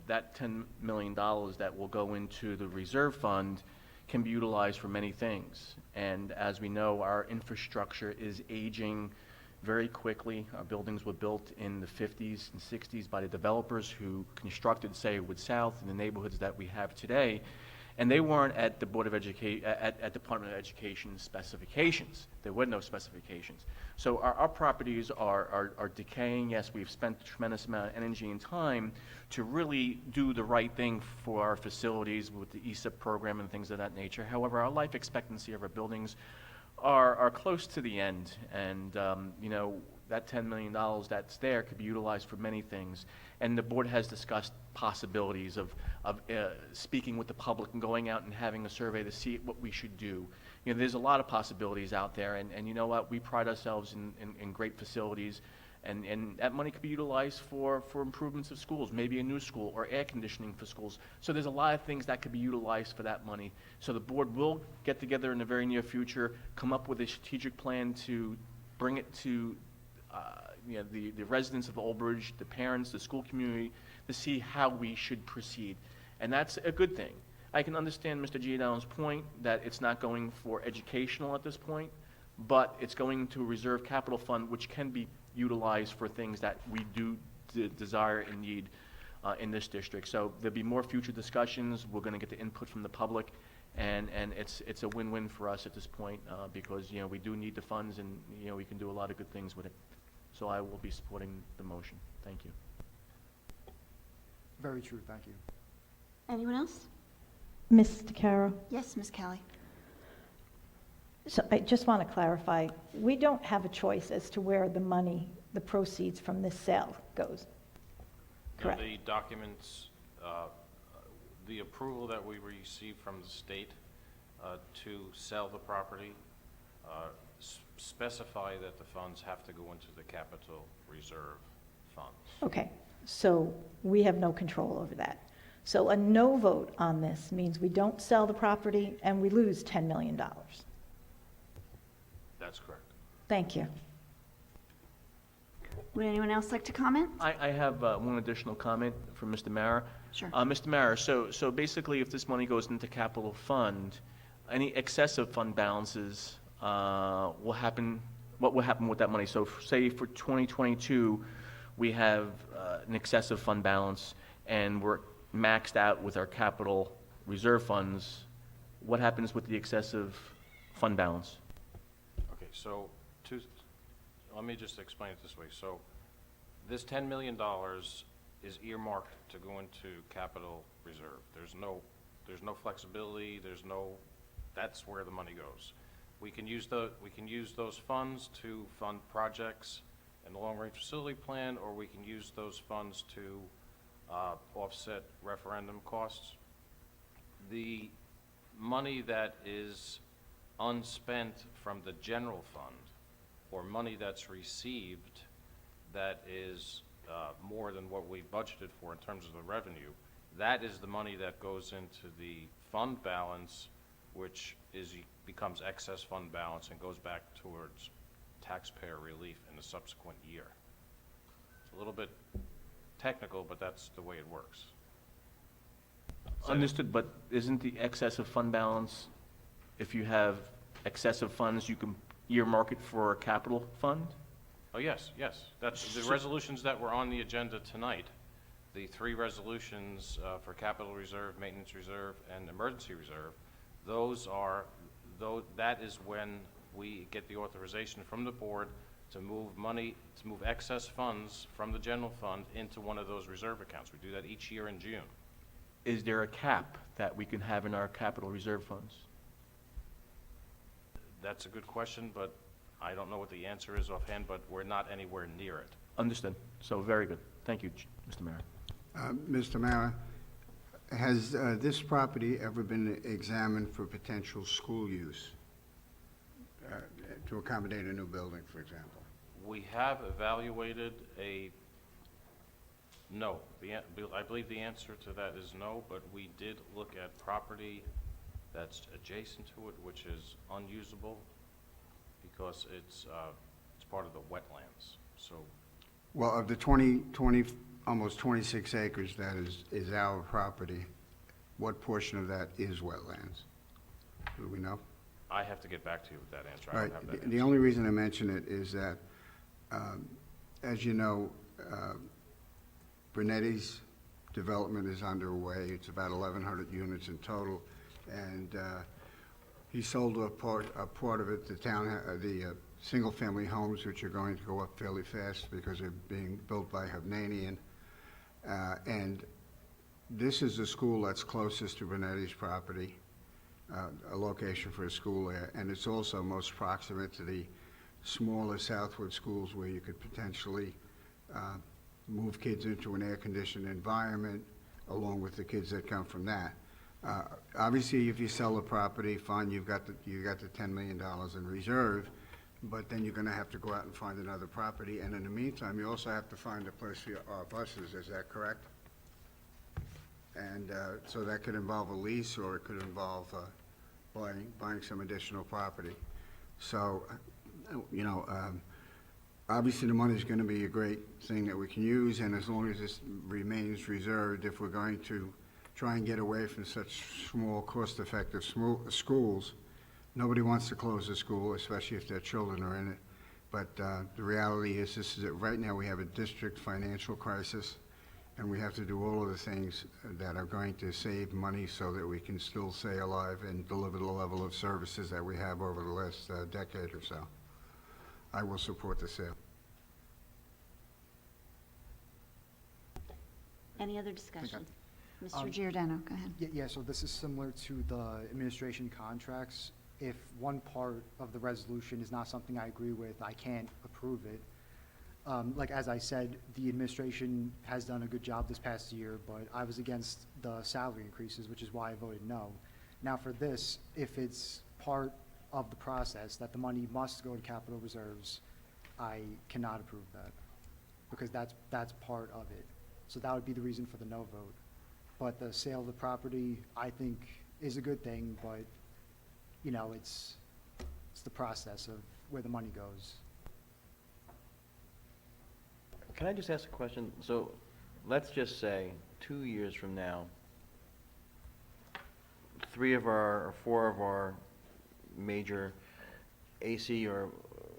that $10 million that will go into the reserve fund can be utilized for many things. And as we know, our infrastructure is aging very quickly. Our buildings were built in the 50s and 60s by the developers who constructed Saywood South and the neighborhoods that we have today. And they weren't at the Board of Education, at Department of Education specifications. There were no specifications. So our properties are decaying. Yes, we've spent a tremendous amount of energy and time to really do the right thing for our facilities with the ESIP program and things of that nature. However, our life expectancy of our buildings are close to the end. And, that $10 million that's there could be utilized for many things. And the board has discussed possibilities of speaking with the public and going out and having a survey to see what we should do. There's a lot of possibilities out there, and you know what? We pride ourselves in great facilities, and that money could be utilized for improvements of schools, maybe a new school or air conditioning for schools. So there's a lot of things that could be utilized for that money. So the board will get together in the very near future, come up with a strategic plan to bring it to the residents of Old Bridge, the parents, the school community, to see how we should proceed. And that's a good thing. I can understand Mr. Giordano's point that it's not going for educational at this point, but it's going to a reserve capital fund, which can be utilized for things that we do desire and need in this district. So there'll be more future discussions. We're going to get the input from the public, and it's a win-win for us at this point because we do need the funds, and we can do a lot of good things with it. So I will be supporting the motion. Thank you. Very true, thank you. Anyone else? Ms. DeCaro? Yes, Ms. Kelly. So I just want to clarify, we don't have a choice as to where the money, the proceeds from this sale goes, correct? The documents, the approval that we received from the state to sell the property specify that the funds have to go into the capital reserve funds. Okay, so we have no control over that. So a no vote on this means we don't sell the property and we lose $10 million. That's correct. Thank you. Would anyone else like to comment? I have one additional comment from Mr. Mara. Sure. Mr. Mara, so basically if this money goes into capital fund, any excessive fund balances what will happen with that money? So say for 2022, we have an excessive fund balance and we're maxed out with our capital reserve funds. What happens with the excessive fund balance? Okay, so let me just explain it this way. So this $10 million is earmarked to go into capital reserve. There's no flexibility. That's where the money goes. We can use those funds to fund projects in the long-range facility plan, or we can use those funds to offset referendum costs. The money that is unspent from the general fund, or money that's received that is more than what we budgeted for in terms of the revenue, that is the money that goes into the fund balance, which becomes excess fund balance and goes back towards taxpayer relief in the subsequent year. It's a little bit technical, but that's the way it works. Understood, but isn't the excessive fund balance, if you have excessive funds, you can earmark it for a capital fund? Oh, yes. That's the resolutions that were on the agenda tonight. the three resolutions for capital reserve, maintenance reserve, and emergency reserve, that is when we get the authorization from the board to move money, to move excess funds from the general fund into one of those reserve accounts. We do that each year in June. Is there a cap that we can have in our capital reserve funds? That's a good question, but I don't know what the answer is offhand, but we're not anywhere near it. Understood. So very good. Thank you, Mr. Mayor. Mr. Mara, has this property ever been examined for potential school use to accommodate a new building, for example? We have evaluated no. I believe the answer to that is no, but we did look at property that's adjacent to it, which is unusable because it's part of the wetlands. So Well, of the almost 26 acres that is our property, what portion of that is wetlands? Do we know? I have to get back to you with that answer. All I right, don't have that the answer. only reason I mention it is that, as you know, Brunetti's development is underway. It's about 1,100 units in total, and he sold a part of it, the single-family homes, which are going to go up fairly fast because they're being built by Hovnanian. And this is the school that's closest to Brunetti's property, a location for a school there, and it's also most proximate to the smaller Southwood schools where you could potentially move kids into an air-conditioned environment, along with the kids that come from that. Obviously, if you sell the property, fine, you got the $10 million in reserve, but then you're going to have to go out and find another property, and in the meantime, you also have to find a place for our buses. Is that correct? And so that could involve a lease, or it could involve buying some additional property. So, you know, obviously the money is going to be a great thing that we can use, and as long as this remains reserved, if we're going to try and get away from such small, cost-effective schools, nobody wants to close a school, especially if their children are in it. But the reality is, right now we have a district financial crisis, and we have to do all of the things that are going to save money so that we can still stay alive and deliver the level of services that we have over the last decade or so. I will support the sale. Any other discussion? Mr. Um, Giordano, go ahead. Yeah, so this is similar to the administration contracts. If one part of the resolution is not something I agree with, I can't approve it. Like, as I said, the administration has done a good job this past year, but I was against the salary increases, which is why I voted no. Now, for this, if it's part of the process that the money must go to capital reserves, I cannot approve that, because that's part of it. So that would be the reason for the no vote. But the sale of the property, I think, is a good thing, but, you know, it's the process of where the money goes. Can I just ask a question? So let's just say 2 years from now, 3 of our, or 4 of our major AC or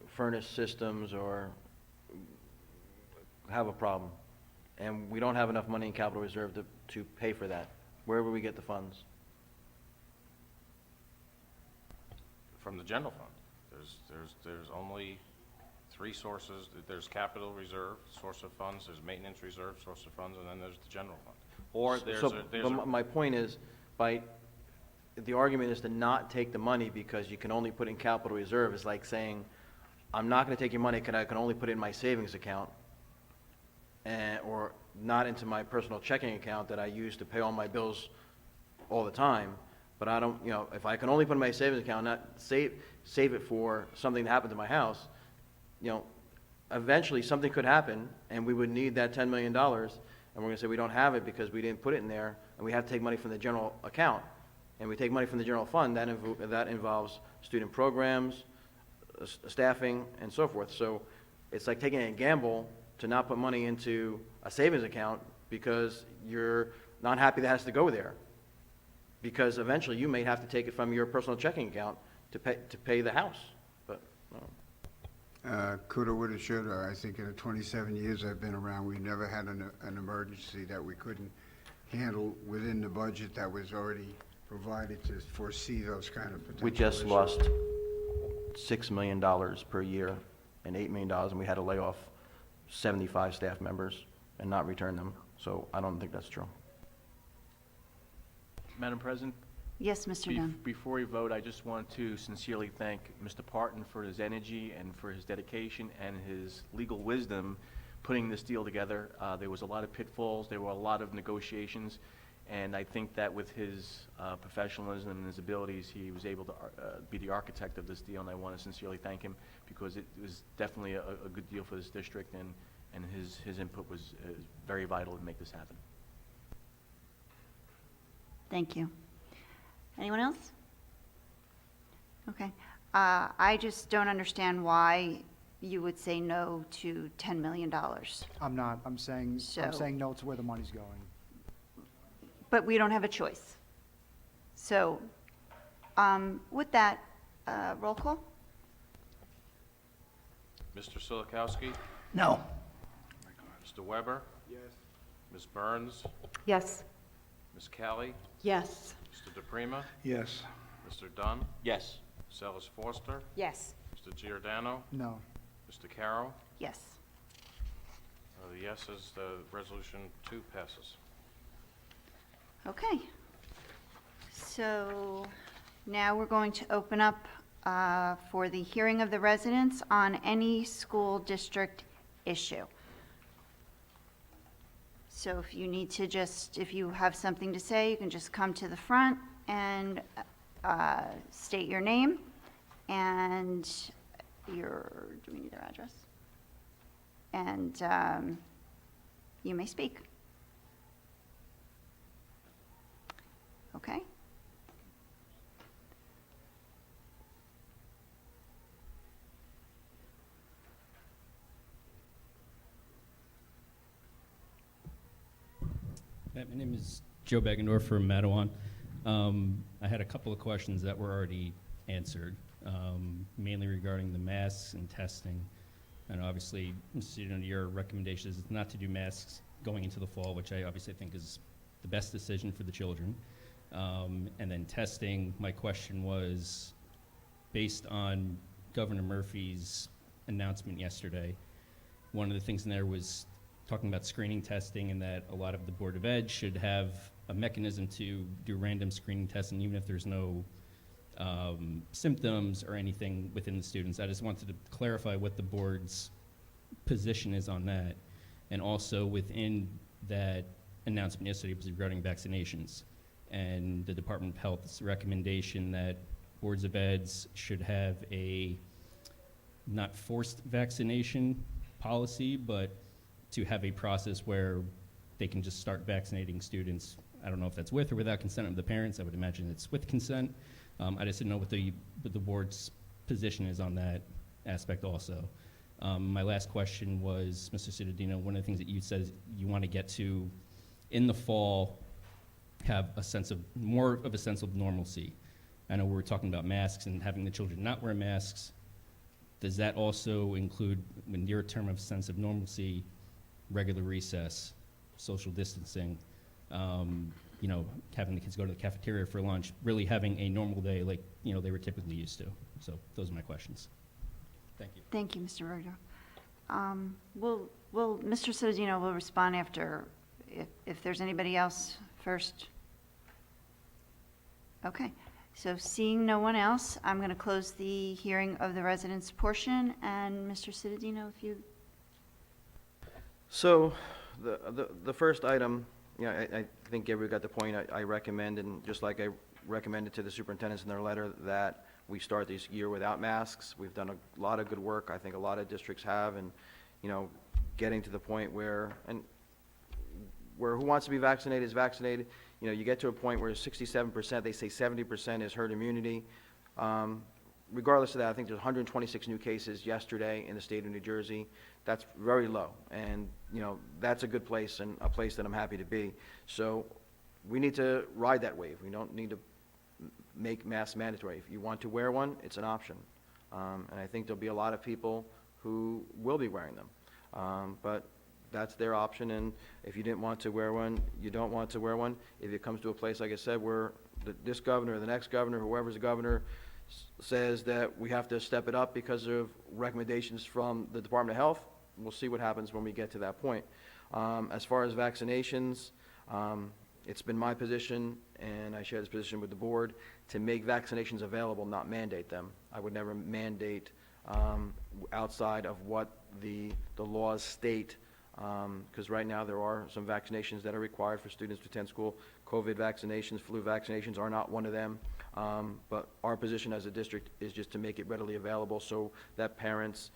furnace systems or have a problem, and we don't have enough money in capital reserve to pay for that. Where will we get the funds? From the general fund. There's only 3 sources. There's capital reserve, source of funds, there's maintenance reserve, source of funds, and then there's the general fund. Or But my point is, the argument is to not take the money because you can only put in capital reserve. Is like saying, I'm not going to take your money because I can only put it in my savings account, or not into my personal checking account that I use to pay all my bills all the time. But I don't, you know, if I can only put in my savings account, not save it for something to happen to my house, you know, eventually something could happen and we would need that $10 million, and we're going to say we don't have it because we didn't put it in there, and we have to take money from the general account. And we take money from the general fund, that involves student programs, staffing, and so forth. So it's like taking a gamble to not put money into a savings account because you're not happy that has to go there. Because eventually you may have to take it from your personal checking account to pay the house. But Coulda, woulda, shoulda. I think in the 27 years I've been around, we've never had an emergency that we couldn't handle within the budget that was already provided to foresee those kind of potential We just issues. lost $6 million per year and $8 million, and we had to lay off 75 staff members and not return them. So I don't think that's true. Madam President? Yes, Mr. Dunn. Before we vote, I just want to sincerely thank Mr. Parton for his energy and for his dedication and his legal wisdom putting this deal together. There was a lot of pitfalls, there were a lot of negotiations, and I think that with his professionalism and his abilities, he was able to be the architect of this deal, and I want to sincerely thank him because it was definitely a good deal for this district, and his input was very vital to make this happen. Thank you. Anyone else? Okay. I just don't understand why you would say no to $10 million. I'm not, I'm saying So- no to where the money's going. But we don't have a choice. So, with that, roll call? Mr. Silikowski? No. Mr. Weber? Yes. Ms. Burns? Yes. Ms. Kelly? Yes. Mr. DePrima? Yes. Mr. Dunn? Yes. Ms. Ellis Foster? Yes. Mr. Giordano? No. Mr. Carroll? Yes. The yeses, the resolution 2 passes. Okay. So now we're going to open up for the hearing of the residents on any school district issue. So if you need to if you have something to say, you can just come to the front and state your name and do we need their address? And you may speak. Okay? My name is Joe Begendorf from Mattawan. I had a couple of questions that were already answered, mainly regarding the masks and testing. And obviously, your recommendation is not to do masks going into the fall, which I obviously think is the best decision for the children. And then testing, my question was, based on Governor Murphy's announcement yesterday, one of the things in there was talking about screening testing and that a lot of the Board of Ed should have a mechanism to do random screening testing, even if there's no symptoms or anything within the students. I just wanted to clarify what the board's position is on that. And also within that announcement yesterday was regarding vaccinations and the Department of Health's recommendation that boards of eds should have a not forced vaccination policy, but to have a process where they can just start vaccinating students. I don't know if that's with or without consent of the parents. I would imagine it's with consent. I just didn't know what the board's position is on that aspect also. My last question was, Mr. Cittadino, one of the things that you said is you want to get to in the fall have more of a sense of normalcy. I know we were talking about masks and having the children not wear masks. Does that also include, in your term of sense of normalcy, regular recess, social distancing, having the kids go to the cafeteria for lunch, really having a normal day like, they were typically used to? So those are my questions. Thank you. Thank you, Mr. Berger. Mr. Cittadino will respond after, if there's anybody else first. Okay, so seeing no one else, I'm going to close the hearing of the residents portion, and Mr. Cittadino, if you... So, the first item, I think Gabriel got the point. I recommend, and just like I recommended to the superintendents in their letter, that we start this year without masks. We've done a lot of good work. I think a lot of districts have, and, getting to the point where who wants to be vaccinated is vaccinated. You get to a point where 67%, they say 70% is herd immunity. Regardless of that, I think there's 126 new cases yesterday in the state of New Jersey. That's very low, and that's a good place and a place that I'm happy to be. So we need to ride that wave. We don't need to make masks mandatory. If you want to wear one, it's an option. And I think there'll be a lot of people who will be wearing them. But that's their option, and if you didn't want to wear one, you don't want to wear one. If it comes to a place, like I said, where this governor, or the next governor, whoever's the governor, says that we have to step it up because of recommendations from the Department of Health, we'll see what happens when we get to that point. As far as vaccinations, it's been my position, and I share this position with the board, to make vaccinations available, not mandate them. I would never mandate outside of what the laws state, because right now there are some vaccinations that are required for students to attend school. COVID vaccinations, flu vaccinations are not one of them. But our position as a district is just to make it readily available so that parents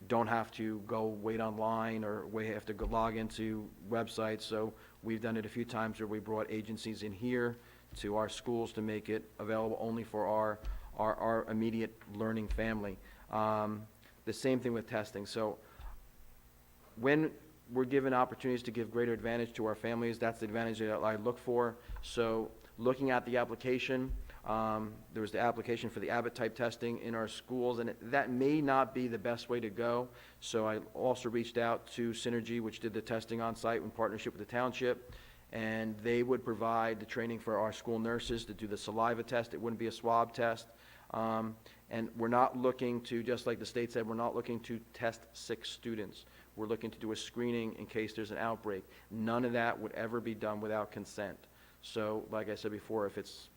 don't have to go wait online or have to go log into websites. So we've done it a few times where we brought agencies in here to our schools to make it available only for our immediate learning family. The same thing with testing. So when we're given opportunities to give greater advantage to our families, that's the advantage that I look for. So looking at the application, there was the application for the Abbott type testing in our schools, and that may not be the best way to go. So I also reached out to Synergy, which did the testing on site in partnership with the township, and they would provide the training for our school nurses to do the saliva test. It wouldn't be a swab test. And we're not looking to, just like the state said, we're not looking to test sick students. We're looking to do a screening in case there's an outbreak. None of that would ever be done without consent. So, like I said before, if it's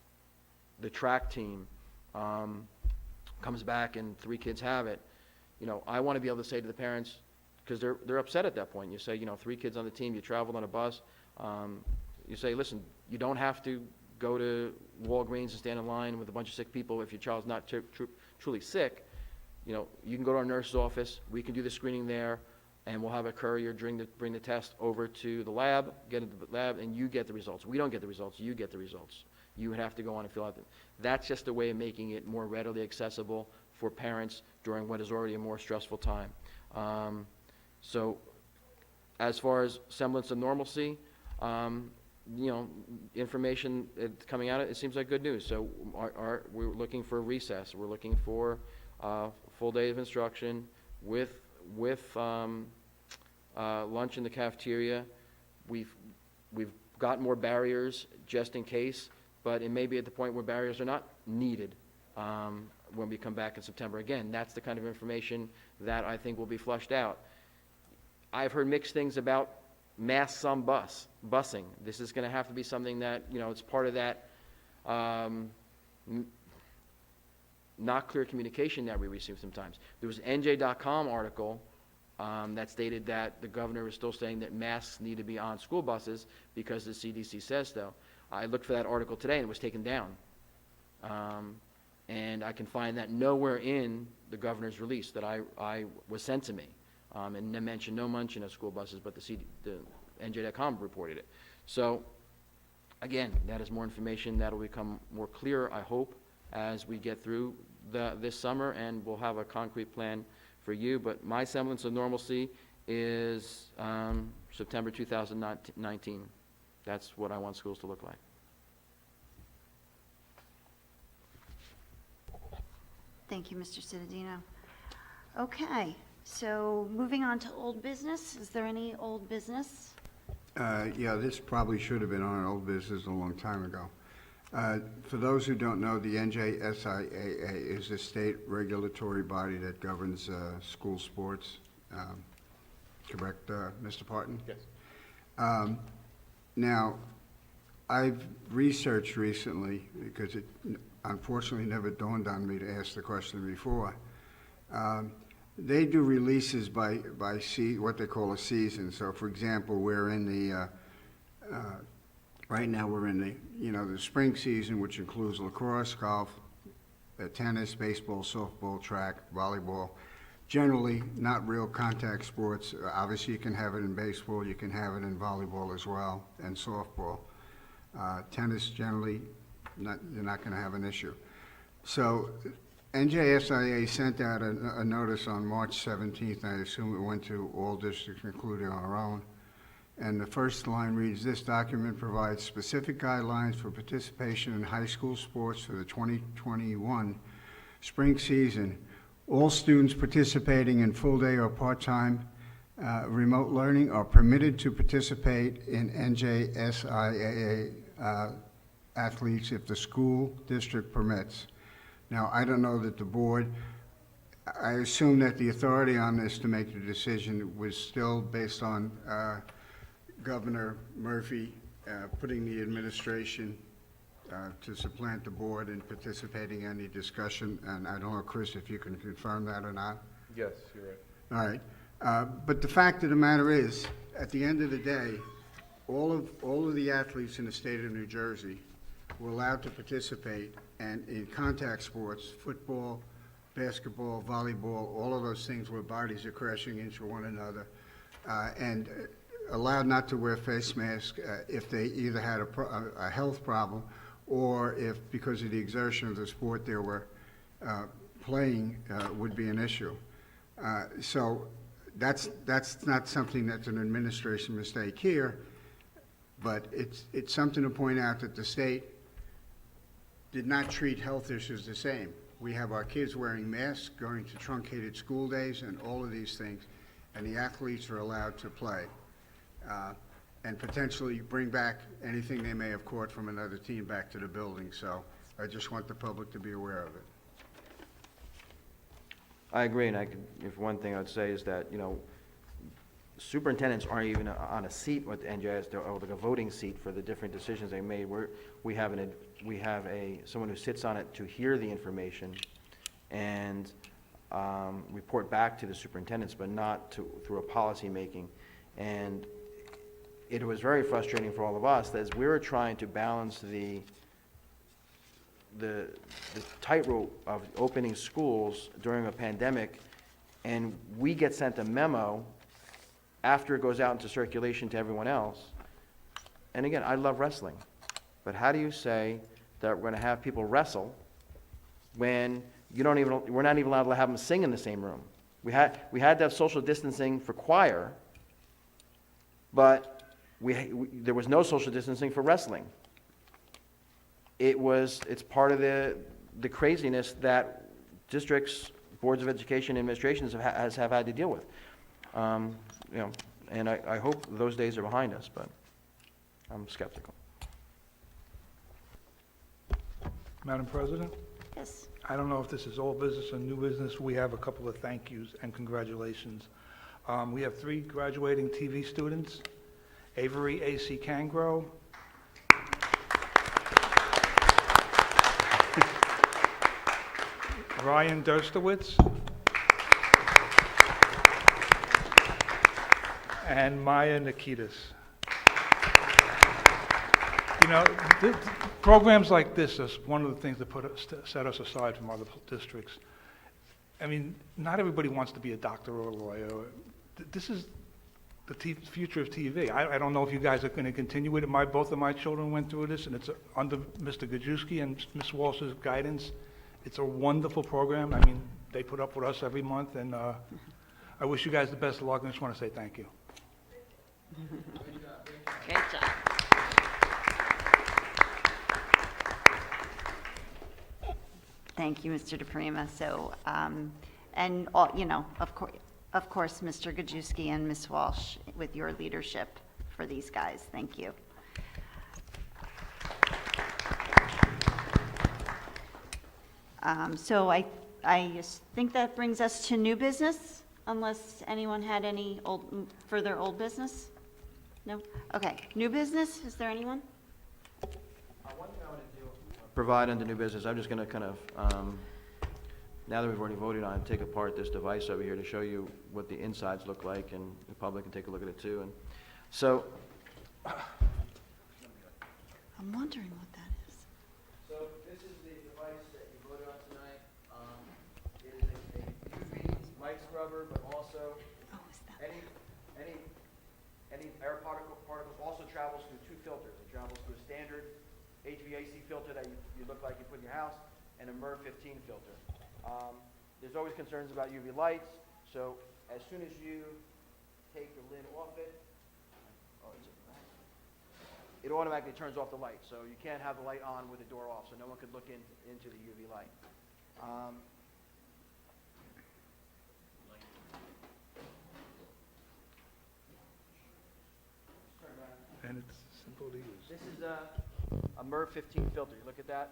the track team comes back and 3 kids have it, I want to be able to say to the parents, because they're upset at that point. You say, 3 kids on the team, you traveled on a bus. You say, listen, you don't have to go to Walgreens and stand in line with a bunch of sick people if your child's not truly sick. You can go to our nurse's office. We can do the screening there, and we'll have a courier bring the test over to the lab, get into the lab, and you get the results. We don't get the results. You get the results. You would have to go on and fill out them. That's just a way of making it more readily accessible for parents during what is already a more stressful time. So as far as semblance of normalcy, information coming out, it seems like good news. So we're looking for recess. We're looking for full day of instruction with lunch in the cafeteria. We've got more barriers just in case, but it may be at the point where barriers are not needed when we come back in September. Again, that's the kind of information that I think will be flushed out. I've heard mixed things about masks on busing. This is going to have to be something that, it's part of that not clear communication that we receive sometimes. There was an NJ.com article that stated that the governor is still saying that masks need to be on school buses because the CDC says so. I looked for that article today and it was taken down. And I can find that nowhere in the governor's release that I was sent to me. And no mention of school buses, but the NJ.com reported it. So, again, that is more information that will become more clear, I hope, as we get through this summer, and we'll have a concrete plan for you. But my semblance of normalcy is September 2019. That's what I want schools to look like. Thank you, Mr. Cittadino. Okay, so moving on to old business. Is there any old business? Yeah, this probably should have been on old business a long time ago. For those who don't know, the NJSIAA is the state regulatory body that governs school sports. Correct, Mr. Parton? Yes. Now, I've researched recently, because it unfortunately never dawned on me to ask the question before. They do releases by what they call a season. So, for example, we're in the right now we're in the spring season, which includes lacrosse, golf, tennis, baseball, softball, track, volleyball. Generally, not real contact sports. Obviously, you can have it in baseball. You can have it in volleyball as well, and softball. Tennis, generally, you're not going to have an issue. So NJSIA sent out a notice on March 17th, and I assume it went to all districts, including our own. And the first line reads, "This document provides specific guidelines for participation in high school sports for the 2021 spring season, All students participating in full-day or part-time remote learning are permitted to participate in NJSIAA athletes if the school district permits. Now, I don't know that the board, I assume that the authority on this to make the decision was still based on Governor Murphy putting the administration to supplant the board and participating in any discussion. And I don't know, Chris, if you can confirm that or not? Yes, you're right. All right. But the fact of the matter is, at the end of the day, all of the athletes in the state of New Jersey were allowed to participate and in contact sports, football, basketball, volleyball, all of those things where bodies are crashing into one another, and allowed not to wear face masks if they either had a health problem or if, because of the exertion of the sport they were playing, would be an issue. So that's not something that's an administration mistake here, but it's something to point out that the state did not treat health issues the same. We have our kids wearing masks, going to truncated school days, and all of these things, and the athletes are allowed to play and potentially bring back anything they may have caught from another team back to the building. So I just want the public to be aware of it. I agree, and if one thing I'd say is that, superintendents aren't even on a seat with NJS, they're like a voting seat for the different decisions they made. We have someone who sits on it to hear the information and report back to the superintendents, but not through a policy making. And it was very frustrating for all of us as we were trying to balance the tightrope of opening schools during a pandemic, and we get sent a memo after it goes out into circulation to everyone else. And again, I love wrestling, but how do you say that we're going to have people wrestle when we're not even allowed to have them sing in the same room? We had to have social distancing for choir, but there was no social distancing for wrestling. It's part of the craziness that districts, boards of education, administrations have had to deal with. And I hope those days are behind us, but I'm skeptical. Madam President? Yes. I don't know if this is old business or new business. We have a couple of thank yous and congratulations. We have 3 graduating TV students: Avery A.C. Cangro, Ryan Derstowitz, and Maya Nikitas. Programs like this is one of the things that set us aside from other districts. I mean, not everybody wants to be a doctor or a lawyer. This is the future of TV. I don't know if you guys are going to continue with it. Both of my children went through this, and it's under Mr. Gajewski and Ms. Walsh's guidance. It's a wonderful program. I mean, they put up with us every month, and I wish you guys the best of luck, and I just want to say thank you. Great job. Thank you, Mr. DePrima. So, and all, of course, Mr. Gajewski and Ms. Walsh with your leadership for these guys. Thank you. So I just think that brings us to new business, unless anyone had any further old business? No? Okay, new business, is there anyone? One thing I want to do, provide under new business, I'm just going to kind of, now that we've already voted on it, take apart this device over here to show you what the insides look like, and the public can take a look at it too. And so, I'm wondering what that is. So this is the device that you voted on tonight. It is a UV mic scrubber, but also any air particles also travels through 2 filters. It travels through a standard HVAC filter that you look like you put in your house, and a MERV 15 filter. There's always concerns about UV lights, so as soon as you take the lid off it, it automatically turns off the light. So you can't have the light on with the door off, so no one could look into the UV light. a MERV 15 filter. You look at that?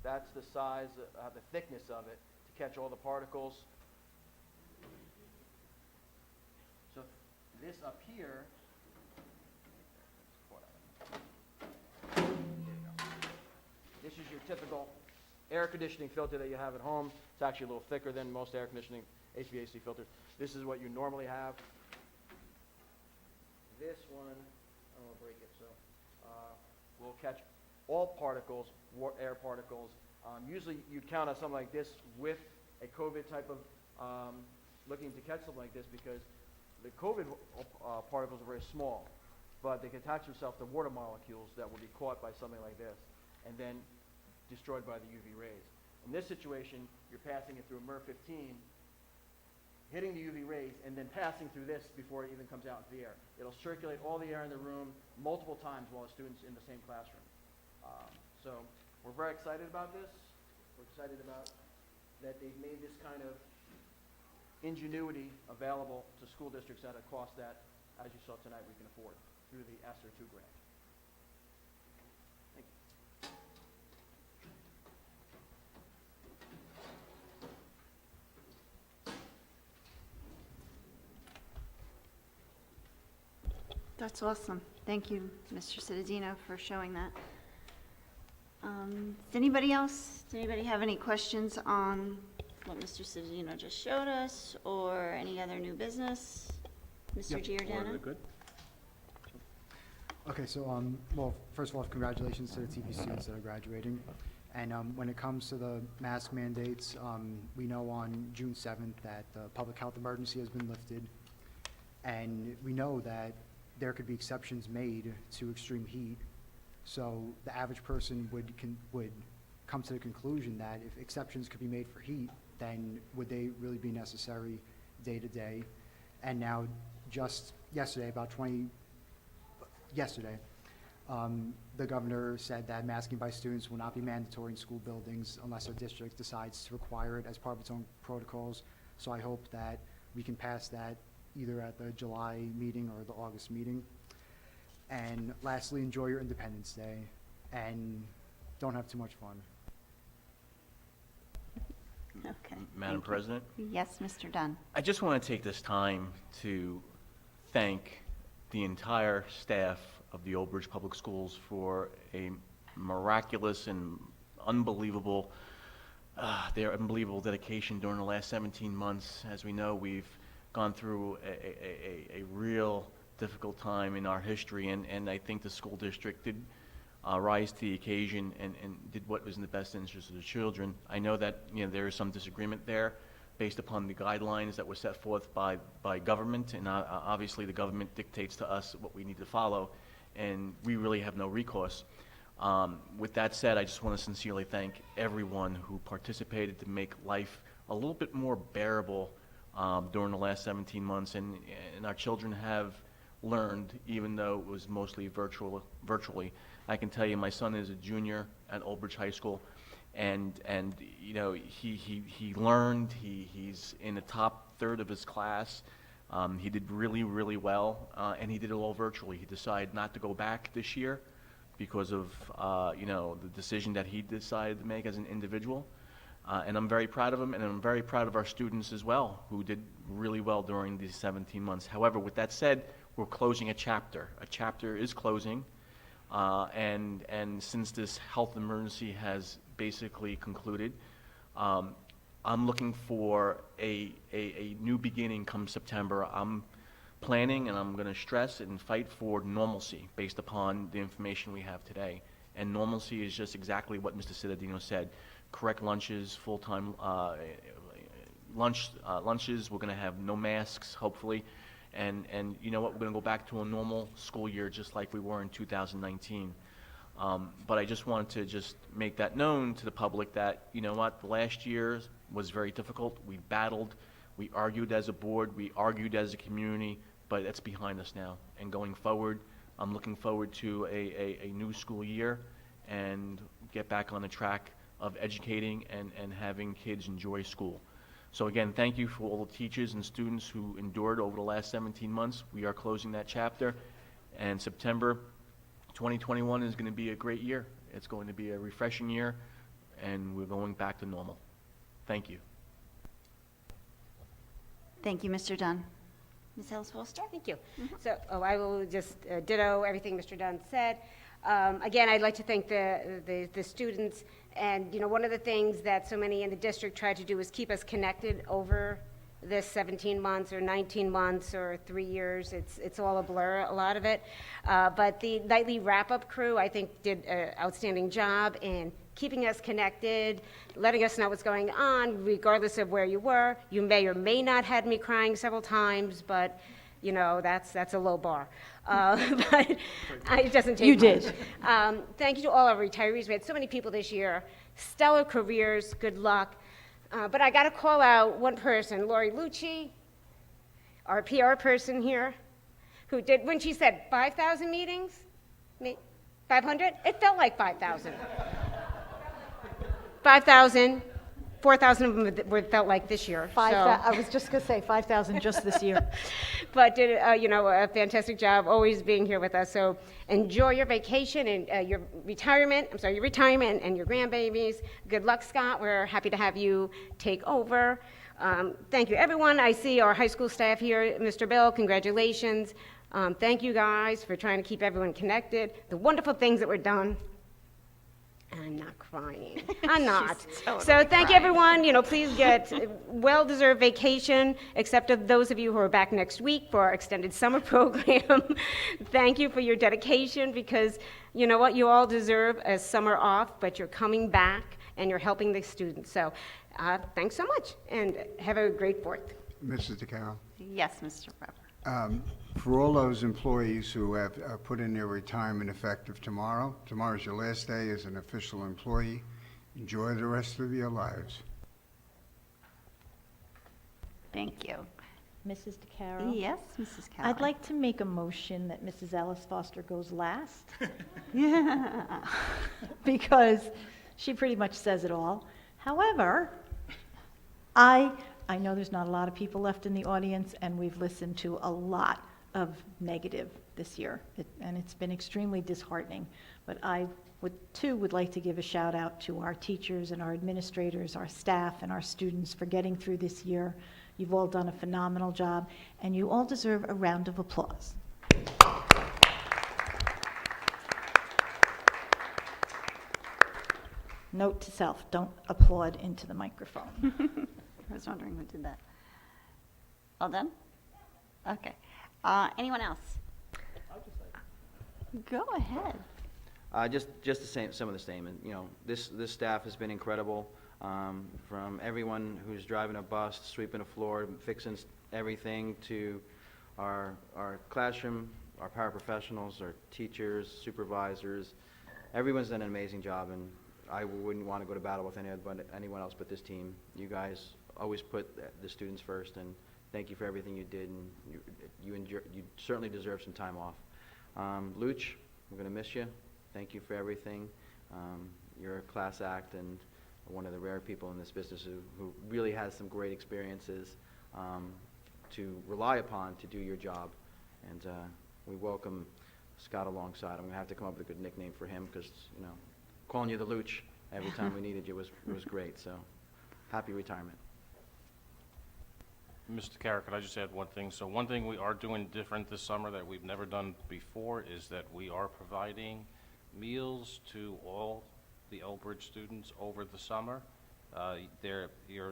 That's the size, the thickness of it to catch all the particles. So this up here, this is your typical air conditioning filter that you have at home. It's actually a little thicker than most air conditioning HVAC filters. This is what you normally have. This one, I don't want to break it, so will catch all particles, air particles. Usually you'd count on something like this with a COVID type of looking to catch something like this, because the COVID particles are very small, but they can attach themselves to water molecules that will be caught by something like this and then destroyed by the UV rays. In this situation, you're passing it through a MERV 15, hitting the UV rays, and then passing through this before it even comes out into the air. It'll circulate all the air in the room multiple times while the student's in the same classroom. So we're very excited about this. We're excited about that they've made this kind of ingenuity available to school districts at a cost that, as you saw tonight, we can afford through the ESSER 2 grant. Thank you. That's awesome. Thank you, Mr. Cittadino, for showing that. Does anybody have any questions on what Mr. Cittadino just showed us, or any other new business? Mr. Giordano? Good. Okay, so, well, first of all, congratulations to the TP students that are graduating. And when it comes to the mask mandates, we know on June 7th that the public health emergency has been lifted. And we know that there could be exceptions made to extreme heat. So the average person would come to the conclusion that if exceptions could be made for heat, then would they really be necessary day to day? And now, just yesterday, the governor said that masking by students will not be mandatory in school buildings unless our district decides to require it as part of its own protocols. So I hope that we can pass that either at the July meeting or the August meeting. And lastly, enjoy your Independence Day and don't have too much fun. Okay. Madam thank you. President? Yes, Mr. Dunn. I just want to take this time to thank the entire staff of the Old Bridge Public Schools for a miraculous and unbelievable, their unbelievable dedication during the last 17 months. As we know, we've gone through a real difficult time in our history, and I think the school district did rise to the occasion and did what was in the best interest of the children. I know that there is some disagreement there based upon the guidelines that were set forth by government, and obviously the government dictates to us what we need to follow, and we really have no recourse. With that said, I just want to sincerely thank everyone who participated to make life a little bit more bearable during the last 17 months, and our children have learned, even though it was mostly virtually. I can tell you, my son is a junior at Old Bridge High School, and he learned. He's in the top third of his class. He did really, really well, and he did it all virtually. He decided not to go back this year because of the decision that he decided to make as an individual. And I'm very proud of him, and I'm very proud of our students as well, who did really well during these 17 months. However, with that said, we're closing a chapter. A chapter is closing, and since this health emergency has basically concluded, I'm looking for a new beginning come September. I'm planning, and I'm going to stress and fight for normalcy based upon the information we have today. And normalcy is just exactly what Mr. Cittadino said. Correct lunches, full-time lunches. We're going to have no masks, hopefully. And you know what? We're going to go back to a normal school year just like we were in 2019. But I just wanted to just make that known to the public that, you know what, the last year was very difficult. We battled, we argued as a board, we argued as a community, but it's behind us now. And going forward, I'm looking forward to a new school year and get back on the track of educating and having kids enjoy school. So again, thank you for all the teachers and students who endured over the last 17 months. We are closing that chapter, and September 2021 is going to be a great year. It's going to be a refreshing year, and we're going back to normal. Thank you. Thank you, Mr. Dunn. Ms. Ellis Foster? Thank you. So, I will just ditto everything Mr. Dunn said. Again, I'd like to thank the students, and, one of the things that so many in the district try to do is keep us connected over this 17 months or 19 months or 3 years. It's all a blur, a lot of it. But the nightly wrap-up crew, I think, did an outstanding job in keeping us connected, letting us know what's going on, regardless of where you were. You may or may not had me crying several times, but, that's a low bar. But it doesn't take You much. did. Thank you to all our retirees. We had so many people this year. Stellar careers, good luck. But I got to call out one person, Lori Lucci, our PR person here, who did, when she said 5,000 meetings, 500, it felt like 5,000. 5,000, 4,000 of them felt like this year. I was just going to say 5,000 just this year. But did, a fantastic job always being here with us. So enjoy your vacation and your retirement and your grandbabies. Good luck, Scott. We're happy to have you take over. Thank you, everyone. I see our high school staff here. Mr. Bill, congratulations. Thank you guys for trying to keep everyone connected. The wonderful things that were done. I'm not crying. I'm not. So thank you, everyone. Please get well-deserved vacation, except of those of you who are back next week for our extended summer program. Thank you for your dedication, because you know what? You all deserve a summer off, but you're coming back and you're helping the students. So thanks so much, and have a great 4th. Mrs. DeCarroll? Yes, Mr. Weber. For all those employees who have put in their retirement effective tomorrow, tomorrow's your last day as an official employee. Enjoy the rest of your lives. Thank you. Mrs. DeCarroll? Yes, Mrs. Caroline. I'd like to make a motion that Mrs. Ellis Foster goes last. Yeah. Because she pretty much says it all. However, I know there's not a lot of people left in the audience, and we've listened to a lot of negative this year, and it's been extremely disheartening. But I would like to give a shout out to our teachers and our administrators, our staff, and our students for getting through this year. You've all done a phenomenal job, and you all deserve a round of applause. Note to self, don't applaud into the microphone. I was wondering who did that. All done? Okay. Anyone else? Go ahead. Just the same, some of the statement. This staff has been incredible. From everyone who's driving a bus, sweeping a floor, fixing everything, to our classroom, our paraprofessionals, our teachers, supervisors. Everyone's done an amazing job, and I wouldn't want to go to battle with anyone else but this team. You guys always put the students first, and thank you for everything you did, and you certainly deserve some time off. Luch, we're going to miss you. Thank you for everything. You're a class act and one of the rare people in this business who really has some great experiences to rely upon to do your job. And we welcome Scott alongside. I'm going to have to come up with a good nickname for him, because, calling you the Luch every time we needed you was great. So happy retirement. Mr. Carrick, could I just add one thing? So one thing we are doing different this summer that we've never done before is that we are providing meals to all the Elbridge students over the summer. They're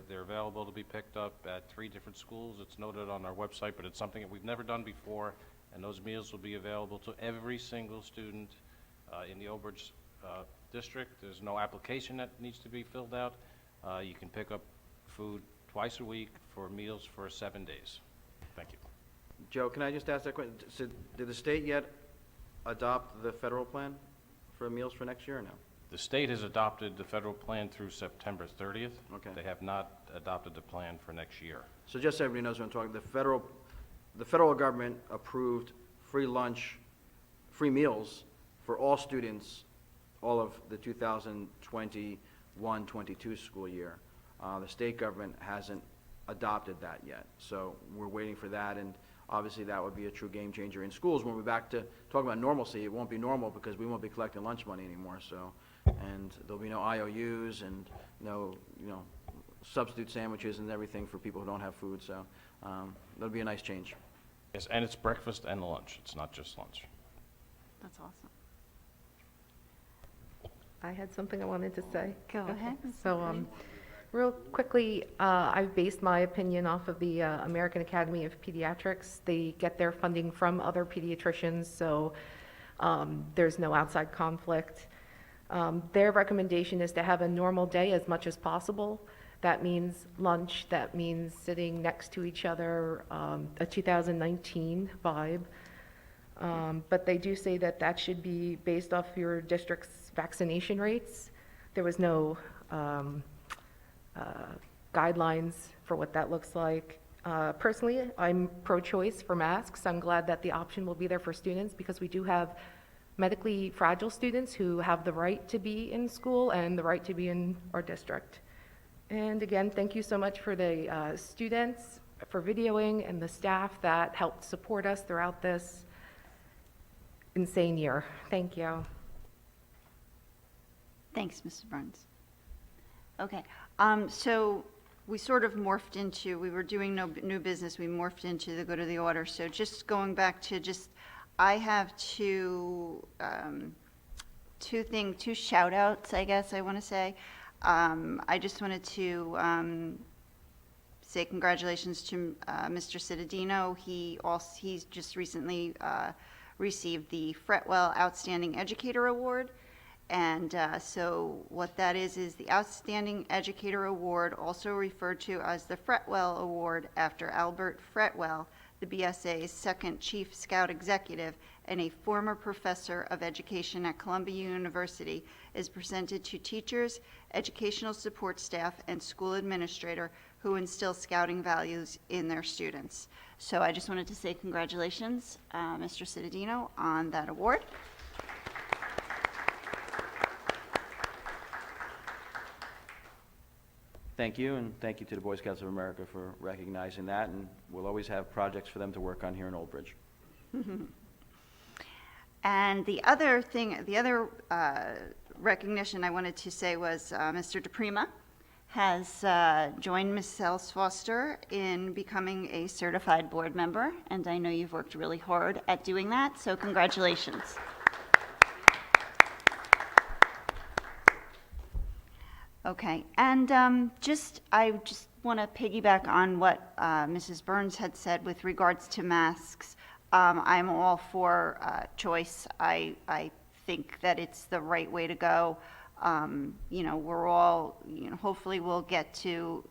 available to be picked up at 3 different schools. It's noted on our website, but it's something that we've never done before, and those meals will be available to every single student in the Elbridge district. There's no application that needs to be filled out. You can pick up food twice a week for meals for 7 days. Thank you. Joe, can I just ask that question? So did the state yet adopt the federal plan for meals for next year, or no? The state has adopted the federal plan through September 30th. Okay. They have not adopted the plan for next year. So just so everybody knows what I'm talking, the federal government approved free lunch, free meals for all students, all of the 2021-22 school year. The state government hasn't adopted that yet, so we're waiting for that, and obviously that would be a true game changer in schools. When we're back to talking about normalcy, it won't be normal because we won't be collecting lunch money anymore, so, and there'll be no IOUs and no, substitute sandwiches and everything for people who don't have food, so, that'll be a nice change. Yes, and it's breakfast and lunch. It's not just lunch. That's awesome. I had something I wanted to say. Go Okay. ahead. So, real quickly, I've based my opinion off of the American Academy of Pediatrics. They get their funding from other pediatricians, so there's no outside conflict. Their recommendation is to have a normal day as much as possible. That means lunch, that means sitting next to each other, a 2019 vibe. But they do say that that should be based off your district's vaccination rates. There was no guidelines for what that looks like. Personally, I'm pro-choice for masks. I'm glad that the option will be there for students because we do have medically fragile students who have the right to be in school and the right to be in our district. And again, thank you so much for the students, for videoing, and the staff that helped support us throughout this insane year. Thank you. Thanks, Mrs. Burns. Okay, so we sort of morphed into, we were doing new business, we morphed into the go to the order. So just going back to I have two shout outs, I guess I want to say. I just wanted to say congratulations to Mr. Cittadino. He's just recently received the Fretwell Outstanding Educator Award. And so what that is the Outstanding Educator Award, also referred to as the Fretwell Award after Albert Fretwell, the BSA's second Chief Scout Executive and a former professor of education at Columbia University, is presented to teachers, educational support staff, and school administrator who instill Scouting values in their students. So I just wanted to say congratulations, Mr. Cittadino, on that award. Thank you, and thank you to the Boy Scouts of America for recognizing that, and we'll always have projects for them to work on here in Old Bridge. And the other recognition I wanted to say was Mr. DePrima has joined Ms. Sells Foster in becoming a certified board member, and I know you've worked really hard at doing that, so congratulations. Okay, and I just want to piggyback on what Mrs. Burns had said with regards to masks. I'm all for choice. I think that it's the right way to go. We're all, hopefully we'll get to,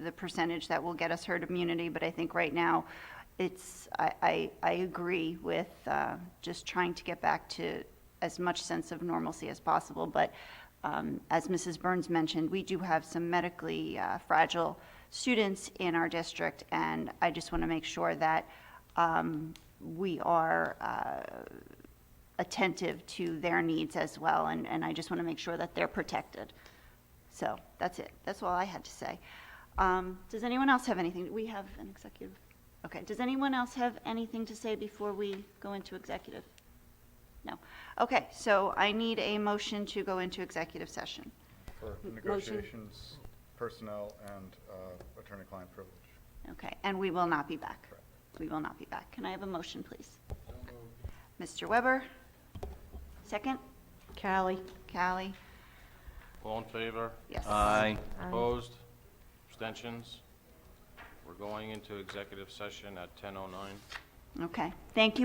the percentage that will get us herd immunity, but I think right now I agree with just trying to get back to as much sense of normalcy as possible, but as Mrs. Burns mentioned, we do have some medically fragile students in our district, and I just want to make sure that we are attentive to their needs as well, and I just want to make sure that they're protected. So that's it. That's all I had to say. Does anyone else have anything? We have an executive. Okay. Does anyone else have anything to say before we go into executive? No. Okay, so I need a motion to go into executive session. For negotiations, personnel, and attorney-client privilege. Okay, and we will not be back. We will not be back. Can I have a motion, please? Mr. Weber? Second? Callie. Callie? All in favor? Yes. Aye. Opposed? Abstentions? We're going into executive session at 10:09. Okay, thank you.